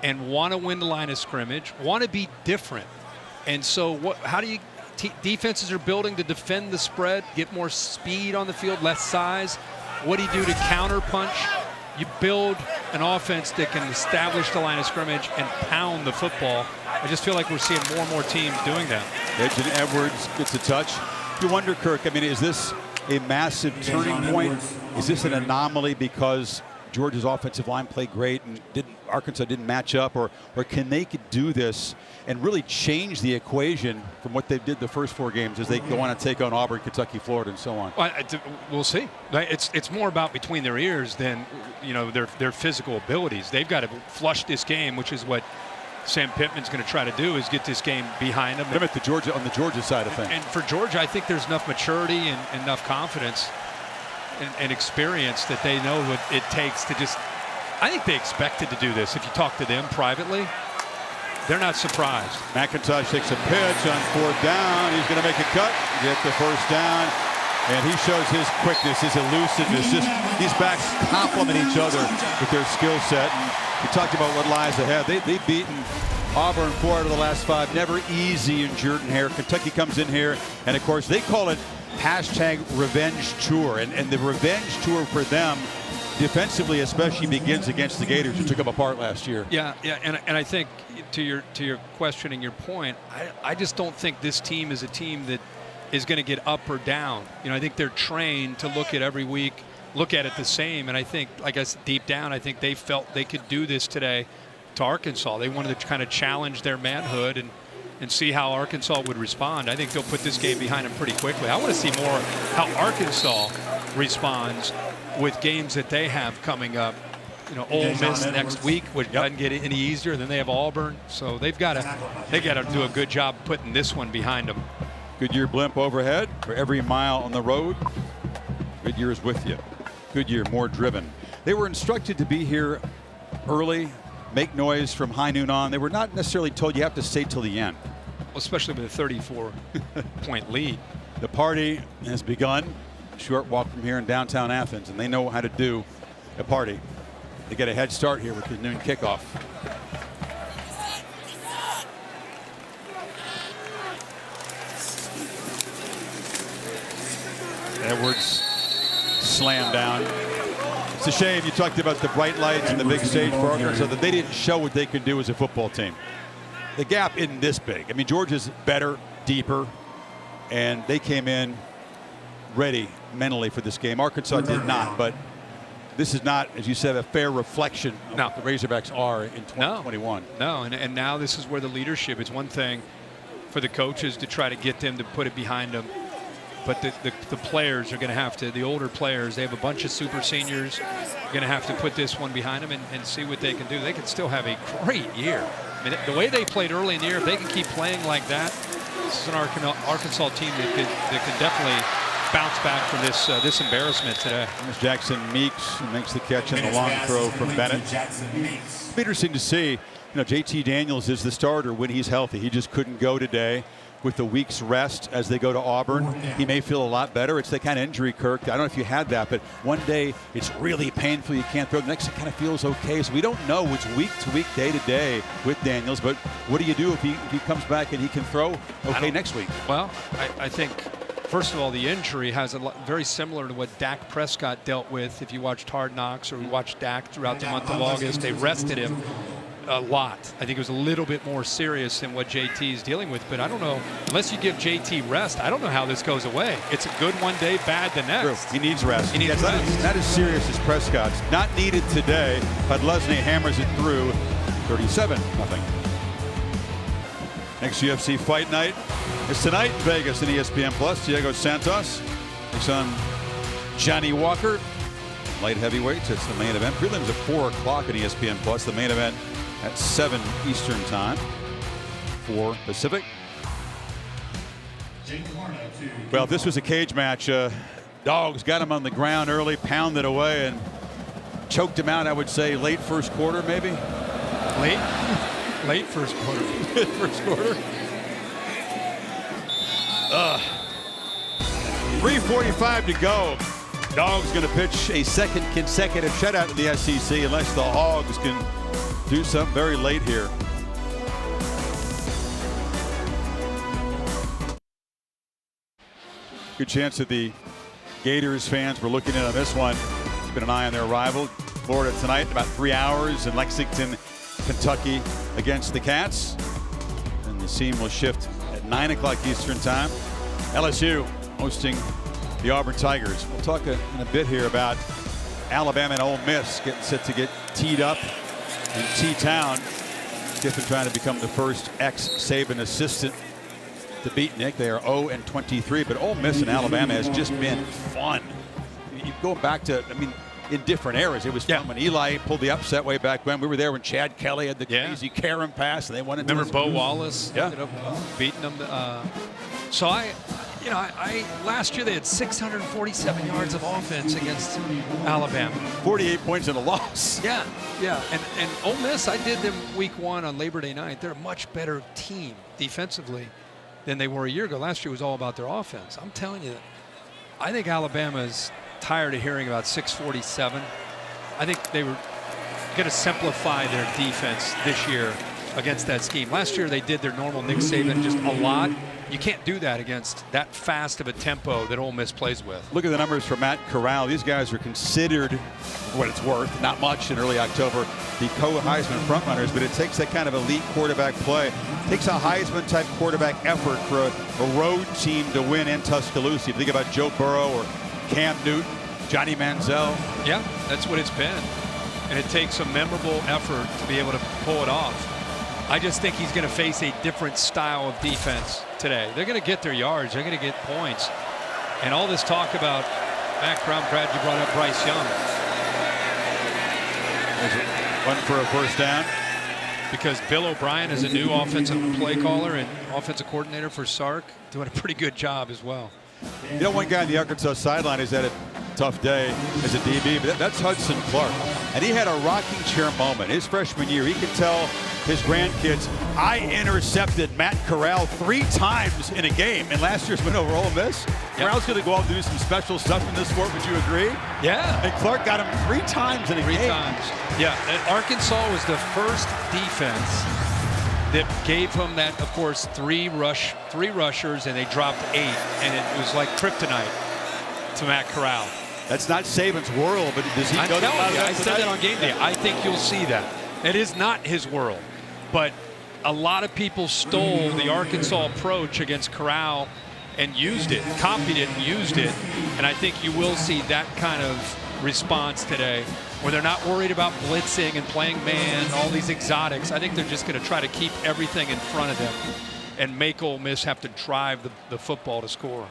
and want to win the line of scrimmage, want to be different. And so how do you defenses are building to defend the spread, get more speed on the field, less size. What do you do to counter punch? You build an offense that can establish the line of scrimmage and pound the football. I just feel like we're seeing more and more teams doing that. Edgen Edwards gets a touch. You wonder, Kirk, I mean, is this a massive turning point? Is this an anomaly because Georgia's offensive line played great and Arkansas didn't match up? Or can they do this and really change the equation from what they did the first 4 games as they go on and take on Auburn, Kentucky, Florida, and so on? Well, we'll see. It's more about between their ears than their physical abilities. They've got to flush this game, which is what Sam Pittman's going to try to do, is get this game behind them. On the Georgia side of things. And for Georgia, I think there's enough maturity and enough confidence and experience that they know what it takes to just. I think they expected to do this. If you talk to them privately, they're not surprised. McIntosh takes a pitch on 4th down. He's going to make a cut, get the first down, and he shows his quickness, his elusiveness. Just these backs complement each other with their skill set. And we talked about what lies ahead. They've beaten Auburn 4 out of the last 5. Never easy in Jordan Hare. Kentucky comes in here, and of course they call it #Revenge Tour, and the revenge tour for them defensively especially begins against the Gators, who took them apart last year. Yeah, and I think to your question and your point, I just don't think this team is a team that is going to get up or down. I think they're trained to look at every week, look at it the same, and I think, like I said, deep down, I think they felt they could do this today to Arkansas. They wanted to kind of challenge their manhood and see how Arkansas would respond. I think they'll put this game behind them pretty quickly. I want to see more how Arkansas responds with games that they have coming up. Ole Miss next week, which doesn't get any easier. Then they have Auburn, so they got to do a good job putting this one behind them. Goodyear blimp overhead for every mile on the road. Goodyear is with you. Goodyear more driven. They were instructed to be here early, make noise from high noon on. They were not necessarily told you have to stay till the end. Well, especially with a 34-point lead. The party has begun. Short walk from here in downtown Athens, and they know how to do a party. They get a head start here with the noon kickoff. Edwards slam down. It's a shame you talked about the bright lights and the big stage for Arkansas, that they didn't show what they could do as a football team. The gap isn't this big. I mean, Georgia's better, deeper, and they came in ready mentally for this game. Arkansas did not, but this is not, as you said, a fair reflection of what the Razorbacks are in 2021. No, and now this is where the leadership, it's one thing for the coaches to try to get them to put it behind them, but the players are going to have to, the older players, they have a bunch of super seniors, going to have to put this one behind them and see what they can do. They can still have a great year. I mean, the way they played early in the year, if they can keep playing like that, this is an Arkansas team that can definitely bounce back from this embarrassment today. There's Jackson Meeks, who makes the catch on the long throw from Bennett. It's interesting to see, JT Daniels is the starter when he's healthy. He just couldn't go today. With the week's rest as they go to Auburn, he may feel a lot better. It's the kind of injury, Kirk. I don't know if you had that, but one day it's really painful. You can't throw. The next it kind of feels okay. So we don't know. It's week to week, day to day with Daniels. But what do you do if he comes back and he can throw next week? Well, I think, first of all, the injury has very similar to what Dak Prescott dealt with. If you watched Hard Knocks or you watched Dak throughout the month of August, they rested him a lot. I think it was a little bit more serious than what JT is dealing with, but I don't know, unless you give JT rest, I don't know how this goes away. It's a good one day, bad the next. True. He needs rest. He needs rest. Not as serious as Prescott's. Not needed today, but Lesney hammers it through. 37-0. Next UFC fight night is tonight in Vegas in ESPN+. Diego Santos takes on Johnny Walker. Light heavyweights, it's the main event. Prelims at 4 o'clock in ESPN+. The main event at 7 Eastern time, 4 Pacific. Well, this was a cage match. Dogs got him on the ground early, pounded away, and choked him out, I would say, late first quarter, maybe? Late first quarter. First quarter. 3:45 to go. Dogs going to pitch a second consecutive shutout in the SEC unless the Hogs can do something very late here. Good chance that the Gators fans were looking in on this one. Keeping an eye on their rival. Florida tonight, about 3 hours in Lexington, Kentucky against the Cats. And the scene will shift at 9 o'clock Eastern time. LSU hosting the Auburn Tigers. We'll talk in a bit here about Alabama and Ole Miss getting set to get teed up in T-Town. Kiffin trying to become the first ex-Saban assistant to beat Nick. They are 0-23, but Ole Miss and Alabama has just been fun. You go back to, I mean, in different eras. It was fun when Eli pulled the upset way back when. We were there when Chad Kelly had the crazy Karen pass, and they won it. Remember Bo Wallace ended up beating them. So You know, last year they had 647 yards of offense against Alabama. 48 points in a loss. Yeah, yeah. And Ole Miss, I did them week 1 on Labor Day night. They're a much better team defensively than they were a year ago. Last year was all about their offense. I'm telling you, I think Alabama's tired of hearing about 647. I think they were going to simplify their defense this year against that scheme. Last year they did their normal Nick Saban just a lot. You can't do that against that fast of a tempo that Ole Miss plays with. Look at the numbers for Matt Corral. These guys are considered, for what it's worth, not much in early October, the co-Heisman frontrunners, but it takes that kind of elite quarterback play. It takes a Heisman-type quarterback effort for a road team to win in Tuscaloosa. If you think about Joe Burrow or Cam Newton, Johnny Manziel. Yeah, that's what it's been. And it takes a memorable effort to be able to pull it off. I just think he's going to face a different style of defense today. They're going to get their yards. They're going to get points. And all this talk about Matt Corral, glad you brought up Bryce Young. One for a first down. Because Bill O'Brien is a new offensive play caller and offensive coordinator for Sark, doing a pretty good job as well. You know, one guy on the Arkansas sideline has had a tough day as a DB, but that's Hudson Clark. And he had a rocking chair moment his freshman year. He could tell his grandkids, I intercepted Matt Corral 3 times in a game in last year's win over Ole Miss. Yep. Corral's going to go out and do some special stuff in this sport. Would you agree? Yeah. And Clark got him 3 times in a game. 3 times. Yeah. And Arkansas was the first defense that gave him that, of course, 3 rushers, and they dropped 8, and it was like kryptonite to Matt Corral. That's not Saban's world, but does he go to I said that on game day. I think you'll see that. It is not his world, but a lot of people stole the Arkansas approach against Corral and used it, copied it and used it, and I think you will see that kind of response today where they're not worried about blitzing and playing man, all these exotics. I think they're just going to try to keep everything in front of them and make Ole Miss have to drive the football to score.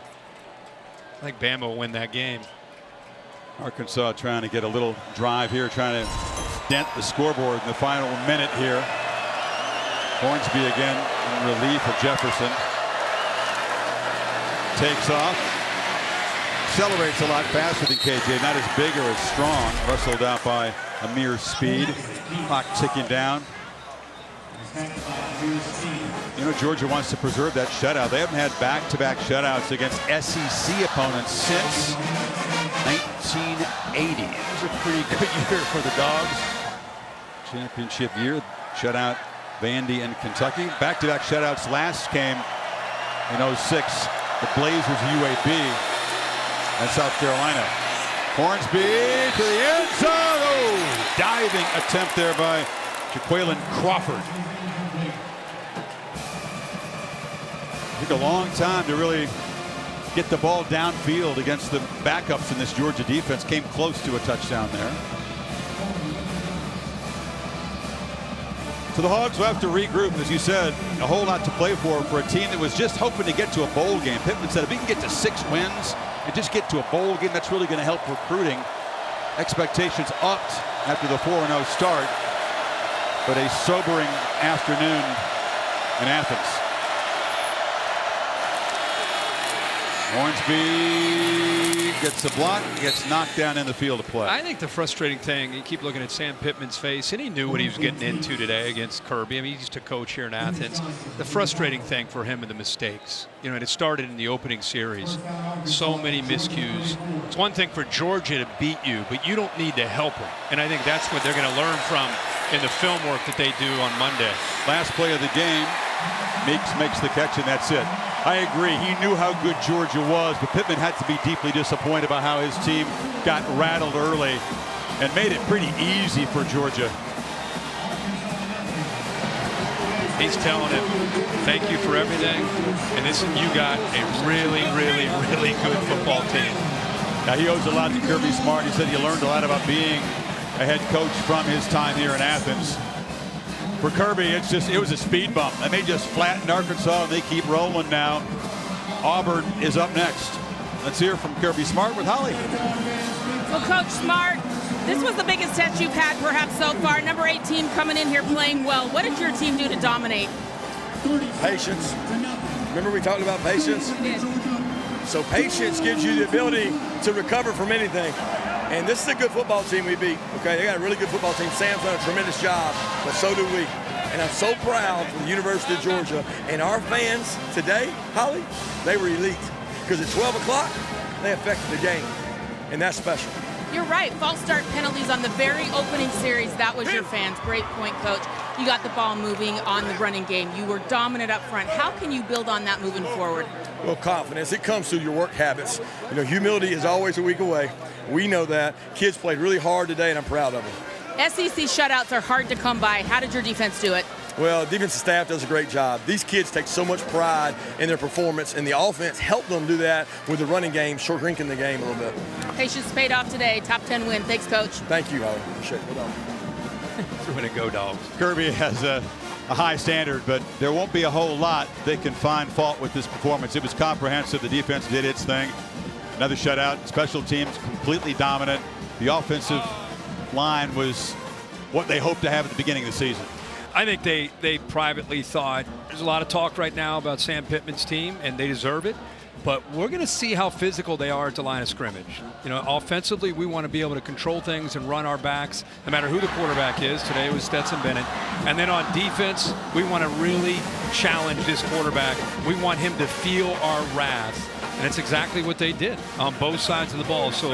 I think Bama will win that game. Arkansas trying to get a little drive here, trying to dent the scoreboard in the final minute here. Hornsby again in relief of Jefferson. Takes off. Accelerates a lot faster than KJ. Not as big or as strong. Rustled out by a mere speed. Clock ticking down. You know, Georgia wants to preserve that shutout. They haven't had back-to-back shutouts against SEC opponents since 1980. It was a pretty good year for the Dogs. Championship year. Shutout Vandy and Kentucky. Back-to-back shutouts last came in 06. The Blazers UAB and South Carolina. Hornsby to the end zone. Oh, diving attempt there by Jaquaylin Crawford. Took a long time to really get the ball downfield against the backups in this Georgia defense. Came close to a touchdown there. So the Hogs will have to regroup, as you said, a whole lot to play for a team that was just hoping to get to a bowl game. Pittman said if we can get to 6 wins and just get to a bowl game, that's really going to help recruiting. Expectations upped after the 4-0 start, but a sobering afternoon in Athens. Hornsby gets a block, gets knocked down in the field of play. I think the frustrating thing, you keep looking at Sam Pittman's face, and he knew what he was getting into today against Kirby. I mean, he used to coach here in Athens. The frustrating thing for him are the mistakes. You know, and it started in the opening series. So many miscues. It's one thing for Georgia to beat you, but you don't need to help them. And I think that's what they're going to learn from in the film work that they do on Monday. Last play of the game, Meeks makes the catch, and that's it. I agree. He knew how good Georgia was, but Pittman had to be deeply disappointed about how his team got rattled early and made it pretty easy for Georgia. He's telling him, thank you for everything, and you got a really, really, really good football team. Now, he owes a lot to Kirby Smart. He said he learned a lot about being a head coach from his time here in Athens. For Kirby, it was a speed bump. And they just flattened Arkansas, and they keep rolling now. Auburn is up next. Let's hear from Kirby Smart with Holly. Well, Coach Smart, this was the biggest test you've had perhaps so far. Number 8 team coming in here playing well. What did your team do to dominate? Patience. Remember we talked about patience? So patience gives you the ability to recover from anything. And this is a good football team we beat, okay? They got a really good football team. Sam's done a tremendous job, but so do we. And I'm so proud for the University of Georgia. And our fans today, Holly, they were elite. Because at 12 o'clock, they affected the game. And that's special. You're right. False start penalties on the very opening series. That was your fans. Great point, Coach. You got the ball moving on the running game. You were dominant up front. How can you build on that moving forward? Well, confidence. It comes through your work habits. You know, humility is always a week away. We know that. Kids played really hard today, and I'm proud of them. SEC shutouts are hard to come by. How did your defense do it? Well, defensive staff does a great job. These kids take so much pride in their performance, and the offense helped them do that with the running game, shrinking the game a little bit. Patience paid off today. Top 10 win. Thanks, Coach. Thank you, Holly. Appreciate it. We're going to go, Dogs. Kirby has a high standard, but there won't be a whole lot they can find fault with this performance. It was comprehensive. The defense did its thing. Another shutout. Special teams completely dominant. The offensive line was what they hoped to have at the beginning of the season. I think they privately thought there's a lot of talk right now about Sam Pittman's team, and they deserve it. But we're going to see how physical they are at the line of scrimmage. You know, offensively, we want to be able to control things and run our backs, no matter who the quarterback is. Today it was Stetson Bennett. And then on defense, we want to really challenge this quarterback. We want him to feel our wrath. And that's exactly what they did on both sides of the ball. So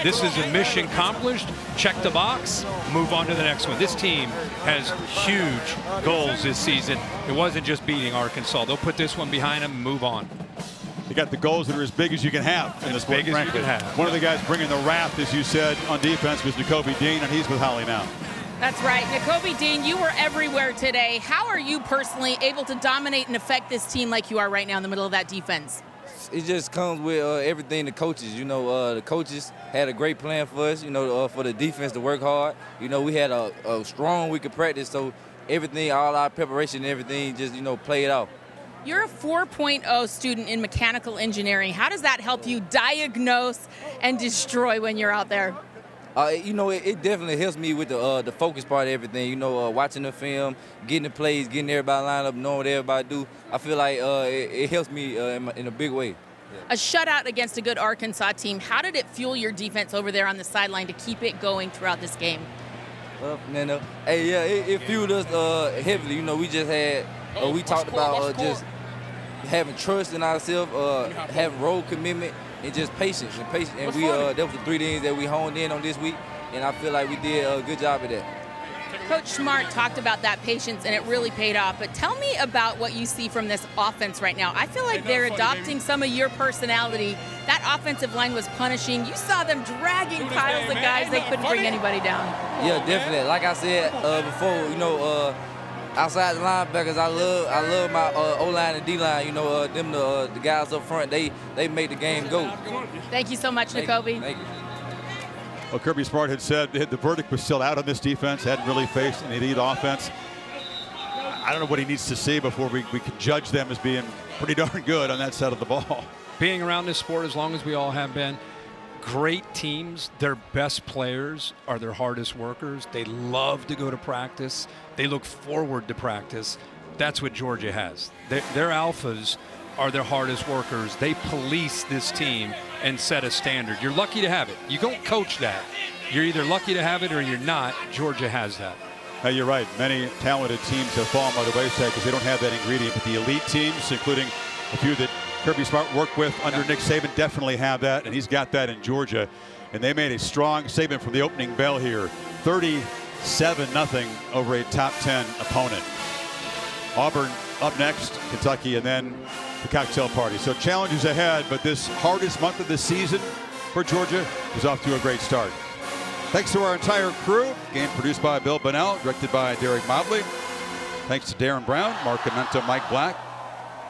this is a mission accomplished. Check the box, move on to the next one. This team has huge goals this season. It wasn't just beating Arkansas. They'll put this one behind them and move on. You got the goals that are as big as you can have. As big as you can have. One of the guys bringing the wrath, as you said, on defense was Nakobe Dean, and he's with Holly now. That's right. Nakobe Dean, you were everywhere today. How are you personally able to dominate and affect this team like you are right now in the middle of that defense? It just comes with everything the coaches. You know, the coaches had a great plan for us, you know, for the defense to work hard. You know, we had a strong week of practice, so everything, all our preparation and everything just, you know, played out. You're a 4.0 student in mechanical engineering. How does that help you diagnose and destroy when you're out there? You know, it definitely helps me with the focus part of everything. You know, watching the film, getting the plays, getting everybody lined up, knowing what everybody do. I feel like it helps me in a big way. Yeah. A shutout against a good Arkansas team. How did it fuel your defense over there on the sideline to keep it going throughout this game? Hey, yeah, it fueled us heavily. You know, we just had, we talked about just having trust in ourselves, having role commitment, and just patience. And we that was the 3 things that we honed in on this week, and I feel like we did a good job of that. Coach Smart talked about that patience, and it really paid off. But tell me about what you see from this offense right now. I feel like they're adopting some of your personality. That offensive line was punishing. You saw them dragging piles of guys. They couldn't bring anybody down. Yeah, definitely. Like I said before, you know, outside the linebackers, I love my O-line and D-line. You know, them the guys up front, they make the game go. Thank you so much, Nakobe. Thank you. Well, Kirby Smart had said the verdict was still out on this defense, hadn't really faced an elite offense. I don't know what he needs to see before we can judge them as being pretty darn good on that side of the ball. Being around this sport as long as we all have been, great teams, their best players are their hardest workers. They love to go to practice. They look forward to practice. That's what Georgia has. Their alphas are their hardest workers. They police this team and set a standard. You're lucky to have it. You don't coach that. You're either lucky to have it or you're not. Georgia has that. Now, you're right. Many talented teams have fallen by the wayside because they don't have that ingredient. But the elite teams, including a few that Kirby Smart worked with under Nick Saban, definitely have that, and he's got that in Georgia. And they made a strong statement from the opening bell here. 37-0 over a top 10 opponent. Auburn up next, Kentucky, and then the cocktail party. So challenges ahead, but this hardest month of the season for Georgia is off to a great start. Thanks to our entire crew. Game produced by Bill Bunnell, directed by Derek Mobley. Thanks to Darren Brown, Mark Amento, Mike Black.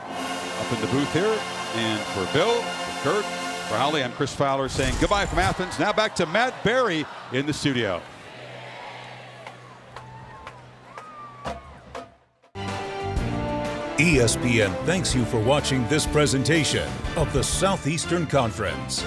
Up in the booth here. And for Bill, for Kurt, for Holly, I'm Chris Fowler saying goodbye from Athens. Now back to Matt Berry in the studio. ESPN thanks you for watching this presentation of the Southeastern Conference.